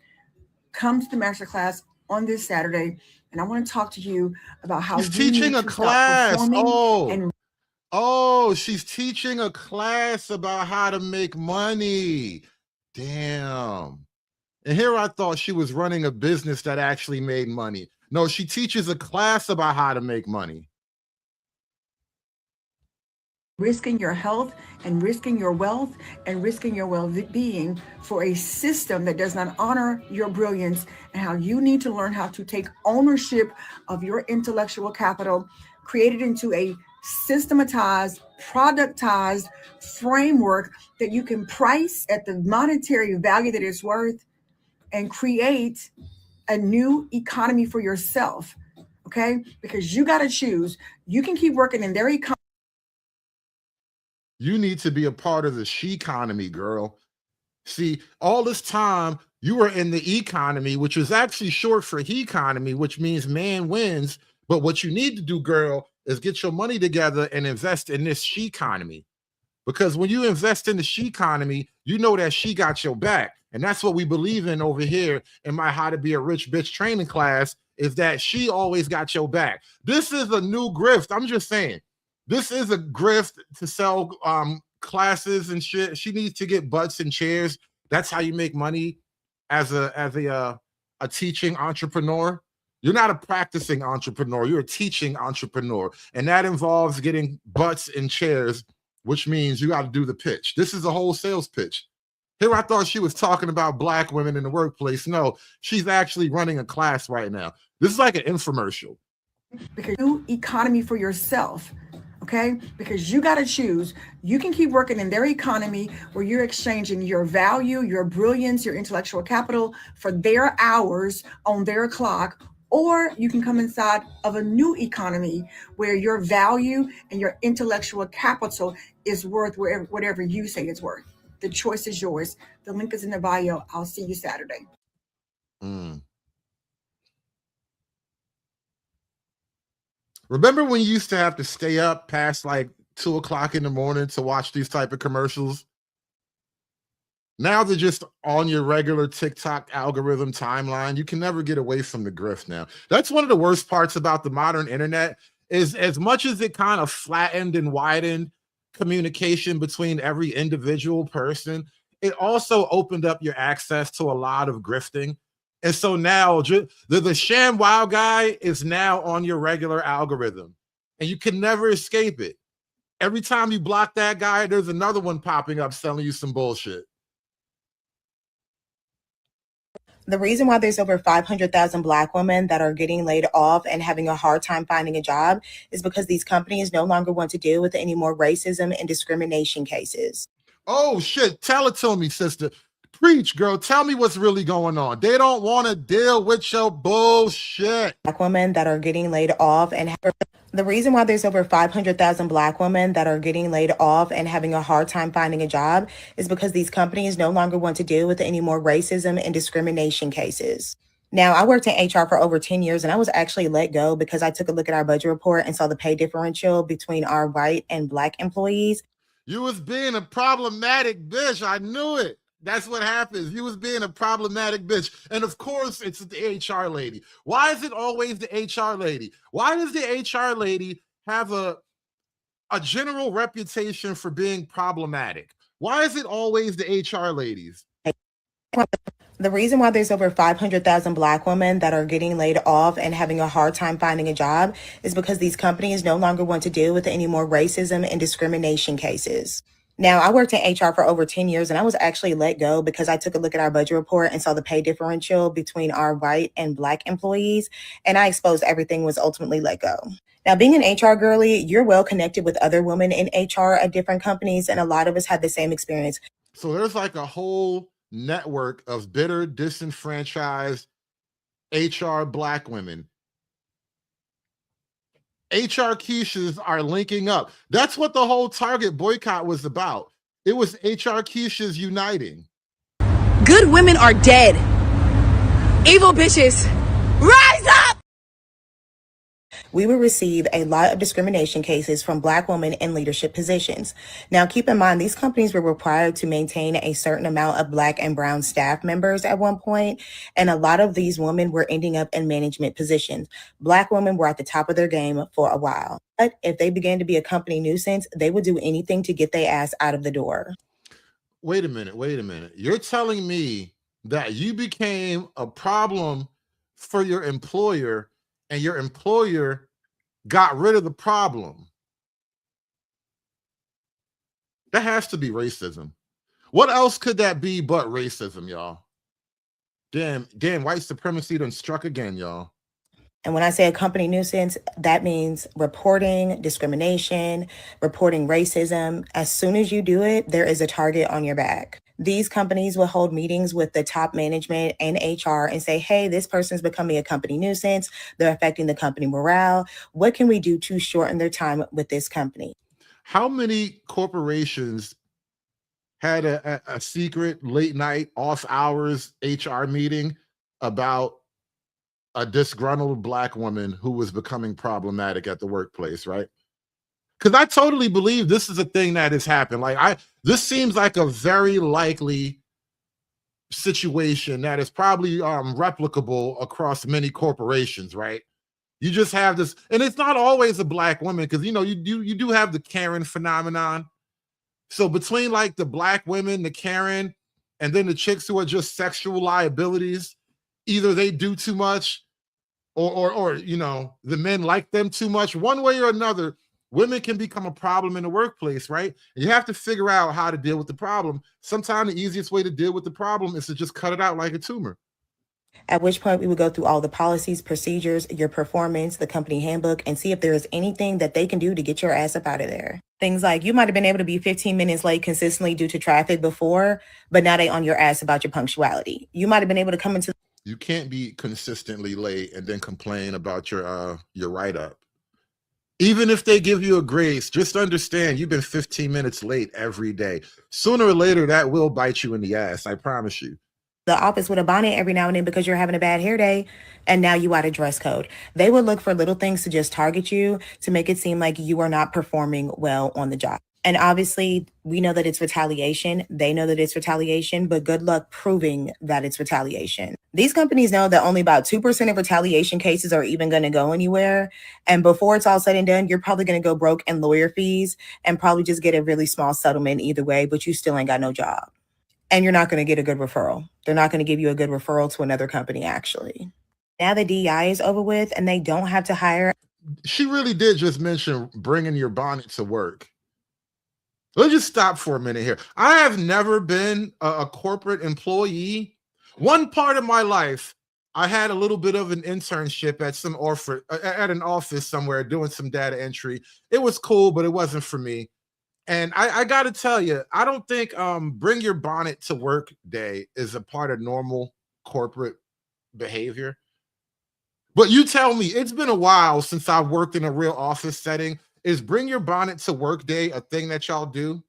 come to the masterclass on this Saturday. And I want to talk to you about how She's you teaching need a to class. stop performing and Oh, she's teaching a class about how to make money. Damn. And here I thought she was running a business that actually made money. No, she teaches a class about how to make money. risking your health and risking your wealth and risking your well-being for a system that does not honor your brilliance, and how you need to learn how to take ownership of your intellectual capital, create it into a systematized, productized framework that you can price at the monetary value that it's worth and create a new economy for yourself. Okay? Because you got to choose. You can keep working in their economy. You need to be a part of the she-economy, girl. See, all this time you were in the economy, which was actually short for he-economy, which means man wins. But what you need to do, girl, is get your money together and invest in this she-economy. Because when you invest in the she-economy, you know that she got your back. And that's what we believe in over here in my How to Be a Rich Bitch training class, is that she always got your back. This is a new grift. I'm just saying. This is a grift to sell classes and shit. She needs to get butts and chairs. That's how you make money as a teaching entrepreneur. You're not a practicing entrepreneur. You're a teaching entrepreneur. And that involves getting butts and chairs, which means you got to do the pitch. This is a whole sales pitch. Here I thought she was talking about Black women in the workplace. No, she's actually running a class right now. This is like an infomercial. Because new economy for yourself. Okay? Because you got to choose. You can keep working in their economy where you're exchanging your value, your brilliance, your intellectual capital for their hours on their clock. Or you can come inside of a new economy where your value and your intellectual capital is worth whatever you say it's worth. The choice is yours. The link is in the bio. I'll see you Saturday. Remember when you used to have to stay up past like 2 o'clock in the morning to watch these type of commercials? Now they're just on your regular TikTok algorithm timeline. You can never get away from the grift now. That's one of the worst parts about the modern internet, is as much as it kind of flattened and widened communication between every individual person, it also opened up your access to a lot of grifting. And so now the sham wow guy is now on your regular algorithm, and you can never escape it. Every time you block that guy, there's another one popping up selling you some bullshit. The reason why there's over 500,000 Black women that are getting laid off and having a hard time finding a job is because these companies no longer want to deal with any more racism and discrimination cases. Oh, shit. Tell it to me, sister. Preach, girl. Tell me what's really going on. They don't want to deal with your bullshit. Black women that are getting laid off and the reason why there's over 500,000 Black women that are getting laid off and having a hard time finding a job is because these companies no longer want to deal with any more racism and discrimination cases. Now, I worked in HR for over 10 years and I was actually let go because I took a look at our budget report and saw the pay differential between our white and black employees. You was being a problematic bitch. I knew it. That's what happens. You was being a problematic bitch. And of course, it's the HR lady. Why is it always the HR lady? Why does the HR lady have a general reputation for being problematic? Why is it always the HR ladies? The reason why there's over 500,000 Black women that are getting laid off and having a hard time finding a job is because these companies no longer want to deal with any more racism and discrimination cases. Now, I worked in HR for over 10 years and I was actually let go because I took a look at our budget report and saw the pay differential between our white and black employees, and I exposed everything was ultimately let go. Now, being an HR girly, you're well connected with other women in HR at different companies, and a lot of us had the same experience. So there's like a whole network of bitter, disenfranchised HR Black women. HR Keishas are linking up. That's what the whole Target boycott was about. It was HR Keishas uniting. Good women are dead. Evil bitches, rise up! We will receive a lot of discrimination cases from Black women in leadership positions. Now, keep in mind, these companies were required to maintain a certain amount of Black and brown staff members at one point, and a lot of these women were ending up in management positions. Black women were at the top of their game for a while. But if they began to be a company nuisance, they would do anything to get their ass out of the door. Wait a minute. You're telling me that you became a problem for your employer and your employer got rid of the problem? That has to be racism. What else could that be but racism, y'all? Damn, white supremacy done struck again, y'all. And when I say a company nuisance, that means reporting discrimination, reporting racism. As soon as you do it, there is a target on your back. These companies will hold meetings with the top management and HR and say, hey, this person's becoming a company nuisance. They're affecting the company morale. What can we do to shorten their time with this company? How many corporations had a secret late night off hours HR meeting about a disgruntled Black woman who was becoming problematic at the workplace, right? Because I totally believe this is a thing that has happened. This seems like a very likely situation that is probably replicable across many corporations, right? You just have this, and it's not always a Black woman, because you do have the Karen phenomenon. So between like the Black women, the Karen, and then the chicks who are just sexual liabilities, either they do too much or the men like them too much. One way or another, women can become a problem in the workplace, right? And you have to figure out how to deal with the problem. Sometimes the easiest way to deal with the problem is to just cut it out like a tumor. At which point we would go through all the policies, procedures, your performance, the company handbook, and see if there is anything that they can do to get your ass up out of there. Things like you might have been able to be 15 minutes late consistently due to traffic before, but now they on your ass about your punctuality. You might have been able to come into. You can't be consistently late and then complain about your write-up. Even if they give you a grace, just understand you've been 15 minutes late every day. Sooner or later, that will bite you in the ass. I promise you. The office with a bonnet every now and then because you're having a bad hair day, and now you out of dress code. They would look for little things to just target you to make it seem like you are not performing well on the job. And obviously, we know that it's retaliation. They know that it's retaliation, but good luck proving that it's retaliation. These companies know that only about 2% of retaliation cases are even going to go anywhere. And before it's all said and done, you're probably going to go broke in lawyer fees and probably just get a really small settlement either way, but you still ain't got no job. And you're not going to get a good referral. They're not going to give you a good referral to another company, actually. Now the DEI is over with and they don't have to hire. She really did just mention bringing your bonnet to work. Let's just stop for a minute here. I have never been a corporate employee. One part of my life, I had a little bit of an internship at an office somewhere doing some data entry. It was cool, but it wasn't for me. And I got to tell you, I don't think bring your bonnet to work day is a part of normal corporate behavior. But you tell me, it's been a while since I've worked in a real office setting. Is bring your bonnet to work day a thing that y'all do?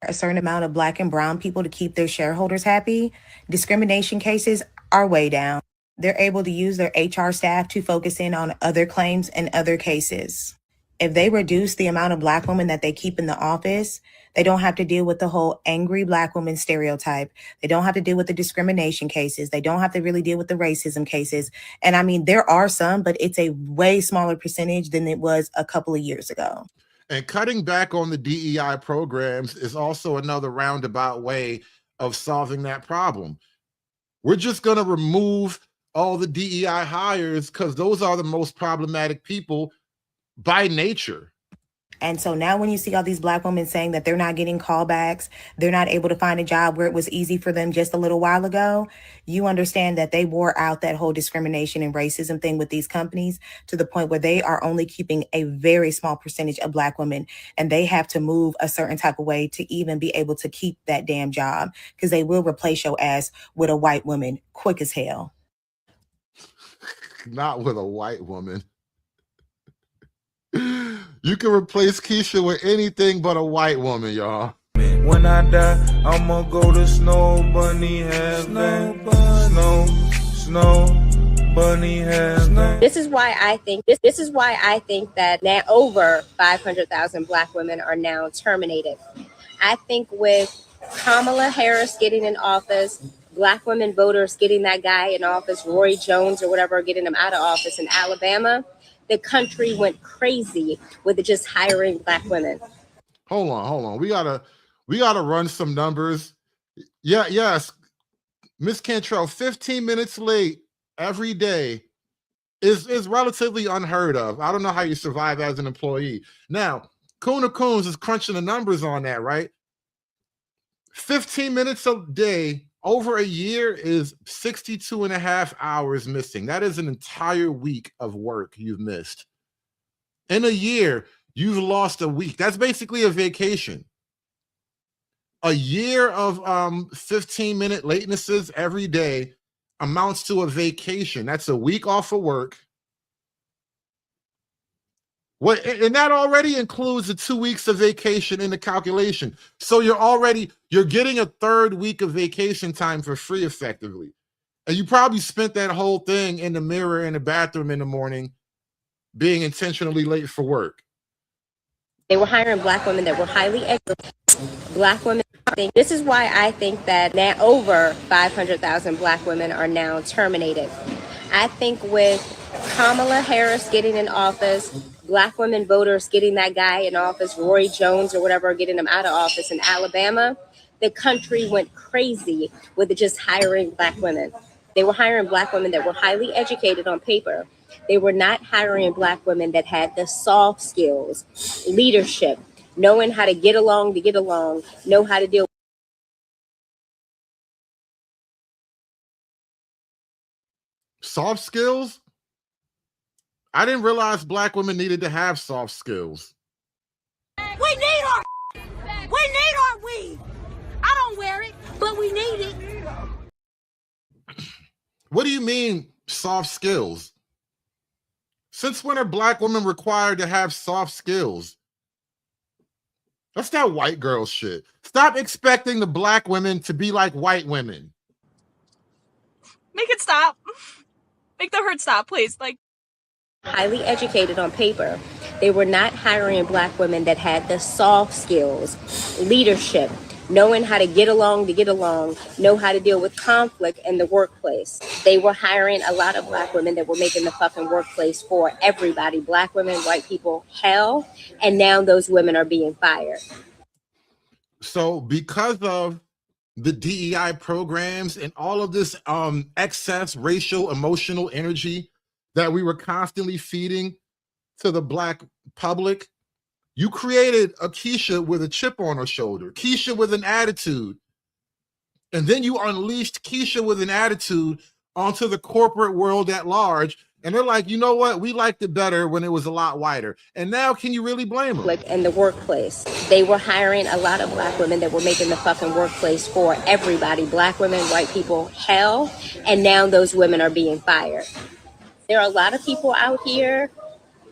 A certain amount of Black and brown people to keep their shareholders happy. Discrimination cases are way down. They're able to use their HR staff to focus in on other claims and other cases. If they reduce the amount of Black women that they keep in the office, they don't have to deal with the whole angry Black woman stereotype. They don't have to deal with the discrimination cases. They don't have to really deal with the racism cases. And I mean, there are some, but it's a way smaller percentage than it was a couple of years ago. And cutting back on the DEI programs is also another roundabout way of solving that problem. We're just going to remove all the DEI hires because those are the most problematic people by nature. And so now when you see all these Black women saying that they're not getting callbacks, they're not able to find a job where it was easy for them just a little while ago, you understand that they wore out that whole discrimination and racism thing with these companies to the point where they are only keeping a very small percentage of Black women, and they have to move a certain type of way to even be able to keep that damn job, because they will replace your ass with a white woman quick as hell. Not with a white woman. You can replace Keisha with anything but a white woman, y'all. When I die, I'ma go to Snow Bunny Heaven. Snow Bunny Heaven. This is why I think that now over 500,000 Black women are now terminated. I think with Kamala Harris getting in office, Black women voters getting that guy in office, Roy Jones or whatever, getting him out of office in Alabama, the country went crazy with just hiring Black women. Hold on. We gotta run some numbers. Yes, Miss Cantrell, 15 minutes late every day is relatively unheard of. I don't know how you survive as an employee. Now, Kuna Coons is crunching the numbers on that, right? 15 minutes a day over a year is 62 and a half hours missing. That is an entire week of work you've missed. In a year, you've lost a week. That's basically a vacation. A year of 15-minute latenesses every day amounts to a vacation. That's a week off of work. And that already includes the 2 weeks of vacation in the calculation. So you're getting a third week of vacation time for free effectively. And you probably spent that whole thing in the mirror in the bathroom in the morning being intentionally late for work. They were hiring Black women that were highly educated. Black women. This is why I think that now over 500,000 Black women are now terminated. I think with Kamala Harris getting in office, Black women voters getting that guy in office, Roy Jones or whatever, getting him out of office in Alabama, the country went crazy with just hiring Black women. They were hiring Black women that were highly educated on paper. They were not hiring Black women that had the soft skills, leadership, knowing how to get along, know how to deal. Soft skills? I didn't realize Black women needed to have soft skills. We need our weave. I don't wear it, but we need it. What do you mean soft skills? Since when are Black women required to have soft skills? That's that white girl shit. Stop expecting the Black women to be like white women. Make it stop. Make the hurt stop, please. Highly educated on paper. They were not hiring Black women that had the soft skills, leadership, knowing how to get along, know how to deal with conflict in the workplace. They were hiring a lot of Black women that were making the fucking workplace for everybody, Black women, white people, hell, and now those women are being fired. So because of the DEI programs and all of this excess racial emotional energy that we were constantly feeding to the Black public, you created a Keisha with a chip on her shoulder, Keisha with an attitude. And then you unleashed Keisha with an attitude onto the corporate world at large. And they're like, you know what? We liked it better when it was a lot whiter. And now can you really blame them? In the workplace, they were hiring a lot of Black women that were making the fucking workplace for everybody, Black women, white people, hell. And now those women are being fired. There are a lot of people out here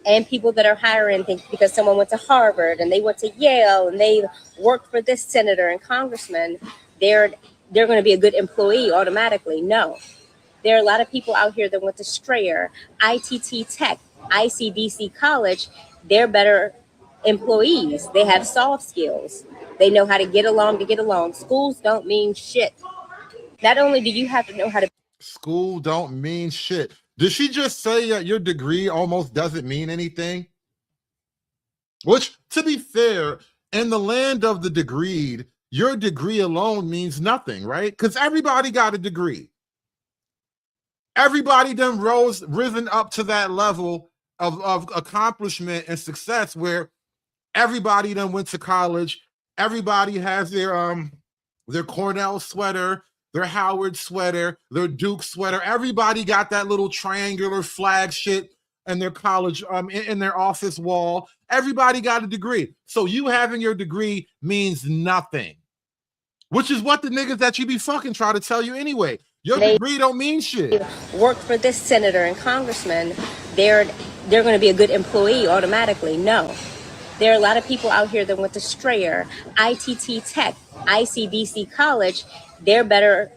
and people that are hiring things because someone went to Harvard and they went to Yale and they worked for this senator and congressman. They're going to be a good employee automatically. No. There are a lot of people out here that went to Strayer, ITT Tech, ICDC College. They're better employees. They have soft skills. They know how to get along. Schools don't mean shit. Not only do you have to know how to School don't mean shit. Did she just say that your degree almost doesn't mean anything? Which, to be fair, in the land of the degreed, your degree alone means nothing, right? Because everybody got a degree. Everybody done risen up to that level of accomplishment and success where everybody done went to college. Everybody has their Cornell sweater, their Howard sweater, their Duke sweater. Everybody got that little triangular flag shit in their college, in their office wall. Everybody got a degree. So you having your degree means nothing, which is what the niggas that you be fucking try to tell you anyway. Your degree don't mean shit. work for this senator and congressman. They're going to be a good employee automatically. No. There are a lot of people out here that went to Strayer, ITT Tech, ICDC College. They're better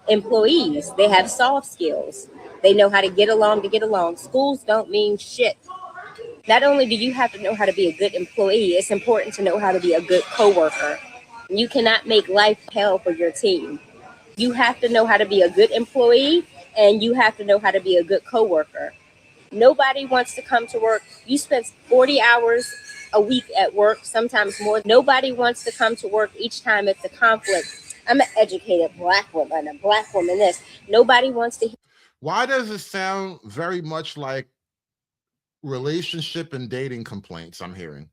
employees. They have soft skills. They know how to get along. Schools don't mean shit. Not only do you have to know how to be a good employee, it's important to know how to be a good coworker. You cannot make life hell for your team. You have to know how to be a good employee, and you have to know how to be a good coworker. Nobody wants to come to work. You spend 40 hours a week at work, sometimes more. Nobody wants to come to work each time it's a conflict. I'm an educated black woman, a black woman this. Nobody wants to. Why does it sound very much like relationship and dating complaints I'm hearing?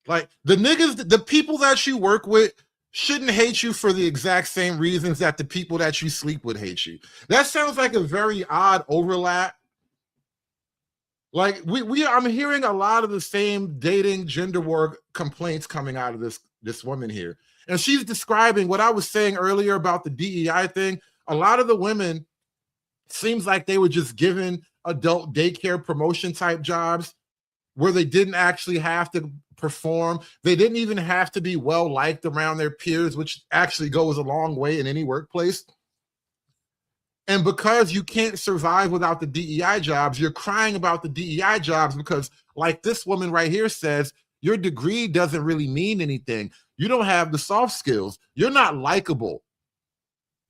Like the niggas, the people that you work with shouldn't hate you for the exact same reasons that the people that you sleep with hate you. That sounds like a very odd overlap. Like I'm hearing a lot of the same dating gender war complaints coming out of this woman here. And she's describing what I was saying earlier about the DEI thing. A lot of the women seems like they were just given adult daycare promotion type jobs where they didn't actually have to perform. They didn't even have to be well liked around their peers, which actually goes a long way in any workplace. And because you can't survive without the DEI jobs, you're crying about the DEI jobs because, like this woman right here says, your degree doesn't really mean anything. You don't have the soft skills. You're not likable.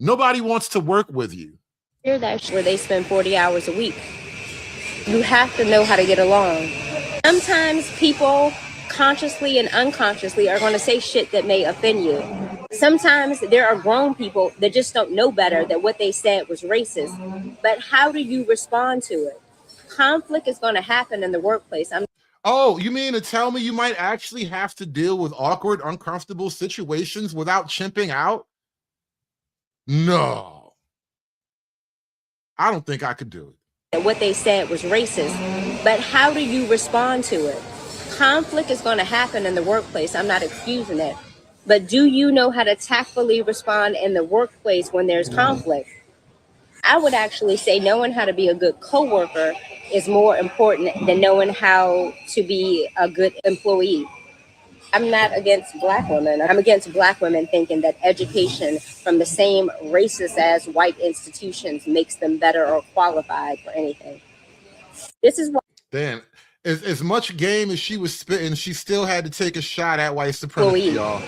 Nobody wants to work with you. Hear that where they spend 40 hours a week. You have to know how to get along. Sometimes people consciously and unconsciously are going to say shit that may offend you. Sometimes there are grown people that just don't know better that what they said was racist. But how do you respond to it? Conflict is going to happen in the workplace. Oh, you mean to tell me you might actually have to deal with awkward, uncomfortable situations without chimping out? No. I don't think I could do it. That what they said was racist. But how do you respond to it? Conflict is going to happen in the workplace. I'm not excusing it. But do you know how to tactfully respond in the workplace when there's conflict? I would actually say knowing how to be a good coworker is more important than knowing how to be a good employee. I'm not against black women. I'm against black women thinking that education from the same racist as white institutions makes them better or qualified for anything. This is why. Damn. As much game as she was spitting, she still had to take a shot at white supremacy, y'all.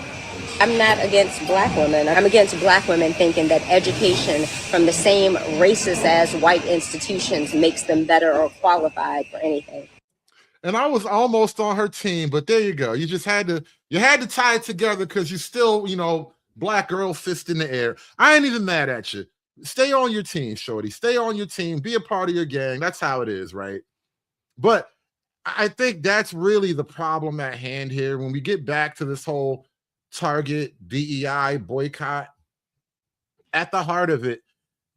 I'm not against black women. I'm against black women thinking that education from the same racist as white institutions makes them better or qualified for anything. And I was almost on her team, but there you go. You just had to tie it together because you still, black girl fist in the air. I ain't even mad at you. Stay on your team, shorty. Stay on your team. Be a part of your gang. That's how it is, right? But I think that's really the problem at hand here. When we get back to this whole Target, DEI, boycott, at the heart of it,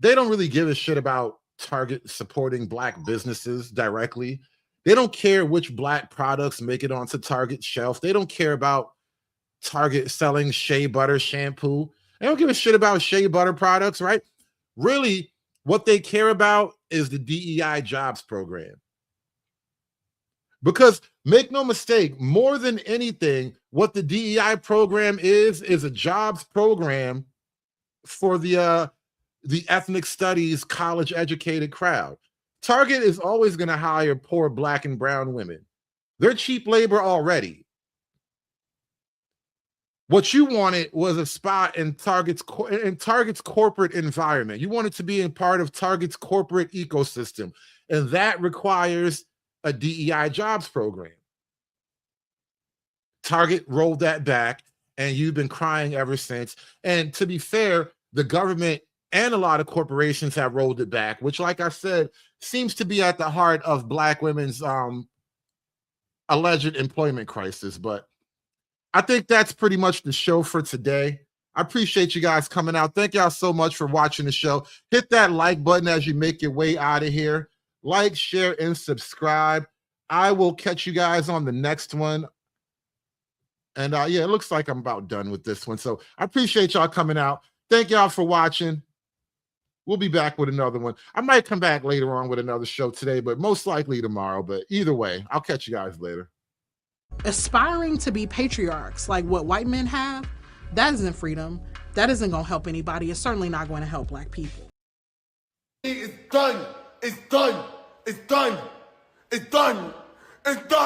they don't really give a shit about Target supporting black businesses directly. They don't care which black products make it onto Target's shelf. They don't care about Target selling shea butter shampoo. They don't give a shit about shea butter products, right? Really, what they care about is the DEI jobs program. Because make no mistake, more than anything, what the DEI program is a jobs program for the the ethnic studies college educated crowd. Target is always going to hire poor black and brown women. They're cheap labor already. What you wanted was a spot in Target's corporate environment. You wanted to be in part of Target's corporate ecosystem, and that requires a DEI jobs program. Target rolled that back, and you've been crying ever since. And to be fair, the government and a lot of corporations have rolled it back, which, like I said, seems to be at the heart of Black women's alleged employment crisis. But I think that's pretty much the show for today. I appreciate you guys coming out. Thank y'all so much for watching the show. Hit that like button as you make your way out of here. Like, share, and subscribe. I will catch you guys on the next one. And yeah, it looks like I'm about done with this one. So I appreciate y'all coming out. Thank y'all for watching. We'll be back with another one. I might come back later on with another show today, but most likely tomorrow. But either way, I'll catch you guys later. Aspiring to be patriarchs like what white men have, that isn't freedom. That isn't going to help anybody. It's certainly not going to help Black people. It's done. It's done. It's done. It's done. It's done.